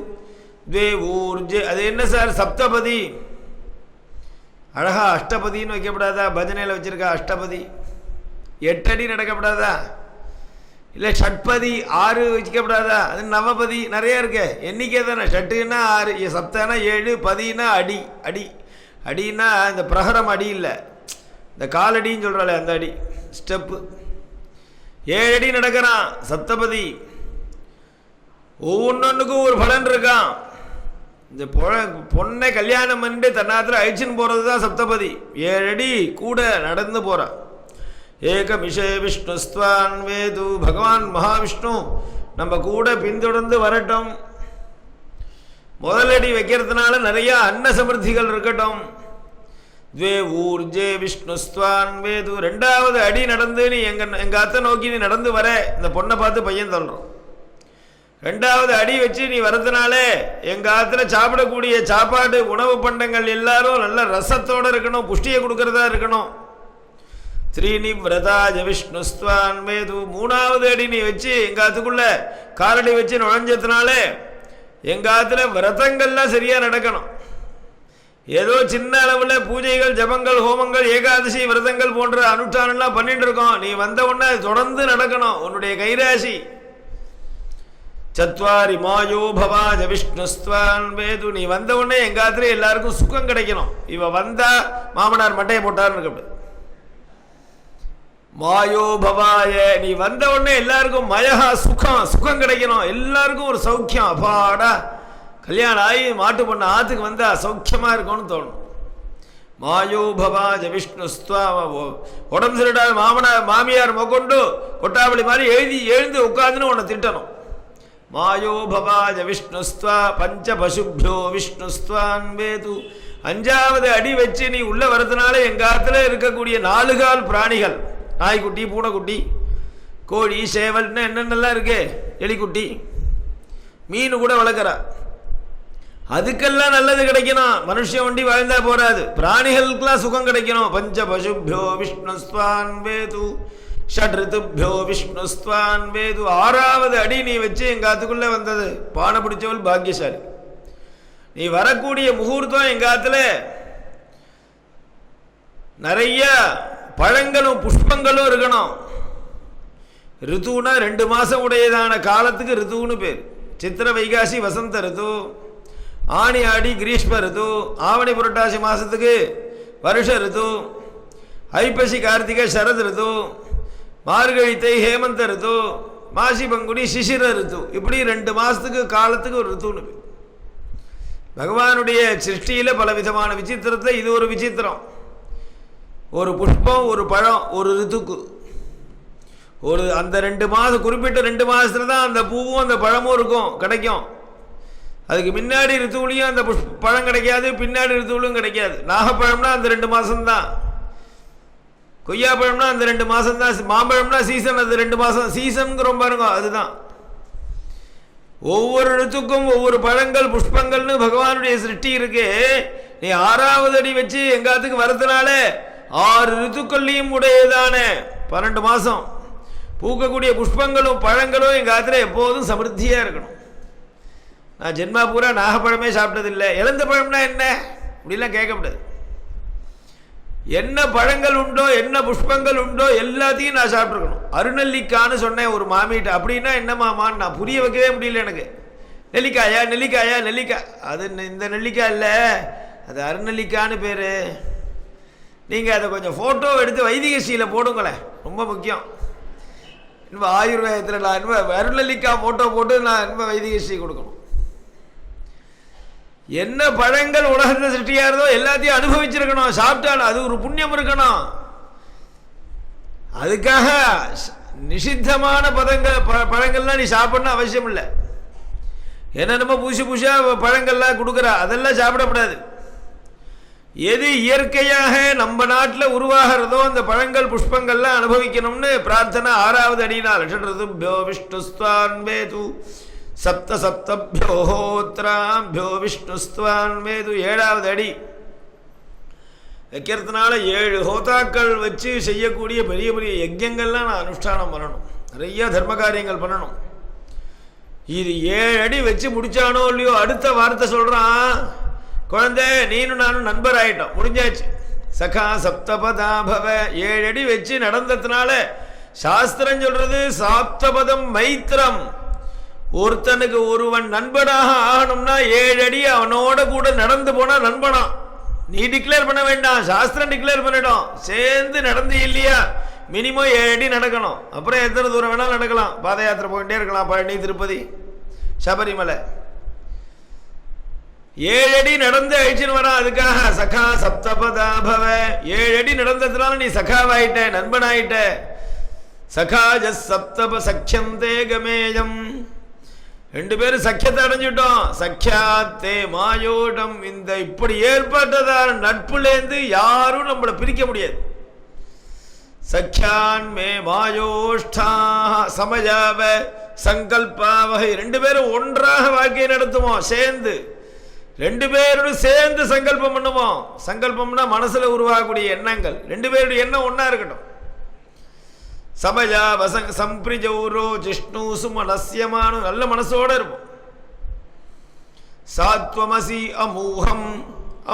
துவே ஊர்ஜே. அது என்ன சார் சப்தபதி? அழகா அஷ்டபதின்னு வைக்கப்படாதா? பஜனையில் வச்சிருக்கா அஷ்டபதி. 8 அடி நடக்கப்படாதா? இல்லை ஷட்பதி 6 வச்சுக்கப்படாதா? அது நவபதி நிறைய இருக்கு. எண்ணிக்கை தானே. ஷட்டுன்னா 6, சப்தானா 7, பதினா அடி. அடி அடின்னா இந்த பிரகரம் அடி இல்லை, இந்த காலடின்னு சொல்கிறாளே அந்த அடி, ஸ்டெப்பு. 7 அடி நடக்கிறான் சப்தபதி. ஒவ்வொன்றுக்கும் ஒரு பலன் இருக்கான். இந்த பொண்ணை கல்யாணம் பண்ணிட்டு தன்னாத்தில் அழிச்சுன்னு போகிறது தான் சப்தபதி. 7 அடி கூட நடந்து போகிறான். ஏகம் விஷய விஷ்ணுஸ்வான் வேது. பகவான் மகாவிஷ்ணு நம்ம கூட பின்தொடர்ந்து வரட்டும். முதலடி வைக்கிறதுனால நிறைய அன்ன சமிருத்திகள் இருக்கட்டும். துவே ஊர்ஜே விஷ்ணுஸ்வான் வேது. 2வது அடி நடந்து நீ எங்க அத்தை நோக்கி நீ நடந்து வர, இந்த பொண்ணை பார்த்து பையன் தள்ளுறோம். 2வது அடி வச்சு நீ வரதுனாலே எங்க ஆத்துல சாப்பிடக்கூடிய சாப்பாடு உணவு பண்டங்கள் எல்லாரும் நல்ல ரசத்தோடு இருக்கணும், புஷ்டியை கொடுக்கறதா இருக்கணும். ஸ்ரீனி விரதாஜ விஷ்ணுஸ்வான் வேது. 3வது அடி நீ வச்சு எங்க ஆத்துக்குள்ள காலடி வச்சு நுழைஞ்சதுனாலே எங்க ஆத்துல விரதங்கள்லாம் சரியா நடக்கணும். ஏதோ சின்ன அளவில் பூஜைகள் ஜபங்கள் ஹோமங்கள் ஏகாதசி விரதங்கள் போன்ற அனுஷ்டானம்லாம் பண்ணிட்டு இருக்கோம். நீ வந்த உடனே தொடர்ந்து நடக்கணும். உன்னுடைய கைராசி சத்வாரி மாயோ பவாஜ விஷ்ணுஸ்வான் வேது. நீ வந்த உடனே எங்க ஆத்துல எல்லாருக்கும் சுகம் கிடைக்கணும். இவ வந்தா மாமனார் மட்டையை போட்டார்னு இருக்க. மாயோ பவாய. நீ வந்த உடனே எல்லாருக்கும் மயகா சுகம் கிடைக்கணும். எல்லாருக்கும் ஒரு சௌக்கியம். அப்பாடா கல்யாணம் ஆகி மாட்டு பொண்ணு ஆத்துக்கு வந்தா சௌக்கியமா இருக்கும்னு தோணும். மாயோ பவாஜ விஷ்ணுஸ்வா. உடம்பு சரிடாத மாமியார் மொக்கொண்டு கொட்டாவளி மாதிரி எழுந்து உட்காந்துன்னு உன்னை திட்டணும். மாயோ பவாஜ விஷ்ணுஸ்வா. பஞ்ச பசுபியோ விஷ்ணுஸ்வான் வேது. 5வது அடி வச்சு நீ உள்ள வரதுனால எங்க ஆத்துல இருக்கக்கூடிய 4 கால் பிராணிகள், நாய்க்குட்டி பூனைக்குட்டி கோழி சேவல்னு என்னென்னலாம் இருக்கு, எலிக்குட்டி மீன் கூட வளர்க்குறா. அதுக்கெல்லாம் நல்லது கிடைக்கணும். மனுஷன் வண்டி வாழ்ந்தா போறாது, பிராணிகளுக்கெல்லாம் சுகம் கிடைக்கணும். பஞ்ச பசுபியோ விஷ்ணுஸ்வான் வேது. ஷட்ருதுபியோ விஷ்ணுஸ்வான் வேது. 6வது அடி நீ வச்சு எங்க ஆத்துக்குள்ள வந்தது பானை பிடிச்சவள் பாக்கியசாலி. நீ வரக்கூடிய முகூர்த்தம் எங்க ஆத்துல நிறைய பழங்களும் புஷ்பங்களும் இருக்கணும். ரித்துனா 2 மாசம் உடையதான காலத்துக்கு ரித்துன்னு பேர். சித்திர வைகாசி வசந்த ரித்து, ஆணி ஆடி கிரீஷ்ம ரித்து, ஆவணி புரட்டாசி மாசத்துக்கு வருஷ ரித்து, ஐப்பசி கார்த்திகை சரத் ரித்து, மார்கழி தை ஹேமந்த ரித்து, மாசி பங்குனி சிசிர ரித்து. இப்படி 2 மாசத்துக்கு காலத்துக்கு ஒரு ரித்துன்னு பேர். பகவானுடைய சிருஷ்டியில பல விதமான விசித்திரத்தை இது ஒரு விசித்திரம். ஒரு புஷ்பம், ஒரு பழம், ஒரு ரித்துக்கு. ஒரு அந்த 2 மாதம் குறிப்பிட்ட 2 மாதத்துல தான் அந்த பூவும் அந்த பழமும் இருக்கும், கிடைக்கும். அதுக்கு முன்னாடி ரித்துவிலையும் அந்த பழம் கிடைக்காது, பின்னாடி ரித்துவிலும் கிடைக்காது. நாகப்பழம்னா அந்த 2 மாதம்தான், கொய்யாப்பழம்னா அந்த 2 மாதம்தான், மாம்பழம்னா சீசன் அது 2 மாதம் சீசனுங்கிறோம் பாருங்க. அதுதான் ஒவ்வொரு ரித்துக்கும் ஒவ்வொரு பழங்கள் புஷ்பங்கள்னு பகவானுடைய சிருஷ்டி இருக்கு. நீ 6வது அடி வச்சு எங்காத்துக்கு வரதுனால 6 ரித்துக்கள்லையும் உடையதான 12 மாதம் பூக்கக்கூடிய புஷ்பங்களும் பழங்களும் எங்கள் ஆத்துல எப்போதும் சமிருத்தியாக இருக்கணும். நான் ஜென்மா பூரா நாகப்பழமே சாப்பிட்டதில்லை. இழந்த பழம்னா என்ன அப்படிலாம் கேட்கக்கூடாது. என்ன பழங்கள் உண்டோ என்ன புஷ்பங்கள் உண்டோ எல்லாத்தையும் நான் சாப்பிட்ருக்கணும். அருநெல்லிக்கான்னு சொன்னேன் ஒரு மாமிகிட்ட. அப்படின்னா என்ன மாமான்னு நான் புரிய வைக்கவே முடியல எனக்கு. நெல்லிக்காயா நெல்லிக்காயா நெல்லிக்காய், அது இந்த நெல்லிக்காய் இல்லை, அது அருநெல்லிக்கான்னு பேர். நீங்கள் அதை கொஞ்சம் ஃபோட்டோ எடுத்து வைதிகஸ்ரீயில் போடுங்களேன், ரொம்ப முக்கியம். இன்னும் ஆயுர்வேதத்தில் நான் இன்னும் அருநெல்லிக்காய் ஃபோட்டோ போட்டு நான் இன்னும் வைதிகஸ்ரீ கொடுக்கணும். என்ன பழங்கள் உலகத்தில் சிருஷ்டியாகிறதோ எல்லாத்தையும் அனுபவிச்சிருக்கணும், சாப்பிட்டாலும் அது ஒரு புண்ணியம் இருக்கணும். அதுக்காக நிஷித்தமான பழங்கள்லாம் நீ சாப்பிடணும் அவசியம் இல்லை. என்னென்னமோ புதுசாக பழங்கள்லாம் கொடுக்குறா, அதெல்லாம் சாப்பிடக்கூடாது. எது இயற்கையாக நம்ம நாட்டில் உருவாகிறதோ அந்த பழங்கள் புஷ்பங்கள்லாம் அனுபவிக்கணும்னு பிரார்த்தனை 6வது அடினால் ஷட்ருதுப்யோ விஷ்ணுஸ்வான் வேது சப்த சப்தப்யோ ஹோத்ராபியோ விஷ்ணுஸ்வான் வேது 7வது அடி வைக்கிறதுனால 7 ஹோதாக்கள் வச்சு செய்யக்கூடிய பெரிய பெரிய யஜ்யங்கள்லாம் நான் அனுஷ்டானம் பண்ணணும், நிறைய தர்ம காரியங்கள் பண்ணணும். இது 7 அடி வச்சு முடிச்சானோ இல்லையோ அடுத்த வார்த்தை சொல்கிறான், குழந்தை நீனும் நானும் நண்பர் ஆயிட்டோம், முடிஞ்சாச்சு. சகா சப்தபதா பவ 7 அடி வச்சு நடந்ததுனால சாஸ்திரம் சொல்றது சாப்தபதம் மைத்திரம். ஒருத்தனுக்கு ஒருவன் நண்பனாக ஆகணும்னா 7 அடி அவனோட கூட நடந்து போனா நண்பனா. நீ டிக்ளேர் பண்ண வேண்டாம், சாஸ்திரம் டிக்ளேர் பண்ணிடும். சேர்ந்து நடந்து இல்லையா மினிமம் 7 அடி நடக்கணும். அப்புறம் எத்தனை தூரம் வேணாலும் நடக்கலாம், பாத யாத்திரை போயிட்டே இருக்கலாம், பழனி திருப்பதி சபரிமலை. 7 அடி நடந்து அழிச்சுன்னு வரா. அதுக்காக சகா சப்தபதா பவ 7 அடி நடந்ததுனால நீ சகாவாயிட்ட, நண்பனாயிட்ட. சகாஜ சப்தப சக்கியந்தே கமேயம், 2 பேரும் சக்கியத்தை அடைஞ்சிட்டோம். சக்கியாத்தே மாயோடம், இந்த இப்படி ஏற்பட்டதான நட்புலேருந்து யாரும் நம்மளை பிரிக்க முடியாது. சக்கியான் மே மாயோஷ்டா சமஜாவ சங்கல்பாவகை, 2 பேரும் ஒன்றாக வாழ்க்கையை நடத்துவோம். சேர்ந்து 2 பேரோடு சேர்ந்து சங்கல்பம் பண்ணுவோம். சங்கல்பம்னா மனசுல உருவாகக்கூடிய எண்ணங்கள், 2 பேருடைய எண்ணம் ஒன்னா இருக்கட்டும். சமஜா வசங் சம்பிரிஜௌரோ ஜிஷ்ணு சுமனஸ்யமானு, நல்ல மனசோட இருப்போம். சாத்வமசி அமூகம்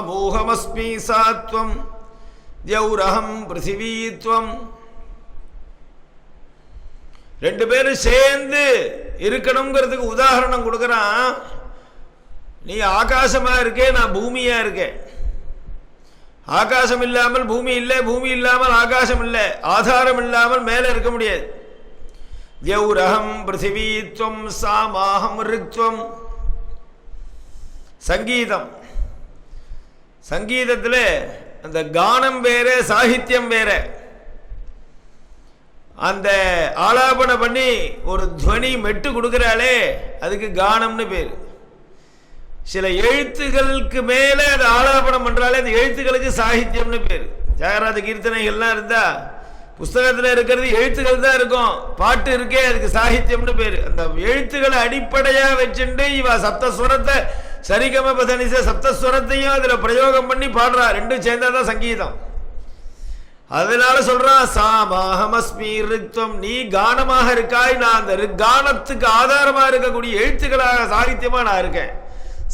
அமூகமஸ்மி சாத்வம் தியௌரஹம் பிருத்திவீத்வம். 2 பேரும் சேர்ந்து இருக்கணுங்கிறதுக்கு உதாரணம் கொடுக்குறான். நீ ஆகாசமா இருக்கே, நான் பூமியா இருக்கேன். ஆகாசம் இல்லாமல் பூமி இல்லை, பூமி இல்லாமல் ஆகாசம் இல்லை, ஆதாரம் இல்லாமல் மேலே இருக்க முடியாது. தியௌரஹம் பிருத்திவீத்வம் சாமாஹம் ரிக்த்வம். சங்கீதம், சங்கீதத்தில் அந்த கானம் வேற சாகித்யம் வேற. அந்த ஆலாபன பண்ணி ஒரு துவனி மெட்டு கொடுக்குறாளே அதுக்கு கானம்னு பேர். சில எழுத்துகளுக்கு மேலே அது ஆலாபனம் பண்றாலே அந்த எழுத்துக்களுக்கு சாகித்யம்னு பேர். தியாகராஜ கீர்த்தனைகள்லாம் இருந்தா புஸ்தகத்தில் இருக்கிறது எழுத்துக்கள் தான் இருக்கும், பாட்டு இருக்கே அதுக்கு சாகித்யம்னு பேர். அந்த எழுத்துக்களை அடிப்படையா வச்சுட்டு இவ சப்தஸ்வரத்தை சரிகம பதனிச சப்தஸ்வரத்தையும் அதுல பிரயோகம் பண்ணி பாடுறா. 2 சேர்ந்தாதான் சங்கீதம். அதனால சொல்றான் சாமாஹமஸ்மி ரிக்த்வம், நீ கானமாக இருக்காய், நான் அந்த கானத்துக்கு ஆதாரமா இருக்கக்கூடிய எழுத்துக்களாக சாகித்யமா நான் இருக்கேன்.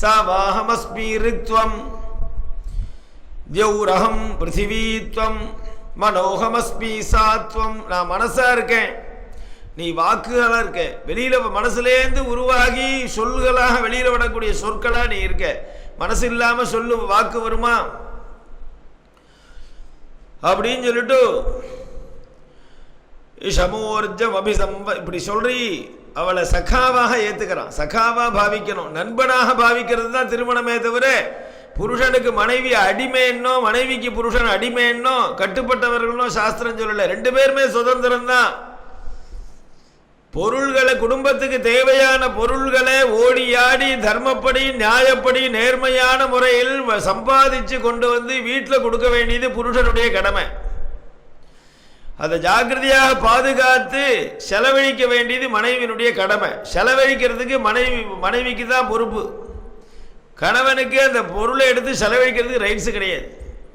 சாமாஹமஸ்மி ரிக்த்வம் தியௌரஹம் பிருத்திவீத்வம் மனோஹமஸ்மி சாத்வம், நான் மனசா இருக்கேன், நீ வாக்குகளா இருக்க. வெளியில மனசுலேருந்து உருவாகி சொல்லுகளாக வெளியில விடக்கூடிய சொற்களா நீ இருக்க. மனசு இல்லாம சொல்லு வாக்கு வருமா அப்படின்னு சொல்லிட்டு சமோர்ஜம் அபிசம்ப இப்படி சொல்றி அவளை சகாவாக ஏத்துக்கிறான். சகாவா பாவிக்கணும், நண்பனாக பாவிக்கிறது தான் திருமணமே தவிர புருஷனுக்கு மனைவி அடிமைன்னோ மனைவிக்கு புருஷன் அடிமைன்னோ கட்டுப்பட்டவர்களோ சாஸ்திரம் சொல்லலை. 2 பேருமே சுதந்திரம் தான். பொருள்களை, குடும்பத்துக்கு தேவையான பொருள்களை ஓடி ஆடி தர்மப்படி நியாயப்படி நேர்மையான முறையில் சம்பாதிச்சு கொண்டு வந்து வீட்டில் கொடுக்க வேண்டியது புருஷனுடைய கடமை. அதை ஜாக்கிரதையாக பாதுகாத்து செலவழிக்க வேண்டியது மனைவியினுடைய கடமை. செலவழிக்கிறதுக்கு மனைவிக்கு தான் பொறுப்பு. கணவனுக்கு அந்த பொருளை எடுத்து செலவழிக்கிறதுக்கு ரைட்ஸு கிடையாது.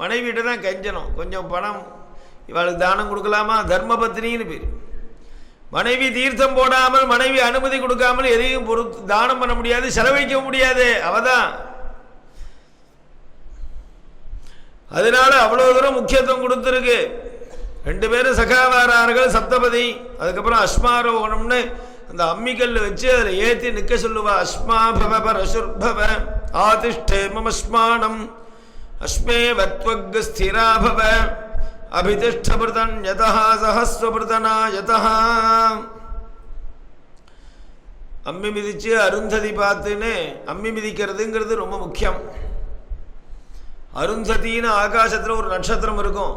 மனைவிகிட்ட தான் கெஞ்சணும். கொஞ்சம் பணம் இவளுக்கு தானம் கொடுக்கலாமா, தர்ம பத்தினின்னு பேர். மனைவி தீர்த்தம் போடாமல், மனைவி அனுமதி கொடுக்காமல் எதையும் தானம் பண்ண முடியாது, செலவழிக்க முடியாது. அவதான் அதனால அவ்வளோ தூரம் முக்கியத்துவம் கொடுத்துருக்கு. 2 பேரும் சகாவாரார்கள், சப்தபதி. அதுக்கப்புறம் அஸ்மாரோகணம்னு அந்த அம்மிக்கல் வச்சு அதில் ஏற்றி நிற்க சொல்லுவா. அஸ்மா பவ பரசுர்பவ ஆதிஷ்டே மமஸ்மானம் அஸ்மே வத்வக் ஸ்திராபவ அபிதிஷ்டபிருதன் யதா சஹஸ்வபிருதனா யதா. அம்மி மிதிச்சு அருந்ததி பார்த்துன்னு அம்மி மிதிக்கிறதுங்கிறது ரொம்ப முக்கியம். அருந்ததின்னு ஆகாசத்தில் ஒரு நட்சத்திரம் இருக்கும்.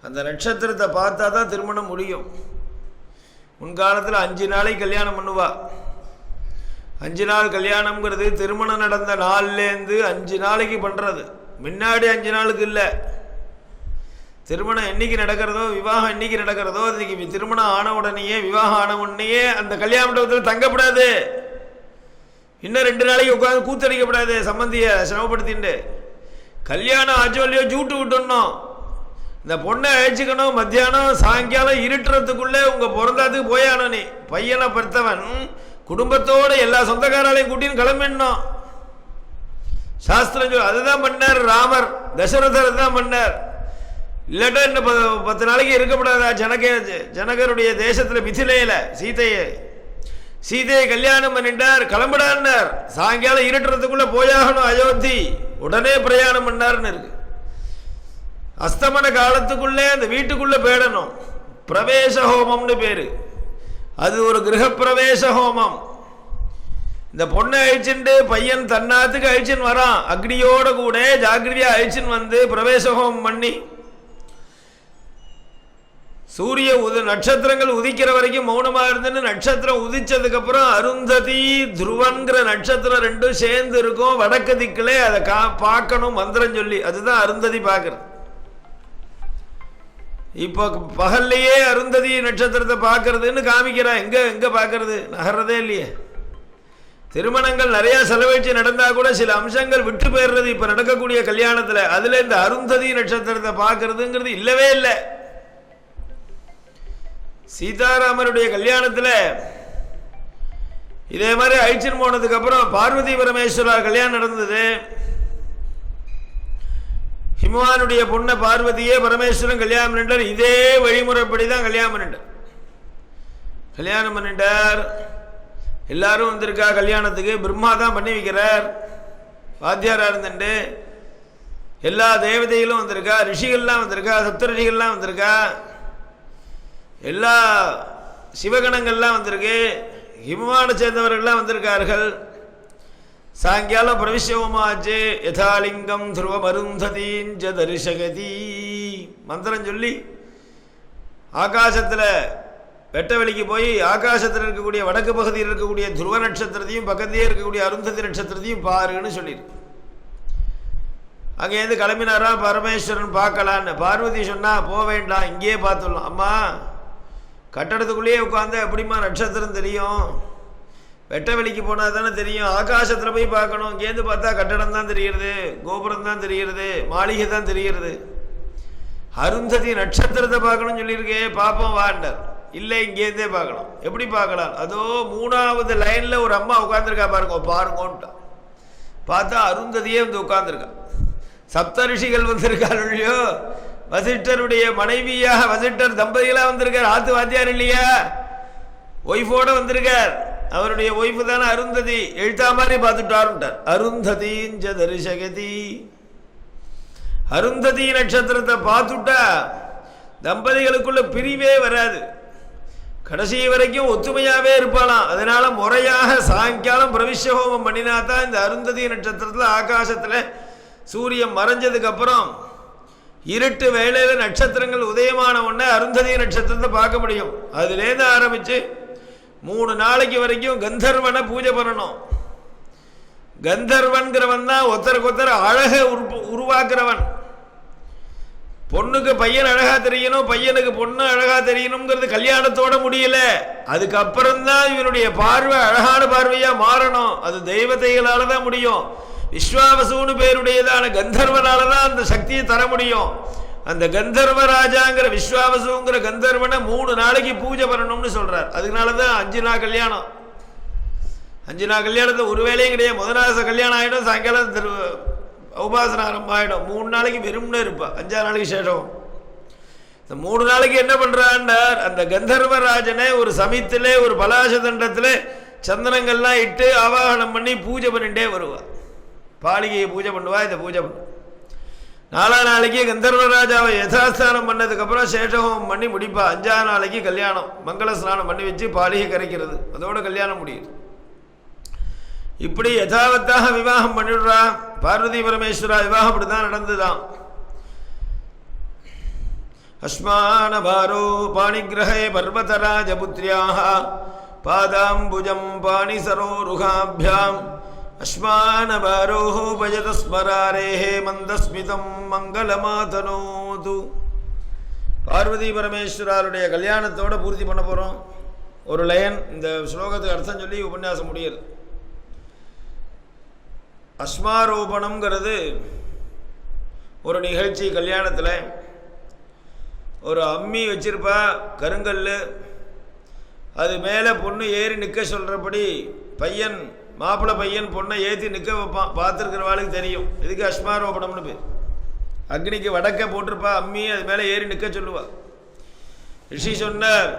அந்த நட்சத்திரத்தை பார்த்தா தான் திருமணம் முடியும். முன்காலத்தில் 5 நாளைக்கு கல்யாணம் பண்ணுவா. 5 நாள் கல்யாணம்ங்கிறது திருமணம் நடந்த நாள்லேருந்து 5 நாளைக்கு பண்ணுறது. முன்னாடி 5 நாளுக்கு இல்லை. திருமணம் என்னைக்கு நடக்கிறதோ, விவாகம் என்னைக்கு நடக்கிறதோ, அதுக்கு திருமணம் ஆன உடனேயே, விவாகம் ஆன உடனேயே அந்த கல்யாண மண்டபத்தில் தங்கப்படாது. இன்னும் 2 நாளைக்கு உட்காந்து கூத்தடிக்கப்படாது. சம்பந்தியை சிரமப்படுத்திட்டு கல்யாணம் ஆச்சோல்லையோ ஜூட்டு விட்டுடணும். இந்த பொண்ணை அழைச்சிக்கணும். மத்தியானம் சாயங்காலம் இருட்டுறதுக்குள்ளே உங்கள் பிறந்தாத்துக்கு போயானோ. நீ பையனை பெருத்தவன் குடும்பத்தோடு எல்லா சொந்தக்காராலையும் கூட்டின்னு கிளம்பிடணும். சாஸ்திரம் சொல். அதுதான் பண்ணார் ராமர். தசரதர் தான் பண்ணார். இல்லாட்டா இன்னும் 10 நாளைக்கு இருக்கப்படாதா? ஜனகருடைய தேசத்தில் மிதிலையில் சீதையை கல்யாணம் பண்ணிட்டார். கிளம்பிடார். சாயங்காலம் இருட்டுறதுக்குள்ளே போயாகணும் அயோத்தி. உடனே பிரயாணம் பண்ணார்னு இருக்கு. அஸ்தமன காலத்துக்குள்ளே அந்த வீட்டுக்குள்ளே போயிடணும். பிரவேச ஹோமம்னு பேர். அது ஒரு கிரகப்பிரவேச ஹோமம். இந்த பொண்ணை அழிச்சுட்டு பையன் தன்னாத்துக்கு அழிச்சுன்னு வரான். அக்னியோட கூட ஜாக்கிரதையாக அழிச்சுன்னு வந்து பிரவேச ஹோமம் பண்ணி சூரிய நட்சத்திரங்கள் உதிக்கிற வரைக்கும் மௌனமாக இருந்துன்னு நட்சத்திரம் உதிச்சதுக்கப்புறம் அருந்ததி துருவன்கிற நட்சத்திரம் 2 சேர்ந்து இருக்கும் வடக்கு திக்கிலே. அதை பார்க்கணும் மந்திரம் சொல்லி. அதுதான் அருந்ததி பார்க்கறது. இப்போ பகல்லையே அருந்ததி நட்சத்திரத்தை பார்க்கறதுன்னு காமிக்கிறா. எங்கே பார்க்கறது? நகர்றதே இல்லையே. திருமணங்கள் நிறையா செலவழிச்சு நடந்தால் கூட சில அம்சங்கள் விட்டு போயிடுறது. இப்போ நடக்கக்கூடிய கல்யாணத்தில் அதில் இந்த அருந்ததி நட்சத்திரத்தை பார்க்கறதுங்கிறது இல்லவே இல்லை. சீதாராமருடைய கல்யாணத்தில் இதே மாதிரி அழிச்சின் போனதுக்கப்புறம் பார்வதி பரமேஸ்வரர் கல்யாணம் நடந்தது. ஹிமவானுடைய பொண்ணை பார்வதியே பரமேஸ்வரன் கல்யாணம் பண்ணிட்டார். இதே வழிமுறைப்படி தான் கல்யாணம் பண்ணிட்டார். எல்லாரும் வந்திருக்கா கல்யாணத்துக்கு. பிரம்மா தான் பண்ணி வைக்கிறார். வாத்தியாரா இருந்துட்டு எல்லா தேவதைகளும் வந்திருக்கா. ரிஷிகள்லாம் வந்திருக்கா. சப்தரிஷிகள்லாம் வந்திருக்கா. எல்லா சிவகணங்கள்லாம் வந்திருக்கு. ஹிமவானை சேர்ந்தவர்கள்லாம் வந்திருக்கார்கள். சாயங்காலம் பிரவிஷ்யமாச்சு. யதாலிங்கம் துருவம் அருந்ததீஞ்ச தரிசகதி மந்திரம் சொல்லி ஆகாசத்தில் வெட்ட வெளிக்கு போய் ஆகாசத்தில் இருக்கக்கூடிய வடக்கு பகுதியில் இருக்கக்கூடிய துருவ நட்சத்திரத்தையும் பக்கத்திலே இருக்கக்கூடிய அருந்ததி நட்சத்திரத்தையும் பாருன்னு சொல்லியிருக்கு. அங்கேருந்து கிளம்பினாரா பரமேஸ்வரன் பார்க்கலான்னு. பார்வதி சொன்னா போக வேண்டாம், இங்கேயே பார்த்துடலாம். அம்மா கட்டடத்துக்குள்ளேயே உட்காந்து எப்படிம்மா நட்சத்திரம் தெரியும்? வெட்ட வெளிக்கு போனால் தானே தெரியும். ஆகாசத்தில் போய் பார்க்கணும். இங்கேருந்து பார்த்தா கட்டடம் தான் தெரிகிறது, கோபுரம் தான் தெரிகிறது, மாளிகை தான் தெரிகிறது. அருந்ததி நட்சத்திரத்தை பார்க்கணும்னு சொல்லியிருக்கே, பார்ப்போம் வாண்டார். இல்லை இங்கேருந்தே பார்க்கலாம். எப்படி பார்க்கலாம்? அதோ 3வது லைனில் ஒரு அம்மா உட்காந்துருக்கா பாருங்கோன்ட்டா. பார்த்தா அருந்ததியே வந்து உட்காந்துருக்கா. சப்தரிஷிகள் வந்திருக்காரு இல்லையோ, வசிஷ்டருடைய மனைவியாக வசிஷ்டர் தம்பதிகளாக வந்திருக்கார். ஆத்து வாத்தியார் இல்லையா, ஒய்ஃபோட வந்திருக்கார். அவருடைய ஒய்ஃபு தானே அருந்ததி. எழுத்தா மாதிரி பார்த்துட்டாருன்ட்டார். அருந்ததீஞ்ச தரிசகதி. அருந்ததி நட்சத்திரத்தை பார்த்துட்டா தம்பதிகளுக்குள்ள பிரிவே வராது. கடைசி வரைக்கும் ஒத்துமையாகவே இருப்பாளாம். அதனால முறையாக சாயங்காலம் பிரவிஷ்ய ஹோமம் பண்ணினா தான் இந்த அருந்ததி நட்சத்திரத்தில் ஆகாசத்தில் சூரியன் மறைஞ்சதுக்கப்புறம் இருட்டு வேளையில் நட்சத்திரங்கள் உதயமான உடனே அருந்ததி நட்சத்திரத்தை பார்க்க முடியும். அதுலேருந்து ஆரம்பித்து 3 நாளைக்கு வரைக்கும் கந்தர்வனை பூஜை பண்ணணும். கந்தர்வன்கிறவன் தான் ஒருத்தருக்கு அழக உருவாக்குறவன். பொண்ணுக்கு பையன் அழகா தெரியணும், பையனுக்கு பொண்ணு அழகா தெரியணுங்கிறது கல்யாணத்தோட முடியல. அதுக்கப்புறம்தான் இவனுடைய பார்வை அழகான பார்வையா மாறணும். அது தெய்வத்தைகளால தான் முடியும். விஸ்வாவசுன்னு பேருடையதான கந்தர்வனால தான் அந்த சக்தியை தர முடியும். அந்த கந்தர்வ ராஜாங்கிற விஸ்வாவசுங்கிற கந்தர்வனை 3 நாளைக்கு பூஜை பண்ணணும்னு சொல்றார். அதனால தான் 5 நாள் கல்யாணம். 5 நாள் கல்யாணத்தை ஒரு வேலையும் கிடையாது. முதல் நாள் கல்யாணம் ஆகிடும், சாயங்காலம் உபாசன ஆரம்பம் ஆகிடும். 3 நாளைக்கு வெறும்னு இருப்பா. 5ஆம் நாளைக்கு சேஷம். இந்த 3 நாளைக்கு என்ன பண்றான்னார், அந்த கந்தர்வராஜனை ஒரு சமயத்திலே ஒரு பலாச தண்டத்தில் சந்தனங்கள்லாம் இட்டு ஆவாகனம் பண்ணி பூஜை பண்ணிட்டே வருவா. பாலிகையை பூஜை பண்ணுவா. இதை பூஜை பண்ணு. 4ஆம் நாளைக்கு கந்தர்வராஜாவை யதாஸ்தானம் பண்ணதுக்கப்புறம் சேஷகம் பண்ணி முடிப்பா. 5ஆம் நாளைக்கு கல்யாணம், மங்கள ஸ்நானம் பண்ணி வச்சு பாலிகை கரைக்கிறது. அதோட கல்யாணம் முடியுது. இப்படி யதாவத்தாக விவாகம் பண்ணிடுறா. பார்வதி பரமேஸ்வரா விவாகம் அப்படிதான் நடந்துதான். அஸ்மான பாரோ பாணிகிரஹே பர்வதராஜபுத்ரியாக பாதாம்புஜம் பாணிசரோருகாபியாம் அஸ்மான பாரோஹோ பஜதஸ்மராரேஹே மந்தஸ்மிதம் மங்களமாதனோது. பார்வதி பரமேஸ்வராருடைய கல்யாணத்தோட பூர்த்தி பண்ண போகிறோம். ஒரு லைன் இந்த ஸ்லோகத்துக்கு அர்த்தம் சொல்லி உபன்யாசம் முடியல. அஸ்மாரோபணம்ங்கிறது ஒரு நிகழ்ச்சி. கல்யாணத்தில் ஒரு அம்மி வச்சிருப்பா, கருங்கல். அது மேலே பொண்ணு ஏறி நிற்க சொல்கிறபடி பையன், மாப்பிள்ளை பையன் பொண்ணை ஏற்றி நிற்க வைப்பான். பார்த்துருக்கிறவாளுக்கு தெரியும். இதுக்கு அஸ்மாரோபணம்னு பேர். அக்னிக்கு வடக்க போட்டிருப்பா அம்மி, அது மேலே ஏறி நிற்க சொல்லுவா. ரிஷி சொன்னார்,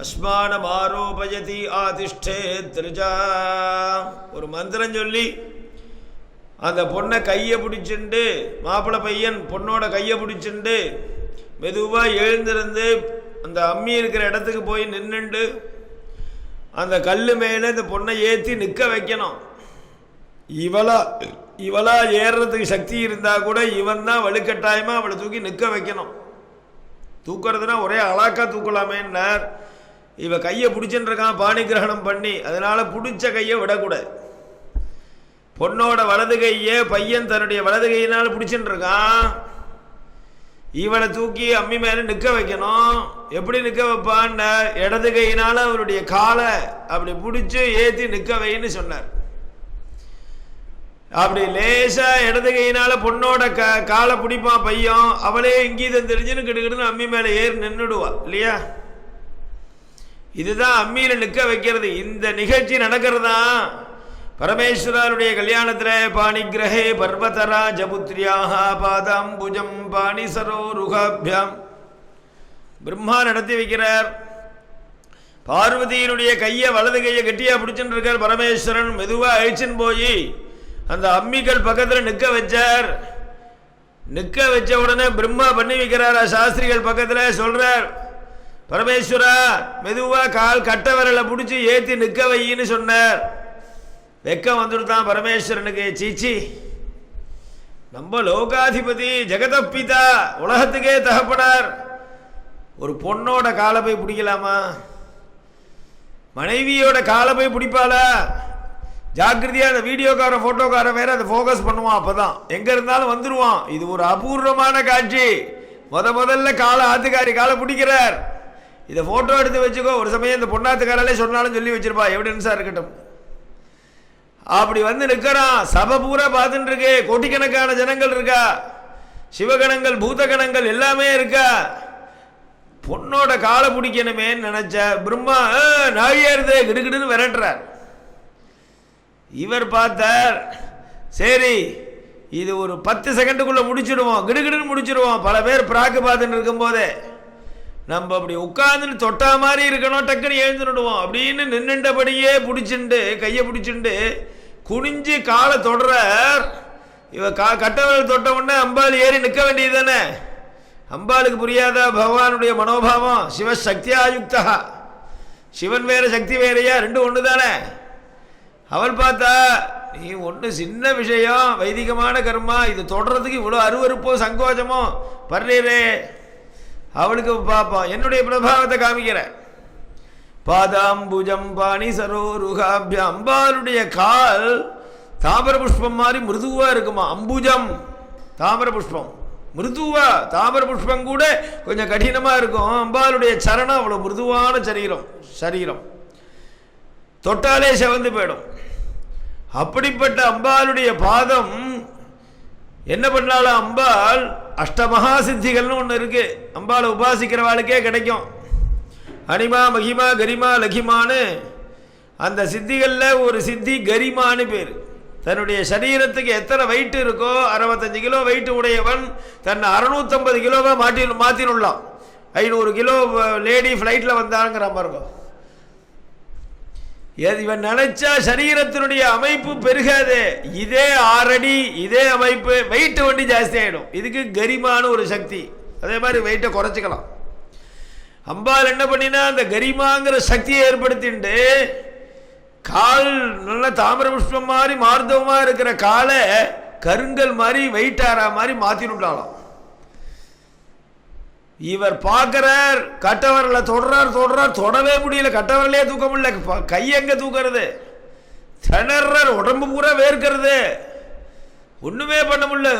அஸ்மானம் ஆரோபயதி ஆதிஷ்டே திருஜா. ஒரு மந்திரம் சொல்லி அந்த பொண்ணை கையை பிடிச்சுண்டு, மாப்பிள்ளை பையன் பொண்ணோட கையை பிடிச்சுண்டு மெதுவாக எழுந்திருந்து அந்த அம்மி இருக்கிற இடத்துக்கு போய் நின்றுண்டு அந்த கல் மேலே இந்த பொண்ணை ஏற்றி நிற்க வைக்கணும். இவளா ஏறுறதுக்கு சக்தி இருந்தால் கூட இவன் தான் வலுக்கட்டாயமாக அவளை தூக்கி நிற்க வைக்கணும். தூக்கிறதுனா ஒரே அலாக்கா தூக்கலாமேன்னார். இவ கையை பிடிச்சுன்னு இருக்கான் பாணி கிரகணம் பண்ணி, அதனால பிடிச்ச கையை விடக்கூடாது. பொண்ணோட வலது கையை பையன் தன்னுடைய வலது கையினால் பிடிச்சுன்னு இருக்கான். இவனை தூக்கி அம்மி மேலே நிற்க வைக்கணும். எப்படி நிற்க வைப்பான்? இடது கையினால் அவருடைய காலை அப்படி பிடிச்சி ஏற்றி நிற்க வைன்னு சொன்னார். அப்படி லேசா இடது கையினால் பொண்ணோட காலை பிடிப்பான் பையன். அவளே இங்கீதம் தெரிஞ்சுன்னு கிடுக்கிடுன்னு அம்மி மேலே ஏறி நின்றுடுவா இல்லையா? இதுதான் அம்மியில் நிற்க வைக்கிறது. இந்த நிகழ்ச்சி நடக்கிறதா பரமேஸ்வரருடைய கல்யாணத்தில். பாணிகிரஹே பர்வதராஜபுத்ரியாக பாதாம்புஜம் பாணிசரோருகாபியாம். பிரம்மா நடத்தி வைக்கிறார். பார்வதியினுடைய கையை வலது கையை கட்டியாக பிடிச்சுட்டு இருக்கார் பரமேஸ்வரன். மெதுவாக அழிச்சுன்னு போய் அந்த அம்மிகள் பக்கத்தில் நிற்க வச்சார். நிற்க வச்ச உடனே பிரம்மா பண்ணி வைக்கிறார். சாஸ்திரிகள் பக்கத்தில் சொல்றார், பரமேஸ்வரா மெதுவா கால் கட்ட விரலை பிடிச்சி ஏற்றி நிற்க வையின்னு சொன்னார். வெக்கம் வந்துடுதான் பரமேஸ்வரனுக்கு. சீச்சி, நம்ம லோகாதிபதி ஜெகதப்பிதா உலகத்துக்கே தகப்பனார், ஒரு பொண்ணோட காலை போய் பிடிக்கலாமா? மனைவியோட காலை போய் பிடிப்பாளா? ஜாக்கிரதையா அந்த வீடியோக்கார போட்டோக்கார வேற அதை ஃபோக்கஸ் பண்ணுவான். அப்பதான் எங்க இருந்தாலும் வந்துடுவான். இது ஒரு அபூர்வமான காட்சி. முதல்ல ஆத்துக்காரி காலை பிடிக்கிறார். இதை போட்டோ எடுத்து வச்சுக்கோ. ஒரு சமயம் இந்த பொண்ணாத்துக்காராலே சொன்னாலும் சொல்லி வச்சிருப்பா, எவிடன்ஸா இருக்கட்டும். அப்படி வந்து நிற்கிறான். சபை பூரா பார்த்துட்டு இருக்கு. கோட்டிக்கணக்கான ஜனங்கள் இருக்கா, சிவகணங்கள் பூதகணங்கள் எல்லாமே இருக்கா. பொண்ணோட காலை பிடிக்கணுமேன்னு நினைச்ச பிரம்மா நாழியாருதே கிடுகிடுன்னு விரட்டுறார். இவர் பார்த்தார், சரி இது ஒரு 10 செகண்டுக்குள்ள முடிச்சிடுவோம், கிடுகிடுன்னு முடிச்சிடுவோம். பல பேர் பிராக்கு பார்த்துட்டு இருக்கும் போதே நம்ம அப்படி உட்காந்துன்னு தொட்டா மாதிரி இருக்கணும், டக்குன்னு எழுந்துடுவோம் அப்படின்னு நின்றுண்டபடியே பிடிச்சிண்டு கையை பிடிச்சிண்டு குனிஞ்சு காலை தொடுறார். இவ கட்டவர்கள் தொட்ட உடனே அம்பாள் ஏறி நிற்க வேண்டியது தானே. அம்பாளுக்கு புரியாதா பகவானுடைய மனோபாவம்? சிவசக்தியாயுக்தா, சிவன் வேற சக்தி வேறையா, ரெண்டும் ஒன்று தானே. அவள் பார்த்தா, நீ ஒன்று சின்ன விஷயம், வைதிகமான கர்மா, இது தொடர்றதுக்கு இவ்வளோ அருவருப்போ சங்கோஜமோ பர்றீரே. அவளுக்கு பார்ப்போம், என்னுடைய பிரபாவத்தை காமிக்கிறேன். பாதாம்புஜம் பாணி சரோருகாபியம். அம்பாளுடைய கால் தாமர புஷ்பம் மாதிரி மிருதுவா இருக்குமா. அம்புஜம் தாமர புஷ்பம் மிருதுவா, தாமர புஷ்பம் கூட கொஞ்சம் கடினமா இருக்கும். அம்பாளுடைய சரணம் அவ்வளவு மிருதுவான சரீரம் தொட்டாலே செவந்து போயிடும். அப்படிப்பட்ட அம்பாளுடைய பாதம் என்ன பண்ணாலும் அம்பாள் அஷ்டமகா சித்திகள்னு ஒன்று இருக்கு. அம்பாளை உபாசிக்கிறவாளுக்கே கிடைக்கும். அனிமா மகிமா கரிமா லகிமான்னு அந்த சித்திகளில் ஒரு சித்தி கரிமான்னு பேர். தன்னுடைய சரீரத்துக்கு எத்தனை வெயிட் இருக்கோ 65 கிலோ வெயிட் உடையவன் தன்னை 650 கிலோவா மாற்றினுள்ளான். 500 கிலோ லேடி ஃப்ளைட்டில் வந்தாங்கிற பாருங்க. இவன் நினைச்சா சரீரத்தினுடைய அமைப்பு பெருகாது. இதே 6 அடி இதே அமைப்பு வெயிட் வண்டி ஜாஸ்தி ஆகிடும். இதுக்கு கரிமான ஒரு சக்தி. அதே மாதிரி வெயிட்டை குறைச்சிக்கலாம். அம்பாள் என்ன பண்ணினா அந்த கரிமாங்கிற சக்தியை ஏற்படுத்திட்டு கால் நல்ல தாமிர புஷ்பம் மாதிரி மார்தவமாக இருக்கிற காலை கருங்கல் மாதிரி வெயிட்டாரா மாதிரி மாற்றினுட்டாலாம். இவர் பார்க்கிறார், கட்டவரல தொடரார் தொடவே முடியல, கட்டவரலே தூக்க முடியல, கை எங்க தூக்கிறது, திணறார், உடம்பு பூரா வேர்க்கிறது, ஒண்ணுமே பண்ண முடியல.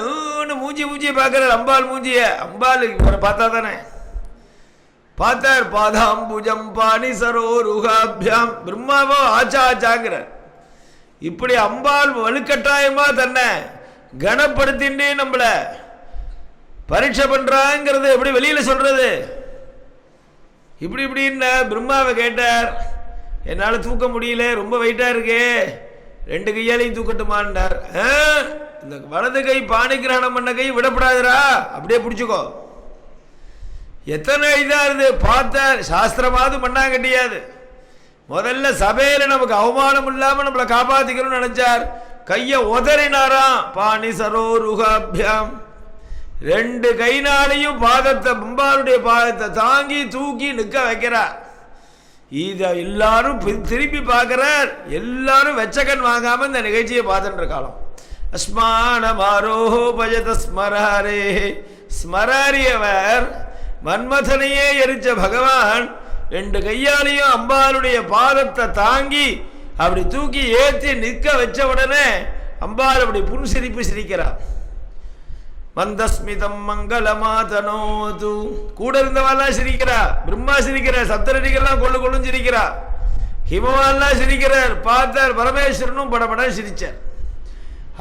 மூஞ்சியை பார்க்கிறார், அம்பாள் மூஞ்சிய. அம்பாள் இவரை பார்த்தா தானே பார்த்தார். பாதாம்புஜம் பாணி சரோருகாபியாம். பிரம்மாவோ ஆச்சாங்கிறார். இப்படி அம்பாள் வலுக்கட்டாயமா தன்னை கனப்படுத்தின்றே நம்மள பரீட்சை பண்றாங்கிறது எப்படி வெளியில சொல்றது? இப்படின்னு பிரம்மாவை கேட்டார். என்னால் தூக்க முடியல, ரொம்ப வெயிட்டா இருக்கு, 2 கையாலையும் தூக்கட்டுமான்னார். இந்த வலது கை பாணி கிரகணம் பண்ண கை விடப்படாதுரா, அப்படியே பிடிச்சுக்கோ. எத்தனை இதா இருந்து பார்த்தார். சாஸ்திரமாவது பண்ணா கட்டியாது. முதல்ல சபையில நமக்கு அவமானம் இல்லாம நம்மளை காப்பாத்திக்கணும்னு நினைச்சார். கையை உதறினாராம். பாணி சரோருகாபியாம். 2 கைனாலையும் பாதத்தை அம்பாளுடைய பாதத்தை தாங்கி தூக்கி நிற்க வைக்கிறார். இத எல்லாரும் திருப்பி பார்க்கிறார். எல்லாரும் வெச்சகன் வாங்காம இந்த நிகழ்ச்சியை பார்த்துட்டு இருக்காளாம். அஸ்மானமாரோஹோ பஜத ஸ்மராரே. ஸ்மராரியவர் மன்மதனையே எரிச்ச பகவான் 2 கையாலையும் அம்பாளுடைய பாதத்தை தாங்கி அப்படி தூக்கி ஏற்றி நிற்க வச்ச உடனே அம்பாள் அப்படி புன்சிரிப்பு சிரிக்கிறார். மந்தஸ்மிதம் மங்களமாதனோது. கூட இருந்தவாள்லாம் சிரிக்கிறா. பிரம்மா சிரிக்கிறார், சப்தரடிகள்லாம் கொள்ளும் சிரிக்கிறா, ஹிமவான்லாம் சிரிக்கிறார். பார்த்தார், பரமேஸ்வரனும் படபட சிரிச்சார்.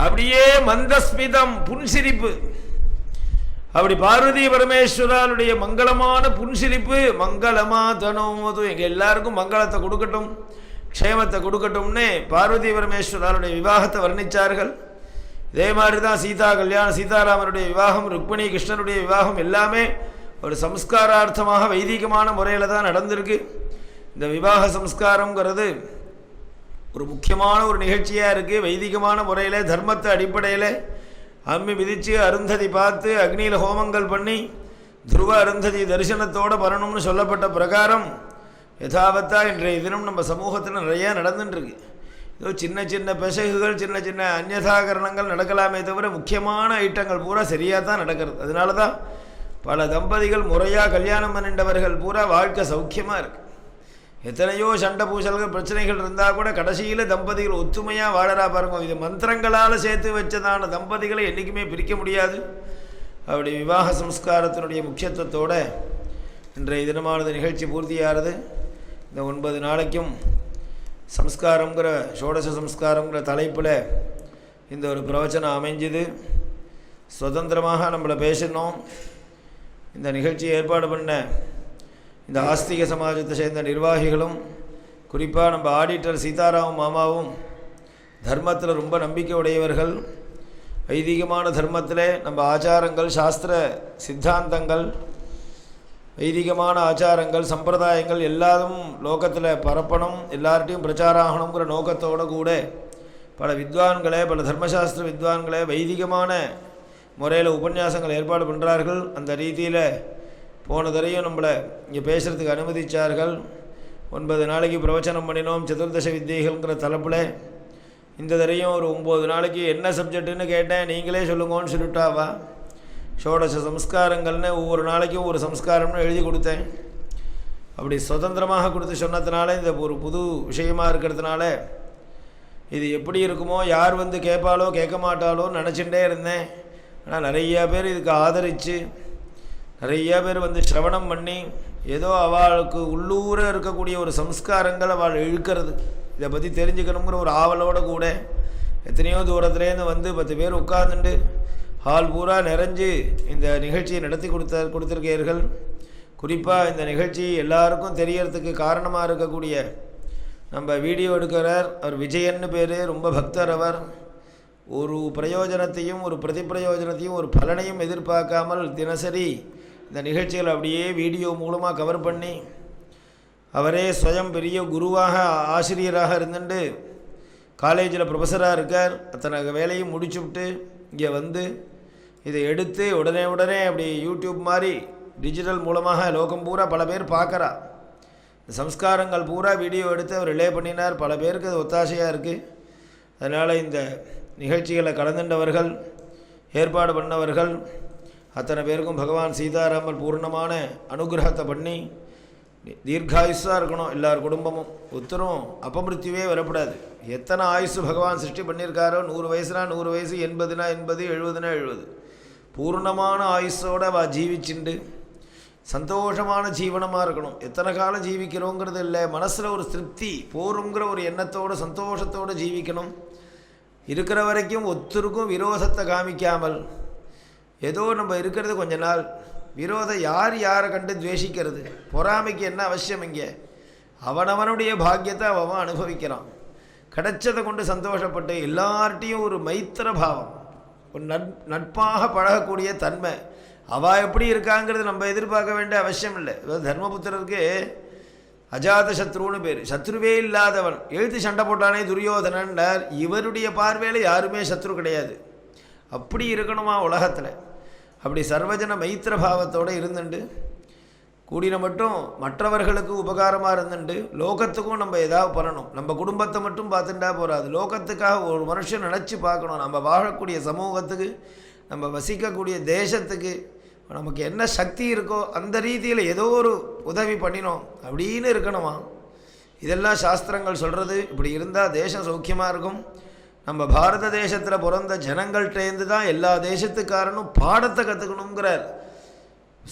அப்படியே மந்தஸ்மிதம் புன்சிரிப்பு. அப்படி பார்வதி பரமேஸ்வராளுடைய மங்களமான புன்சிரிப்பு. மங்களமாதனோது. எங்க எல்லாருக்கும் மங்களத்தை கொடுக்கட்டும், க்ஷேமத்தை கொடுக்கட்டும்னு பார்வதி பரமேஸ்வராளுடைய விவாகத்தை வர்ணிச்சார்கள். இதே மாதிரி தான் சீதா கல்யாணம், சீதாராமனுடைய விவாகம், ருக்மிணி கிருஷ்ணனுடைய விவாகம் எல்லாமே ஒரு சம்ஸ்காரார்த்தமாக வைதிகமான முறையில் தான் நடந்திருக்கு. இந்த விவாக சம்ஸ்காரங்கிறது ஒரு முக்கியமான ஒரு நிகழ்ச்சியாக இருக்குது. வைதிகமான முறையில் தர்மத்தை அடிப்படையில் அம்மி மிதித்து அருந்ததி பார்த்து அக்னியில் ஹோமங்கள் பண்ணி துருவ அருந்ததி தரிசனத்தோடு வரணும்னு சொல்லப்பட்ட பிரகாரம் யதாவத்தா இன்றைய தினம் நம்ம சமூகத்தில் நிறையா நடந்துட்டுருக்கு. ஏதோ சின்ன பெசகுகள், சின்ன அந்யதாகரணங்கள் நடக்கலாமே தவிர முக்கியமான ஐட்டங்கள் பூரா சரியாக தான் நடக்கிறது. அதனால தான் பல தம்பதிகள் முறையாக கல்யாணம் பண்ணின்றவர்கள் பூரா வாழ்க்கை சௌக்கியமாக இருக்குது. எத்தனையோ சண்டை பூசல்கள் பிரச்சனைகள் இருந்தால் கூட கடைசியில் தம்பதிகள் ஒத்துமையாக வாழறா பாருங்க. இது மந்திரங்களால் சேர்த்து வச்சதான தம்பதிகளை என்றைக்குமே பிரிக்க முடியாது. அப்படி விவாக சம்ஸ்காரத்தினுடைய முக்கியத்துவத்தோடு இன்றைய தினமானது நிகழ்ச்சி பூர்த்தியாகிறது. இந்த 9 நாளைக்கும் சம்ஸ்காரங்கிற ஷோடச சம்ஸ்காரங்கிற தலைப்பில் இந்த ஒரு பிரவச்சனம் அமைஞ்சுது. சுதந்திரமாக நம்மளை பேசணும். இந்த நிகழ்ச்சியை ஏற்பாடு பண்ண இந்த ஆஸ்திக சமாஜத்தை சேர்ந்த நிர்வாகிகளும், குறிப்பாக நம்ம ஆடிட்டர் சீதாராமன் மாமாவும் தர்மத்தில் ரொம்ப நம்பிக்கை உடையவர்கள். வைதிகமான தர்மத்தில் நம்ம ஆச்சாரங்கள், சாஸ்திர சித்தாந்தங்கள், வைதிகமான ஆச்சாரங்கள், சம்பிரதாயங்கள் எல்லாரும் லோகத்தில் பரப்பணும், எல்லார்ட்டையும் பிரச்சாரம் ஆகணுங்கிற நோக்கத்தோடு கூட பல வித்வான்களை, பல தர்மசாஸ்திர வித்வான்களை வைதிகமான முறையில் உபன்யாசங்கள் ஏற்பாடு பண்ணுறார்கள். அந்த ரீதியில் போன தரையும் நம்மளை இங்கே பேசுகிறதுக்கு அனுமதித்தார்கள். 9 நாளைக்கு பிரவச்சனம் பண்ணினோம் சதுர்தச வித்தியைகள்ங்கிற தலைப்பில். இந்த தரையும் ஒரு 9 நாளைக்கு என்ன சப்ஜெக்ட்டுன்னு கேட்டேன். நீங்களே சொல்லுங்கன்னு சொல்லிட்டாவா. ஷோடச சம்ஸ்காரங்கள்னு ஒவ்வொரு நாளைக்கும் ஒரு சம்ஸ்காரம்னு எழுதி கொடுத்தேன். அப்படி சுதந்திரமாக கொடுத்து சொன்னதுனால இந்த ஒரு புது விஷயமாக இருக்கிறதுனால இது எப்படி இருக்குமோ, யார் வந்து கேட்பாலோ கேட்க மாட்டாலோ நினச்சிட்டே இருந்தேன். ஆனால் நிறையா பேர் இதுக்கு ஆதரித்து நிறையா பேர் வந்து சிரவணம் பண்ணி ஏதோ அவளுக்கு உள்ளூர இருக்கக்கூடிய ஒரு சம்ஸ்காரங்கள் அவள் இழுக்கிறது, இதை பற்றி தெரிஞ்சுக்கணுங்கிற ஒரு ஆவலோடு கூட எத்தனையோ தூரத்துலேருந்து வந்து 10 பேர் உட்கார்ந்துட்டு ஹால் பூரா நிறைஞ்சு இந்த நிகழ்ச்சியை நடத்தி கொடுத்துருக்கீர்கள். குறிப்பாக இந்த நிகழ்ச்சி எல்லாருக்கும் தெரியறதுக்கு காரணமாக இருக்கக்கூடிய நம்ம வீடியோ எடுக்கிறார், அவர் விஜயன்னு பேர், ரொம்ப பக்தர் அவர். ஒரு பிரயோஜனத்தையும் ஒரு பிரதிப்பிரயோஜனத்தையும் ஒரு பலனையும் எதிர்பார்க்காமல் தினசரி இந்த நிகழ்ச்சிகள் அப்படியே வீடியோ மூலமாக கவர் பண்ணி அவரே சுயம் பெரிய குருவாக ஆசிரியராக இருந்துட்டு காலேஜில் ப்ரொஃபஸராக இருக்கார். அத்தனை வேலையும் முடிச்சுவிட்டு இங்கே வந்து இதை எடுத்து உடனே அப்படி யூடியூப் மாதிரி டிஜிட்டல் மூலமாக லோகம் பூரா பல பேர் பார்க்குறா. இந்த சம்ஸ்காரங்கள் பூரா வீடியோ எடுத்து அவர் ரிலே பண்ணினார். பல பேருக்கு அது ஒத்தாசையாக இருக்குது. அதனால் இந்த நிகழ்ச்சிகளை கலந்துண்டவர்கள், ஏற்பாடு பண்ணவர்கள் அத்தனை பேருக்கும் பகவான் சீதாராமர் பூர்ணமான அனுகிரகத்தை பண்ணி தீர்காயுஷாக இருக்கணும். எல்லார் குடும்பமும் ஒருத்தரும் அபமிருத்தியுவே வரக்கூடாது. எத்தனை ஆயுசு பகவான் சிருஷ்டி பண்ணியிருக்காரோ, 100 வயசுனா 100 வயசு, 80னா 80, 70னா 70, பூர்ணமான ஆயுஷோடு அவள் ஜீவிச்சுண்டு சந்தோஷமான ஜீவனமாக இருக்கணும். எத்தனை காலம் ஜீவிக்கிறோங்கிறது இல்லை, மனசில் ஒரு திருப்தி போருங்கிற ஒரு எண்ணத்தோடு சந்தோஷத்தோடு ஜீவிக்கணும். இருக்கிற வரைக்கும் ஒருத்தருக்கும் விரோதத்தை காமிக்காமல் ஏதோ நம்ம இருக்கிறது கொஞ்ச நாள். விரோதம் யாரை கண்டு துவேஷிக்கிறது, பொறாமைக்கு என்ன அவசியம்? இங்கே அவனவனுடைய பாக்கியத்தை அவன் அனுபவிக்கிறான். கிடைச்சதை கொண்டு சந்தோஷப்பட்டு எல்லார்ட்டையும் ஒரு மைத்திர பாவம், ஒரு நட்பாக பழகக்கூடிய தன்மை. அவள் எப்படி இருக்காங்கிறது நம்ம எதிர்பார்க்க வேண்டிய அவசியம் இல்லை. தர்மபுத்திரருக்கு அஜாத சத்ருன்னு பேர், சத்ருவே இல்லாதவன். எழுத்து சண்டை போட்டானே துரியோதனன்டார். இவருடைய பார்வையில் யாருமே சத்ரு கிடையாது. அப்படி இருக்கணுமா உலகத்தில்? அப்படி சர்வஜன மைத்திர பாவத்தோடு இருந்துண்டு கூடின மட்டும் மற்றவர்களுக்கு உபகாரமாக இருந்துட்டு லோகத்துக்கும் நம்ம ஏதாவது பண்ணணும். நம்ம குடும்பத்தை மட்டும் பார்த்துட்டா போகாது, லோகத்துக்காக ஒரு மனுஷன் நினச்சி பார்க்கணும். நம்ம வாழக்கூடிய சமூகத்துக்கு, நம்ம வசிக்கக்கூடிய தேசத்துக்கு நமக்கு என்ன சக்தி இருக்கோ அந்த ரீதியில் ஏதோ ஒரு உதவி பண்ணினோம் அப்படின்னு இருக்கணுமா. இதெல்லாம் சாஸ்திரங்கள் சொல்கிறது. இப்படி இருந்தால் தேசம் சௌக்கியமாக இருக்கும். நம்ம பாரத தேசத்தில் பிறந்த ஜனங்கள்கிட்டேருந்து தான் எல்லா தேசத்துக்காரனும் பாடத்தை கற்றுக்கணுங்கிறார்.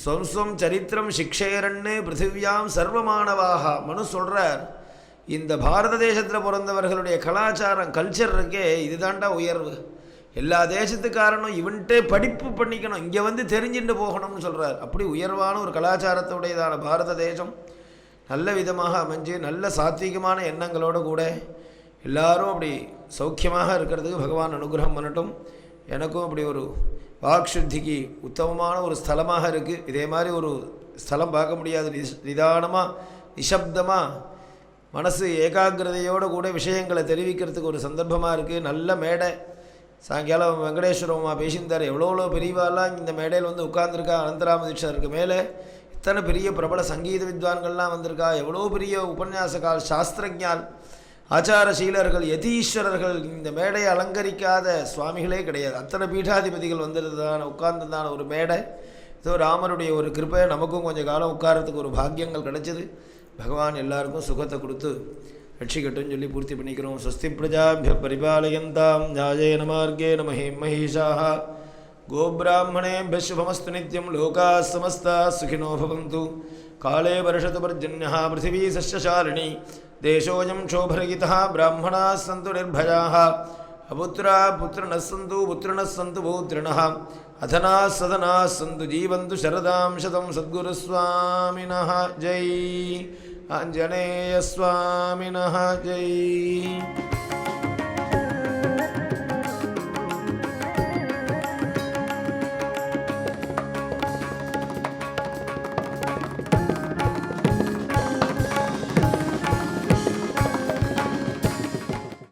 சொம்சம் சரித்திரம் சிக்ஷேரன்னு பிருத்திவியாம் சர்வமானவாக மனு சொல்கிறார். இந்த பாரத தேசத்தில் பிறந்தவர்களுடைய கலாச்சாரம், கல்ச்சர் இருக்கே, இதுதாண்டா உயர்வு. எல்லா தேசத்துக்காரனும் இவன்ட்டே படிப்பு பண்ணிக்கணும், இங்கே வந்து தெரிஞ்சுட்டு போகணும்னு சொல்கிறார். அப்படி உயர்வான ஒரு கலாச்சாரத்துடையதான பாரத தேசம் நல்ல விதமாக அமைஞ்சு நல்ல சாத்வீகமான எண்ணங்களோடு கூட எல்லாரும் அப்படி சௌக்கியமாக இருக்கிறதுக்கு பகவான் அனுகிரகம் பண்ணட்டும். எனக்கும் அப்படி ஒரு வாக்ஷுத்திக்கு உத்தமமான ஒரு ஸ்தலமாக இருக்குது. இதே மாதிரி ஒரு ஸ்தலம் பார்க்க முடியாது. நிதானமாக நிசப்தமாக மனசு ஏகாகிரதையோடு கூட விஷயங்களை தெரிவிக்கிறதுக்கு ஒரு சந்தர்ப்பமாக இருக்குது. நல்ல மேடை. சாயங்காலம் வெங்கடேஸ்வரம்மா பேசியிருந்தார். எவ்வளோ பெரியவாலாம் இந்த மேடையில் வந்து உட்கார்ந்துருக்கா. அனந்தராம தீட்சருக்கு மேலே இத்தனை பெரிய பிரபல சங்கீத வித்வான்கள்லாம் வந்திருக்கா. எவ்வளோ பெரிய உபன்யாசகால், சாஸ்திரஜால், ஆச்சாரசீலர்கள், யதீஸ்வரர்கள். இந்த மேடையை அலங்கரிக்காத சுவாமிகளே கிடையாது. அத்தனை பீட்டாதிபதிகள் வந்திருந்ததான உட்கார்ந்துருந்தான ஒரு மேடை. ஏதோ ராமருடைய ஒரு கிருப்பை நமக்கும் கொஞ்சம் காலம் உட்காரத்துக்கு ஒரு பாக்கியங்கள் கிடைச்சிது. பகவான் எல்லாருக்கும் சுகத்தை கொடுத்து ரட்சிக்கட்டும்னு சொல்லி பூர்த்தி பண்ணிக்கிறோம். ஸ்வஸ்தி பிரஜாபிய பரிபாலயந்தாம் நியாயேன மார்கேண மஹீம் மஹீஷாः கோப்ராஹ்மணேभ्यः शुभमस्तु नित्यं लोकाः समस्ताः सुखिनो भवन्तु. काले वर्षतु पर्जन्यः पृथिवी सस्यशालिनी देशोऽयं क्षोभरहितः ब्राह्मणाः सन्तु निर्भयाः अपुत्राः पुत्रिणः सन्तु पुत्रिणः सन्तु पौत्रिणः अधनाः सदनाः सन्तु जीवन्तु शरदां शतं सद्गुरुस्वामिनः जय आञ्जनेयस्वामिनः जय.